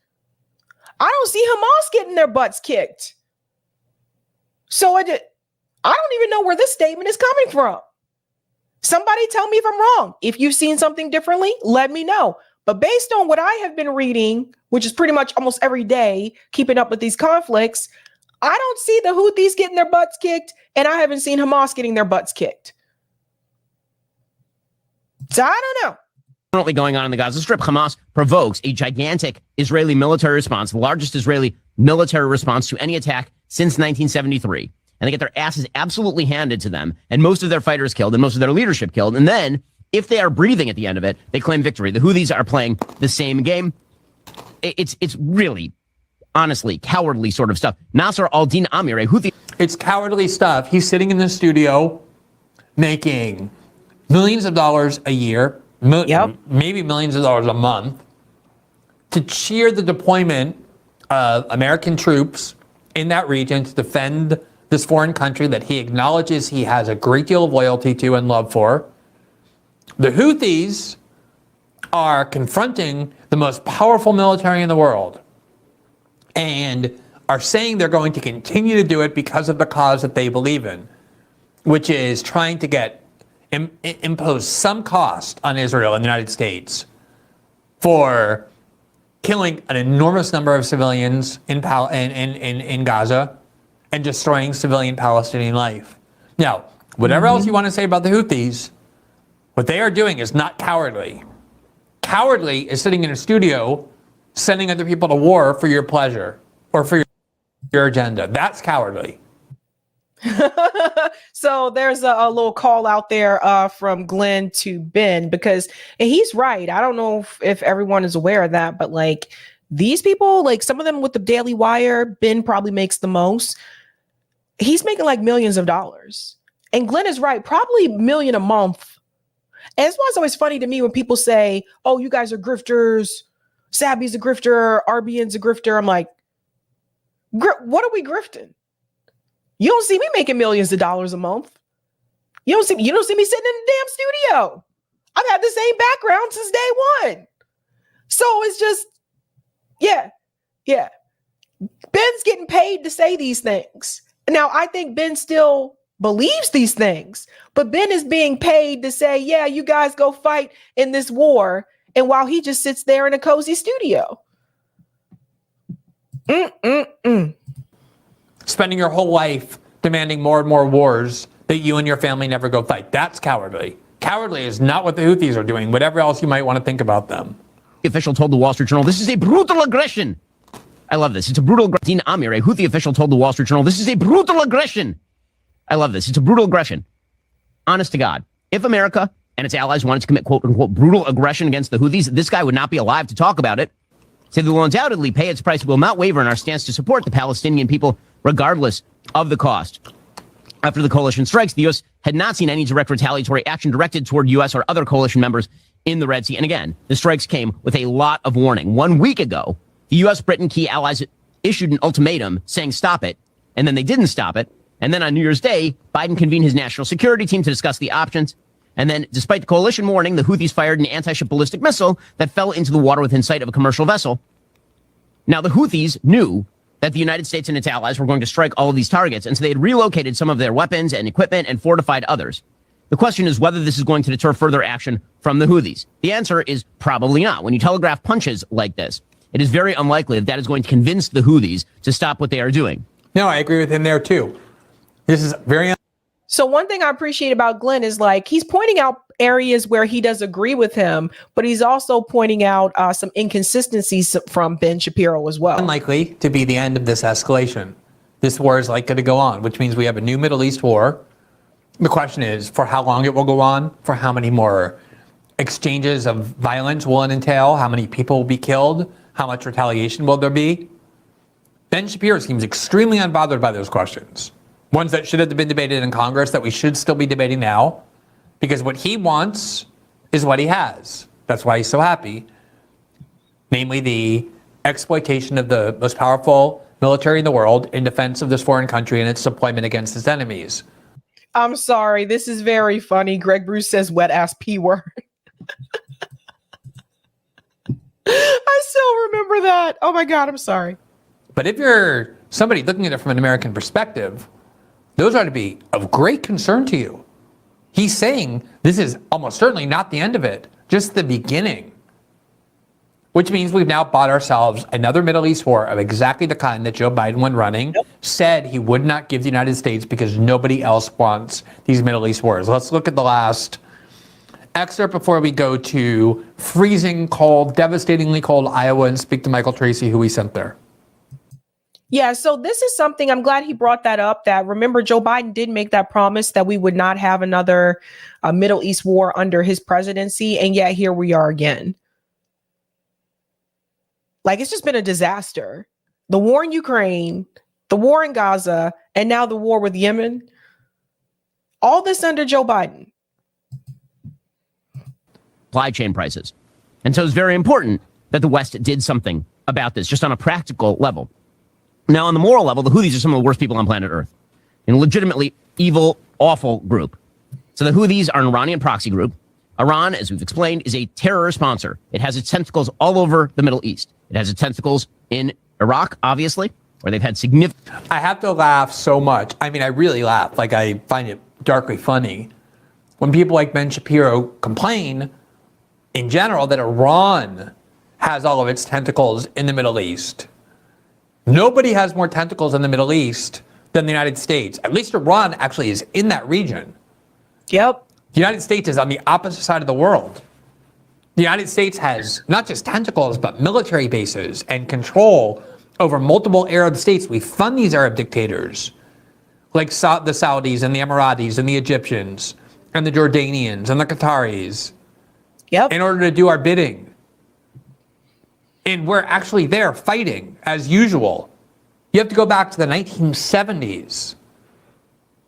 I don't see Hamas getting their butts kicked. So I don't even know where this statement is coming from. Somebody tell me if I'm wrong. If you've seen something differently, let me know. But based on what I have been reading, which is pretty much almost every day, keeping up with these conflicts, I don't see the Houthis getting their butts kicked, and I haven't seen Hamas getting their butts kicked. So I don't know. Currently going on in the Gaza Strip, Hamas provokes a gigantic Israeli military response, the largest Israeli military response to any attack since 1973. And they get their asses absolutely handed to them, and most of their fighters killed, and most of their leadership killed. And then, if they are breathing at the end of it, they claim victory. The Houthis are playing the same game. It's really, honestly, cowardly sort of stuff. Nasser al-Din Amir, a Houthi... It's cowardly stuff. He's sitting in the studio making millions of dollars a year, maybe millions of dollars a month, to cheer the deployment of American troops in that region to defend this foreign country that he acknowledges he has a great deal of loyalty to and love for. The Houthis are confronting the most powerful military in the world and are saying they're going to continue to do it because of the cause that they believe in, which is trying to impose some cost on Israel and the United States for killing an enormous number of civilians in Gaza and destroying civilian Palestinian life. Now, whatever else you want to say about the Houthis, what they are doing is not cowardly. Cowardly is sitting in a studio sending other people to war for your pleasure or for your agenda. That's cowardly. So there's a little call out there from Glenn to Ben, because he's right. I don't know if everyone is aware of that, but like these people, like some of them with the Daily Wire, Ben probably makes the most. He's making like millions of dollars. And Glenn is right, probably $1 million a month. And it's why it's always funny to me when people say, oh, you guys are grifters. Sabby's a grifter. RBN's a grifter. I'm like, what are we grifting? You don't see me making millions of dollars a month. You don't see me sitting in the damn studio. I've had the same background since day one. So it's just, yeah. Ben's getting paid to say these things. Now, I think Ben still believes these things, but Ben is being paid to say, yeah, you guys go fight in this war. And while he just sits there in a cozy studio. Spending your whole life demanding more and more wars that you and your family never go fight. That's cowardly. Cowardly is not what the Houthis are doing, whatever else you might want to think about them. The official told the Wall Street Journal, this is a brutal aggression. I love this. It's a brutal aggression. Amir, a Houthi official, told the Wall Street Journal, this is a brutal aggression. I love this. It's a brutal aggression. Honest to God. If America and its allies wanted to commit, quote unquote, brutal aggression against the Houthis, this guy would not be alive to talk about it. Say they will undoubtedly pay its price. We will not waver in our stance to support the Palestinian people, regardless of the cost. After the coalition strikes, the U.S. had not seen any direct retaliatory action directed toward U.S. or other coalition members in the Red Sea. And again, the strikes came with a lot of warning. 1 week ago, the U.S., Britain, key allies issued an ultimatum saying stop it, and then they didn't stop it. And then on New Year's Day, Biden convened his national security team to discuss the options. And then, despite the coalition warning, the Houthis fired an anti-ship ballistic missile that fell into the water within sight of a commercial vessel. Now, the Houthis knew that the United States and its allies were going to strike all of these targets, and so they had relocated some of their weapons and equipment and fortified others. The question is whether this is going to deter further action from the Houthis. The answer is probably not. When you telegraph punches like this, it is very unlikely that that is going to convince the Houthis to stop what they are doing. No, I agree with him there too. This is very. So one thing I appreciate about Glenn is like he's pointing out areas where he does agree with him, but he's also pointing out some inconsistencies from Ben Shapiro as well. Unlikely to be the end of this escalation. This war is likely to go on, which means we have a new Middle East war. The question is for how long it will go on, for how many more exchanges of violence will it entail, how many people will be killed, how much retaliation will there be. Ben Shapiro seems extremely unbothered by those questions. Ones that should have been debated in Congress that we should still be debating now, because what he wants is what he has. That's why he's so happy. Namely, the exploitation of the most powerful military in the world in defense of this foreign country and its deployment against its enemies. I'm sorry. This is very funny. Greg Bruce says wet ass P word. I still remember that. Oh my God, I'm sorry. But if you're somebody looking at it from an American perspective, those ought to be of great concern to you. He's saying this is almost certainly not the end of it, just the beginning. Which means we've now bought ourselves another Middle East war of exactly the kind that Joe Biden, when running, said he would not give the United States because nobody else wants these Middle East wars. Let's look at the last excerpt before we go to freezing cold, devastatingly cold Iowa and speak to Michael Tracy, who we sent there. Yeah, so this is something I'm glad he brought that up. That remember, Joe Biden did make that promise that we would not have another Middle East war under his presidency. And yet here we are again. Like, it's just been a disaster. The war in Ukraine, the war in Gaza, and now the war with Yemen. All this under Joe Biden. Supply chain prices. And so it's very important that the West did something about this, just on a practical level. Now, on the moral level, the Houthis are some of the worst people on planet Earth. A legitimately evil, awful group. So the Houthis are an Iranian proxy group. Iran, as we've explained, is a terror sponsor. It has its tentacles all over the Middle East. It has its tentacles in Iraq, obviously, where they've had significant... I have to laugh so much. I mean, I really laugh. Like, I find it darkly funny when people like Ben Shapiro complain, in general, that Iran has all of its tentacles in the Middle East. Nobody has more tentacles in the Middle East than the United States. At least Iran actually is in that region. Yep. The United States is on the opposite side of the world. The United States has not just tentacles, but military bases and control over multiple Arab states. We fund these Arab dictators, like the Saudis and the Emiratis and the Egyptians and the Jordanians and the Qataris, in order to do our bidding. And we're actually there fighting as usual. You have to go back to the 1970s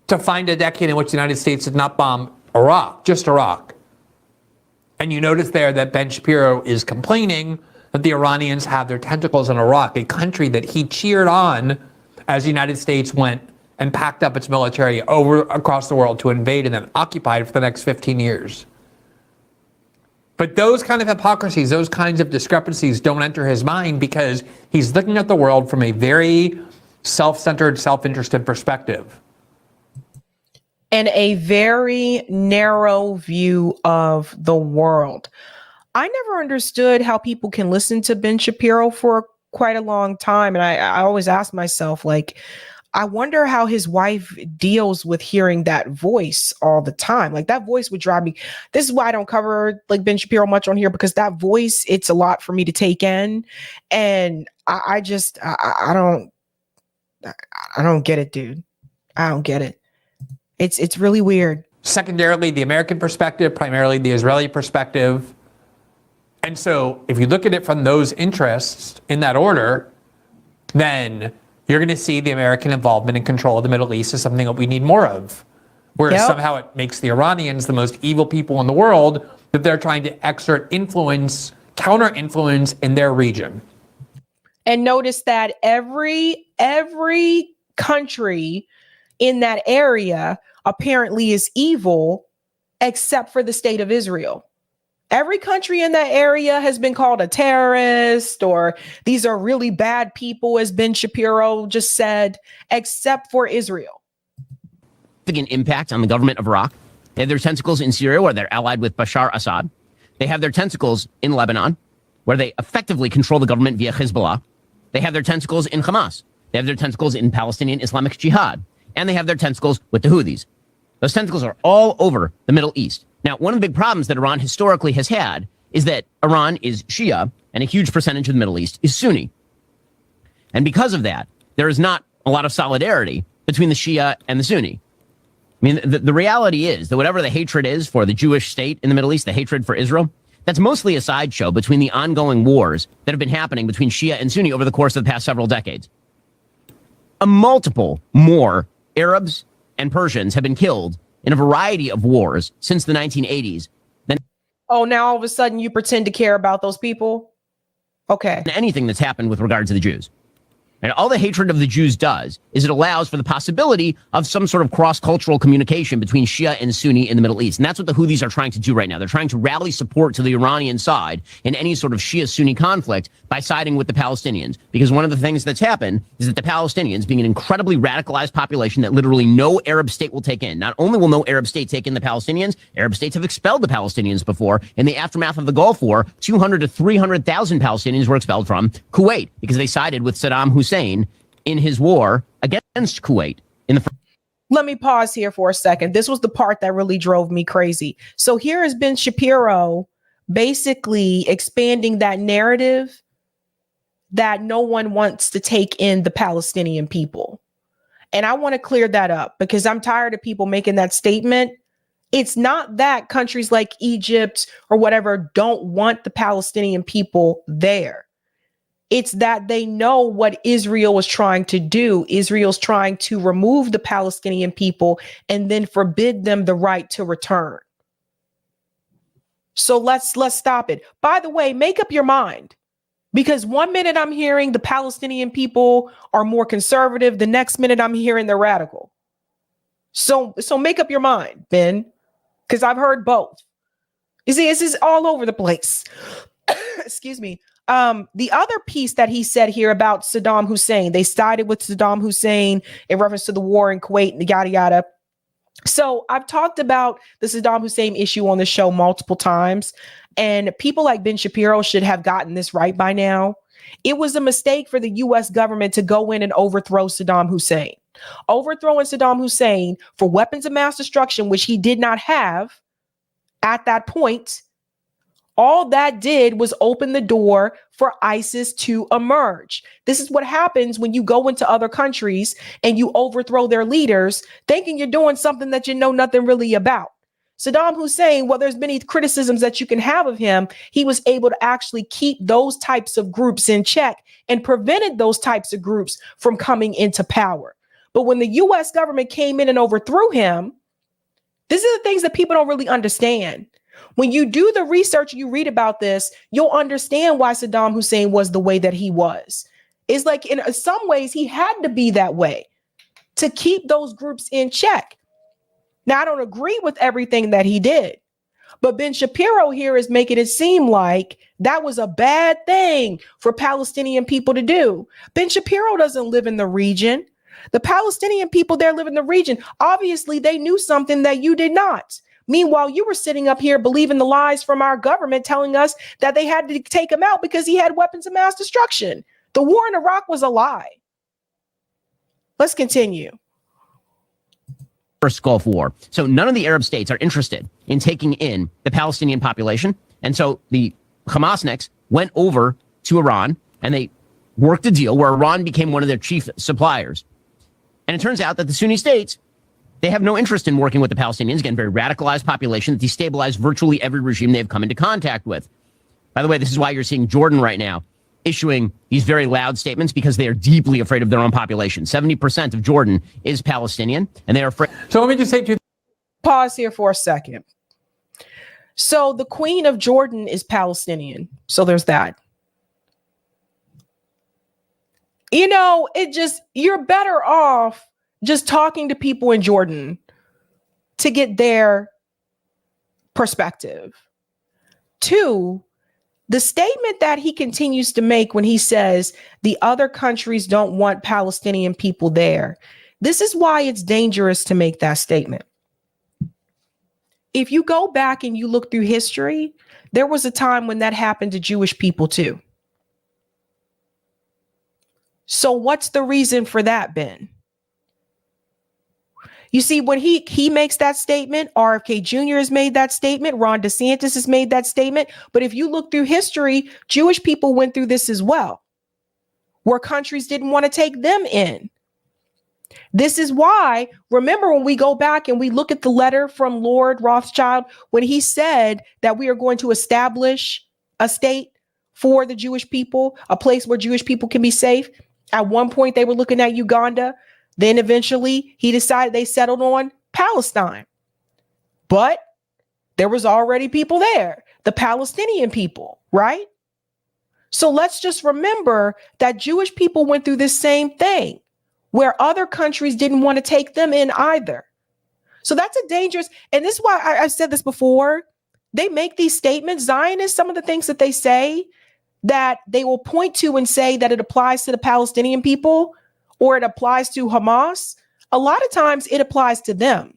to find a decade in which the United States did not bomb Iraq, just Iraq. And you notice there that Ben Shapiro is complaining that the Iranians have their tentacles in Iraq, a country that he cheered on as the United States went and packed up its military over across the world to invade and then occupy it for the next 15 years. But those kind of hypocrisies, those kinds of discrepancies don't enter his mind because he's looking at the world from a very self-centered, self-interested perspective. And a very narrow view of the world. I never understood how people can listen to Ben Shapiro for quite a long time. And I always ask myself, like, I wonder how his wife deals with hearing that voice all the time. Like, that voice would drive me. This is why I don't cover like Ben Shapiro much on here, because that voice, it's a lot for me to take in. And I don't get it, dude. I don't get it. It's really weird. Secondarily, the American perspective, primarily the Israeli perspective. And so if you look at it from those interests in that order, then you're going to see the American involvement and control of the Middle East is something that we need more of. Whereas somehow it makes the Iranians the most evil people in the world, that they're trying to exert influence, counter influence in their region. And notice that every country in that area apparently is evil except for the state of Israel. Every country in that area has been called a terrorist, or these are really bad people, as Ben Shapiro just said, except for Israel. Significant impact on the government of Iraq. They have their tentacles in Syria, where they're allied with Bashar Assad. They have their tentacles in Lebanon, where they effectively control the government via Hezbollah. They have their tentacles in Hamas. They have their tentacles in Palestinian Islamic Jihad. And they have their tentacles with the Houthis. Those tentacles are all over the Middle East. Now, one of the big problems that Iran historically has had is that Iran is Shia, and a huge percentage of the Middle East is Sunni. And because of that, there is not a lot of solidarity between the Shia and the Sunni. I mean, the reality is that whatever the hatred is for the Jewish state in the Middle East, the hatred for Israel, that's mostly a sideshow between the ongoing wars that have been happening between Shia and Sunni over the course of the past several decades. A multiple more Arabs and Persians have been killed in a variety of wars since the 1980s. Oh, now all of a sudden you pretend to care about those people? Okay. Anything that's happened with regard to the Jews. And all the hatred of the Jews does is it allows for the possibility of some sort of cross-cultural communication between Shia and Sunni in the Middle East. And that's what the Houthis are trying to do right now. They're trying to rally support to the Iranian side in any sort of Shia-Sunni conflict by siding with the Palestinians. Because one of the things that's happened is that the Palestinians, being an incredibly radicalized population that literally no Arab state will take in, not only will no Arab state take in the Palestinians, Arab states have expelled the Palestinians before. In the aftermath of the Gulf War, 200 to 300,000 Palestinians were expelled from Kuwait because they sided with Saddam Hussein in his war against Kuwait. Let me pause here for a second. This was the part that really drove me crazy. So here has been Shapiro basically expanding that narrative that no one wants to take in the Palestinian people. And I want to clear that up because I'm tired of people making that statement. It's not that countries like Egypt or whatever don't want the Palestinian people there. It's that they know what Israel is trying to do. Israel's trying to remove the Palestinian people and then forbid them the right to return. So let's stop it. By the way, make up your mind. Because one minute I'm hearing the Palestinian people are more conservative, the next minute I'm hearing they're radical. So make up your mind, Ben, because I've heard both. You see, this is all over the place. Excuse me. The other piece that he said here about Saddam Hussein, they sided with Saddam Hussein in reference to the war in Kuwait and yada, yada. So I've talked about the Saddam Hussein issue on the show multiple times, and people like Ben Shapiro should have gotten this right by now. It was a mistake for the U.S. government to go in and overthrow Saddam Hussein. Overthrowing Saddam Hussein for weapons of mass destruction, which he did not have at that point. All that did was open the door for ISIS to emerge. This is what happens when you go into other countries and you overthrow their leaders, thinking you're doing something that you know nothing really about. Saddam Hussein, well, there's many criticisms that you can have of him. He was able to actually keep those types of groups in check and prevented those types of groups from coming into power. But when the U.S. government came in and overthrew him, these are the things that people don't really understand. When you do the research, you read about this, you'll understand why Saddam Hussein was the way that he was. It's like in some ways he had to be that way to keep those groups in check. Now, I don't agree with everything that he did, but Ben Shapiro here is making it seem like that was a bad thing for Palestinian people to do. Ben Shapiro doesn't live in the region. The Palestinian people there live in the region. Obviously, they knew something that you did not. Meanwhile, you were sitting up here believing the lies from our government telling us that they had to take him out because he had weapons of mass destruction. The war in Iraq was a lie. Let's continue. First Gulf War. So none of the Arab states are interested in taking in the Palestinian population. And so the Hamasniks went over to Iran and they worked a deal where Iran became one of their chief suppliers. And it turns out that the Sunni states, they have no interest in working with the Palestinians. Again, very radicalized population that destabilized virtually every regime they've come into contact with. By the way, this is why you're seeing Jordan right now issuing these very loud statements because they are deeply afraid of their own population. 70% of Jordan is Palestinian, and they are afraid. So let me just take you. Pause here for a second. So the Queen of Jordan is Palestinian. So there's that. You know, you're better off just talking to people in Jordan to get their perspective. Two, the statement that he continues to make when he says the other countries don't want Palestinian people there. This is why it's dangerous to make that statement. If you go back and you look through history, there was a time when that happened to Jewish people too. So what's the reason for that, Ben? You see, when he makes that statement, RFK Jr. has made that statement, Ron DeSantis has made that statement. But if you look through history, Jewish people went through this as well, where countries didn't want to take them in. This is why, remember when we go back and we look at the letter from Lord Rothschild, when he said that we are going to establish a state for the Jewish people, a place where Jewish people can be safe. At one point, they were looking at Uganda. Then eventually he decided they settled on Palestine. But there was already people there, the Palestinian people, right? So let's just remember that Jewish people went through this same thing where other countries didn't want to take them in either. So that's a dangerous, and this is why I said this before. They make these statements, Zionists, some of the things that they say that they will point to and say that it applies to the Palestinian people or it applies to Hamas. A lot of times it applies to them.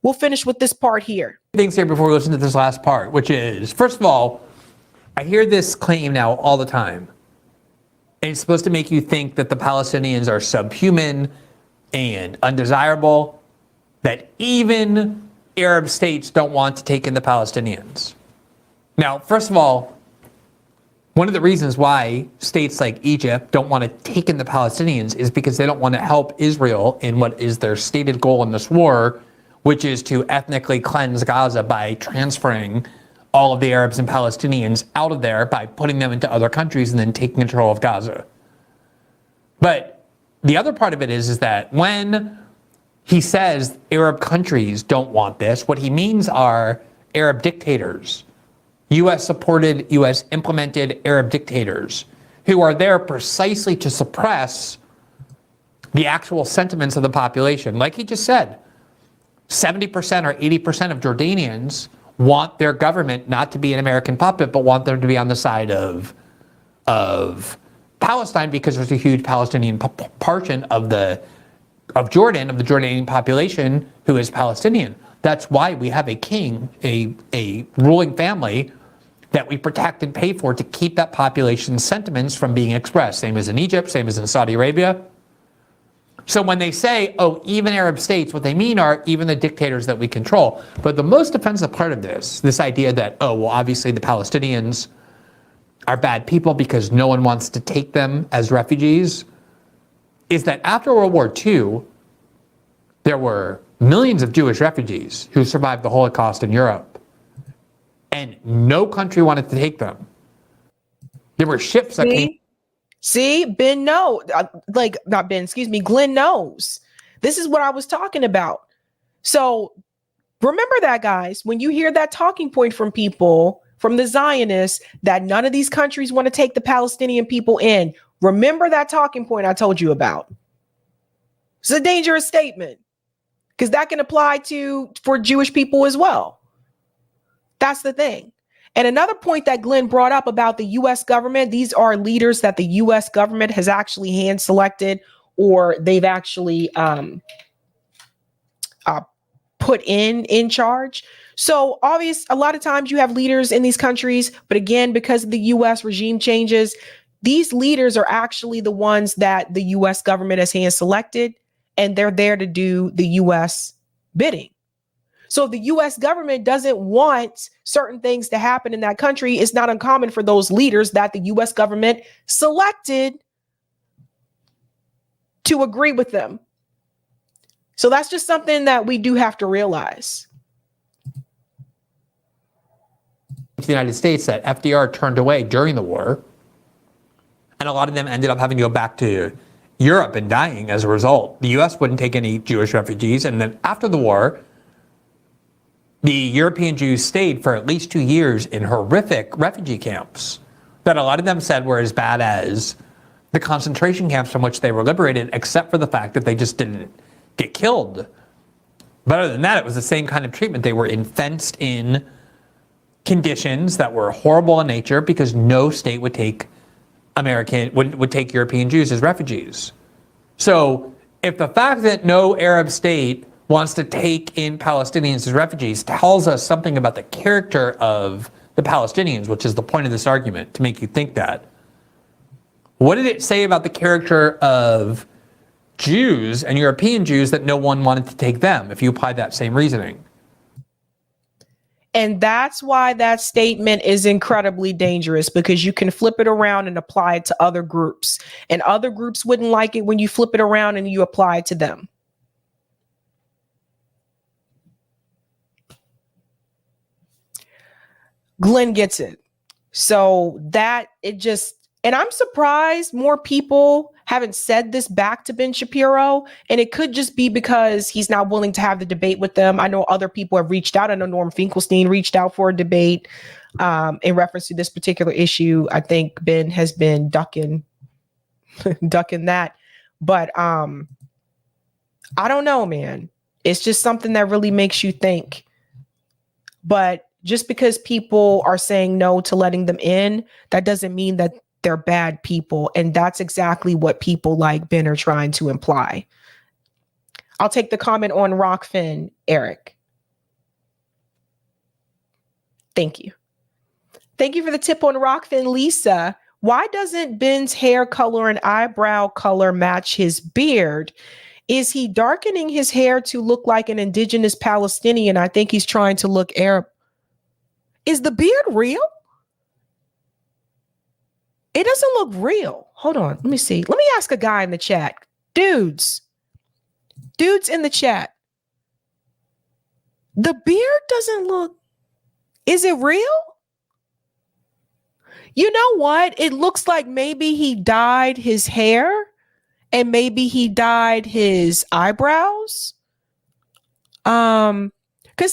We'll finish with this part here. Things here before we listen to this last part, which is, first of all, I hear this claim now all the time. And it's supposed to make you think that the Palestinians are subhuman and undesirable, that even Arab states don't want to take in the Palestinians. Now, first of all, one of the reasons why states like Egypt don't want to take in the Palestinians is because they don't want to help Israel in what is their stated goal in this war, which is to ethnically cleanse Gaza by transferring all of the Arabs and Palestinians out of there by putting them into other countries and then taking control of Gaza. But the other part of it is that when he says Arab countries don't want this, what he means are Arab dictators, U.S.-supported, U.S.-implemented Arab dictators who are there precisely to suppress the actual sentiments of the population. Like he just said, 70% or 80% of Jordanians want their government not to be an American puppet, but want them to be on the side of Palestine because there's a huge Palestinian portion of Jordan, of the Jordanian population who is Palestinian. That's why we have a king, a ruling family that we protect and pay for to keep that population's sentiments from being expressed. Same as in Egypt, same as in Saudi Arabia. So when they say, oh, even Arab states, what they mean are even the dictators that we control. But the most offensive part of this idea that, oh, well, obviously the Palestinians are bad people because no one wants to take them as refugees, is that after World War II, there were millions of Jewish refugees who survived the Holocaust in Europe. And no country wanted to take them. There were ships that came. See, Ben knows, Glenn knows. This is what I was talking about. So remember that, guys, when you hear that talking point from people, from the Zionists, that none of these countries want to take the Palestinian people in, remember that talking point I told you about. It's a dangerous statement because that can apply for Jewish people as well. That's the thing. And another point that Glenn brought up about the U.S. government, these are leaders that the U.S. government has actually hand selected or they've actually put in charge. So a lot of times you have leaders in these countries, but again, because of the U.S. regime changes, these leaders are actually the ones that the U.S. government has hand selected, and they're there to do the U.S. bidding. So if the U.S. government doesn't want certain things to happen in that country, it's not uncommon for those leaders that the U.S. government selected to agree with them. So that's just something that we do have to realize. The United States that FDR turned away during the war, and a lot of them ended up having to go back to Europe and dying as a result. The U.S. wouldn't take any Jewish refugees, and then after the war, the European Jews stayed for at least 2 years in horrific refugee camps that a lot of them said were as bad as the concentration camps from which they were liberated, except for the fact that they just didn't get killed. But other than that, it was the same kind of treatment. They were in fenced-in conditions that were horrible in nature because no state would take would take European Jews as refugees. So if the fact that no Arab state wants to take in Palestinians as refugees tells us something about the character of the Palestinians, which is the point of this argument, to make you think that, what did it say about the character of Jews and European Jews that no one wanted to take them if you applied that same reasoning? And that's why that statement is incredibly dangerous, because you can flip it around and apply it to other groups. And other groups wouldn't like it when you flip it around and you apply it to them. Glenn gets it. So that it just, and I'm surprised more people haven't said this back to Ben Shapiro. And it could just be because he's not willing to have the debate with them. I know other people have reached out. I know Norm Finkelstein reached out for a debate in reference to this particular issue. I think Ben has been ducking that. But I don't know, man. It's just something that really makes you think. But just because people are saying no to letting them in, that doesn't mean that they're bad people. And that's exactly what people like Ben are trying to imply. I'll take the comment on Rockfin, Eric. Thank you. Thank you for the tip on Rockfin, Lisa. Why doesn't Ben's hair color and eyebrow color match his beard? Is he darkening his hair to look like an indigenous Palestinian? I think he's trying to look Arab. Is the beard real? It doesn't look real. Hold on. Let me see. Let me ask a guy in the chat. Dudes in the chat. The beard doesn't look. Is it real? You know what? It looks like maybe he dyed his hair and maybe he dyed his eyebrows. Because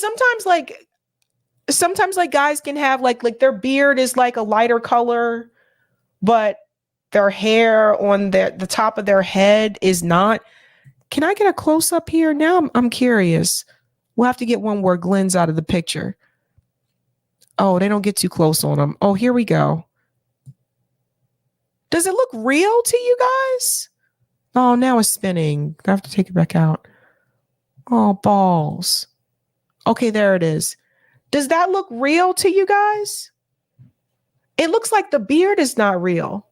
sometimes guys can have like their beard is like a lighter color, but their hair on the top of their head is not. Can I get a close up here? Now I'm curious. We'll have to get one where Glenn's out of the picture. Oh, they don't get too close on him. Oh, here we go. Does it look real to you guys? Oh, now it's spinning. I have to take it back out. Oh, balls. Okay, there it is. Does that look real to you guys? It looks like the beard is not real.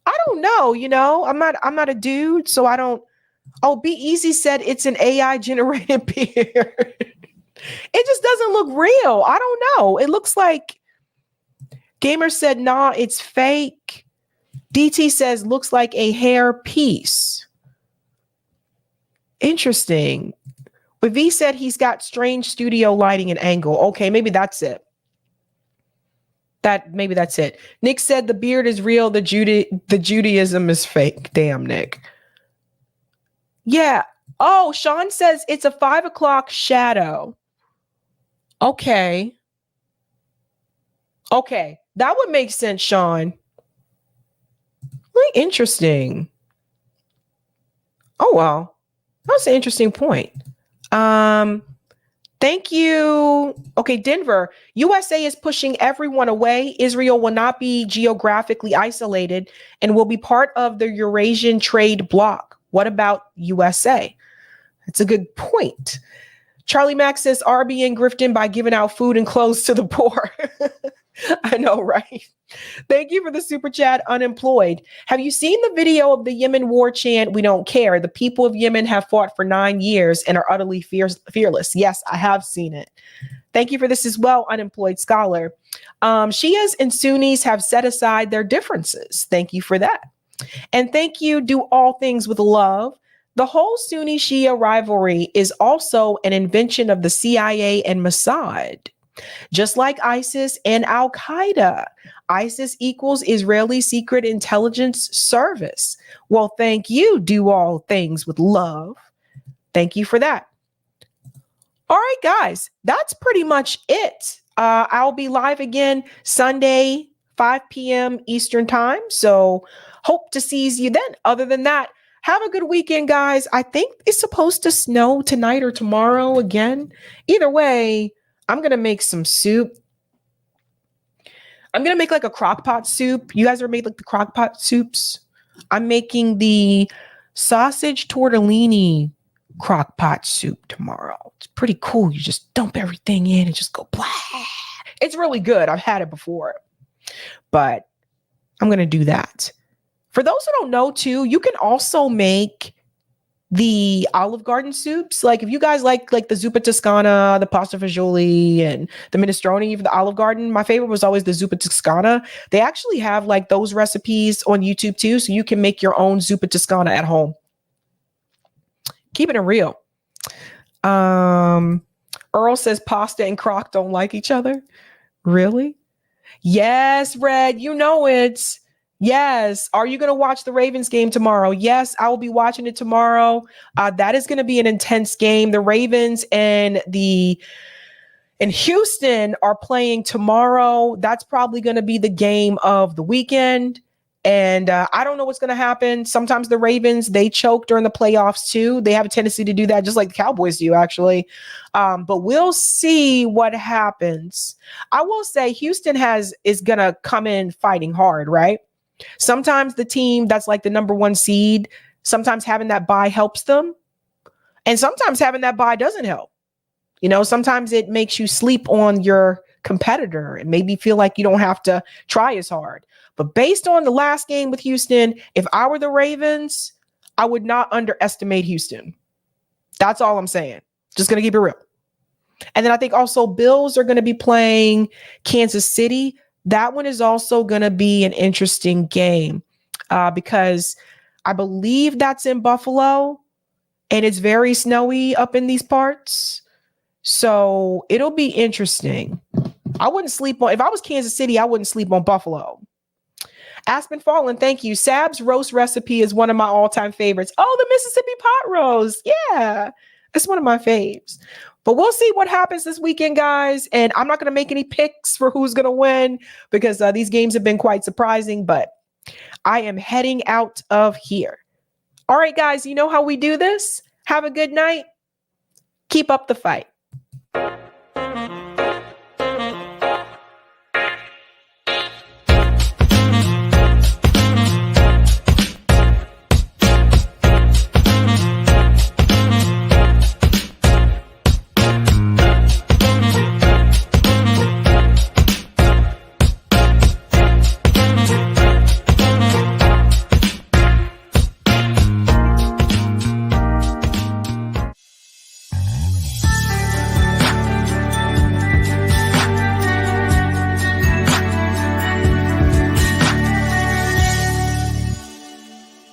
I don't know, I'm not a dude, so I don't. Oh, Be Easy said it's an AI generated beard. It just doesn't look real. I don't know. It looks like Gamer said, nah, it's fake. DT says looks like a hair piece. Interesting. But V said he's got strange studio lighting and angle. Okay, maybe that's it. Maybe that's it. Nick said the beard is real. The Judaism is fake. Damn, Nick. Yeah. Oh, Sean says it's a 5 o'clock shadow. Okay. That would make sense, Sean. Really interesting. Oh, well. That's an interesting point. Thank you. Okay, Denver. USA is pushing everyone away. Israel will not be geographically isolated and will be part of the Eurasian trade bloc. What about USA? That's a good point. Charlie Mack says RBN grifting by giving out food and clothes to the poor. I know, right? Thank you for the super chat, Unemployed. Have you seen the video of the Yemen war chant, "We don't care"? The people of Yemen have fought for 9 years and are utterly fearless. Yes, I have seen it. Thank you for this as well, Unemployed Scholar. Shias and Sunnis have set aside their differences. Thank you for that. And thank you, Do All Things with Love. The whole Sunni-Shia rivalry is also an invention of the CIA and Mossad. Just like ISIS and Al-Qaeda, ISIS equals Israeli Secret Intelligence Service. Well, thank you, Do All Things with Love. Thank you for that. All right, guys, that's pretty much it. I'll be live again Sunday, 5 p.m. Eastern time. So hope to see you then. Other than that, Have a good weekend, guys. I think it's supposed to snow tonight or tomorrow again. Either way, I'm going to make some soup. I'm going to make like a crock pot soup. You guys ever made like the crock pot soups? I'm making the sausage tortellini crock pot soup tomorrow. It's pretty cool. You just dump everything in and just go blah. It's really good. I've had it before, but I'm going to do that. For those who don't know too, you can also make the Olive Garden soups. Like if you guys like the zuppa toscana, the pasta fagioli, and the minestrone for the Olive Garden, my favorite was always the zuppa toscana. They actually have like those recipes on YouTube too, so you can make your own zuppa toscana at home. Keeping it real. Earl says pasta and crock don't like each other. Really? Yes, Red, you know it. Yes. Are you going to watch the Ravens game tomorrow? Yes, I will be watching it tomorrow. That is going to be an intense game. The Ravens and Houston are playing tomorrow. That's probably going to be the game of the weekend. And I don't know what's going to happen. Sometimes the Ravens, they choke during the playoffs too. They have a tendency to do that, just like the Cowboys do, actually. But we'll see what happens. I will say Houston is going to come in fighting hard, right? Sometimes the team that's like the number one seed, sometimes having that bye helps them. And sometimes having that bye doesn't help. You know, sometimes it makes you sleep on your competitor and maybe feel like you don't have to try as hard. But based on the last game with Houston, if I were the Ravens, I would not underestimate Houston. That's all I'm saying. Just going to keep it real. And then I think also Bills are going to be playing Kansas City. That one is also going to be an interesting game because I believe that's in Buffalo and it's very snowy up in these parts. So it'll be interesting. I wouldn't sleep on, if I was Kansas City, I wouldn't sleep on Buffalo. Aspen Fallen, thank you. Sab's roast recipe is one of my all-time favorites. Oh, the Mississippi pot roast. Yeah, it's one of my faves. But we'll see what happens this weekend, guys. And I'm not going to make any picks for who's going to win because these games have been quite surprising. But I am heading out of here. All right, guys, you know how we do this. Have a good night. Keep up the fight.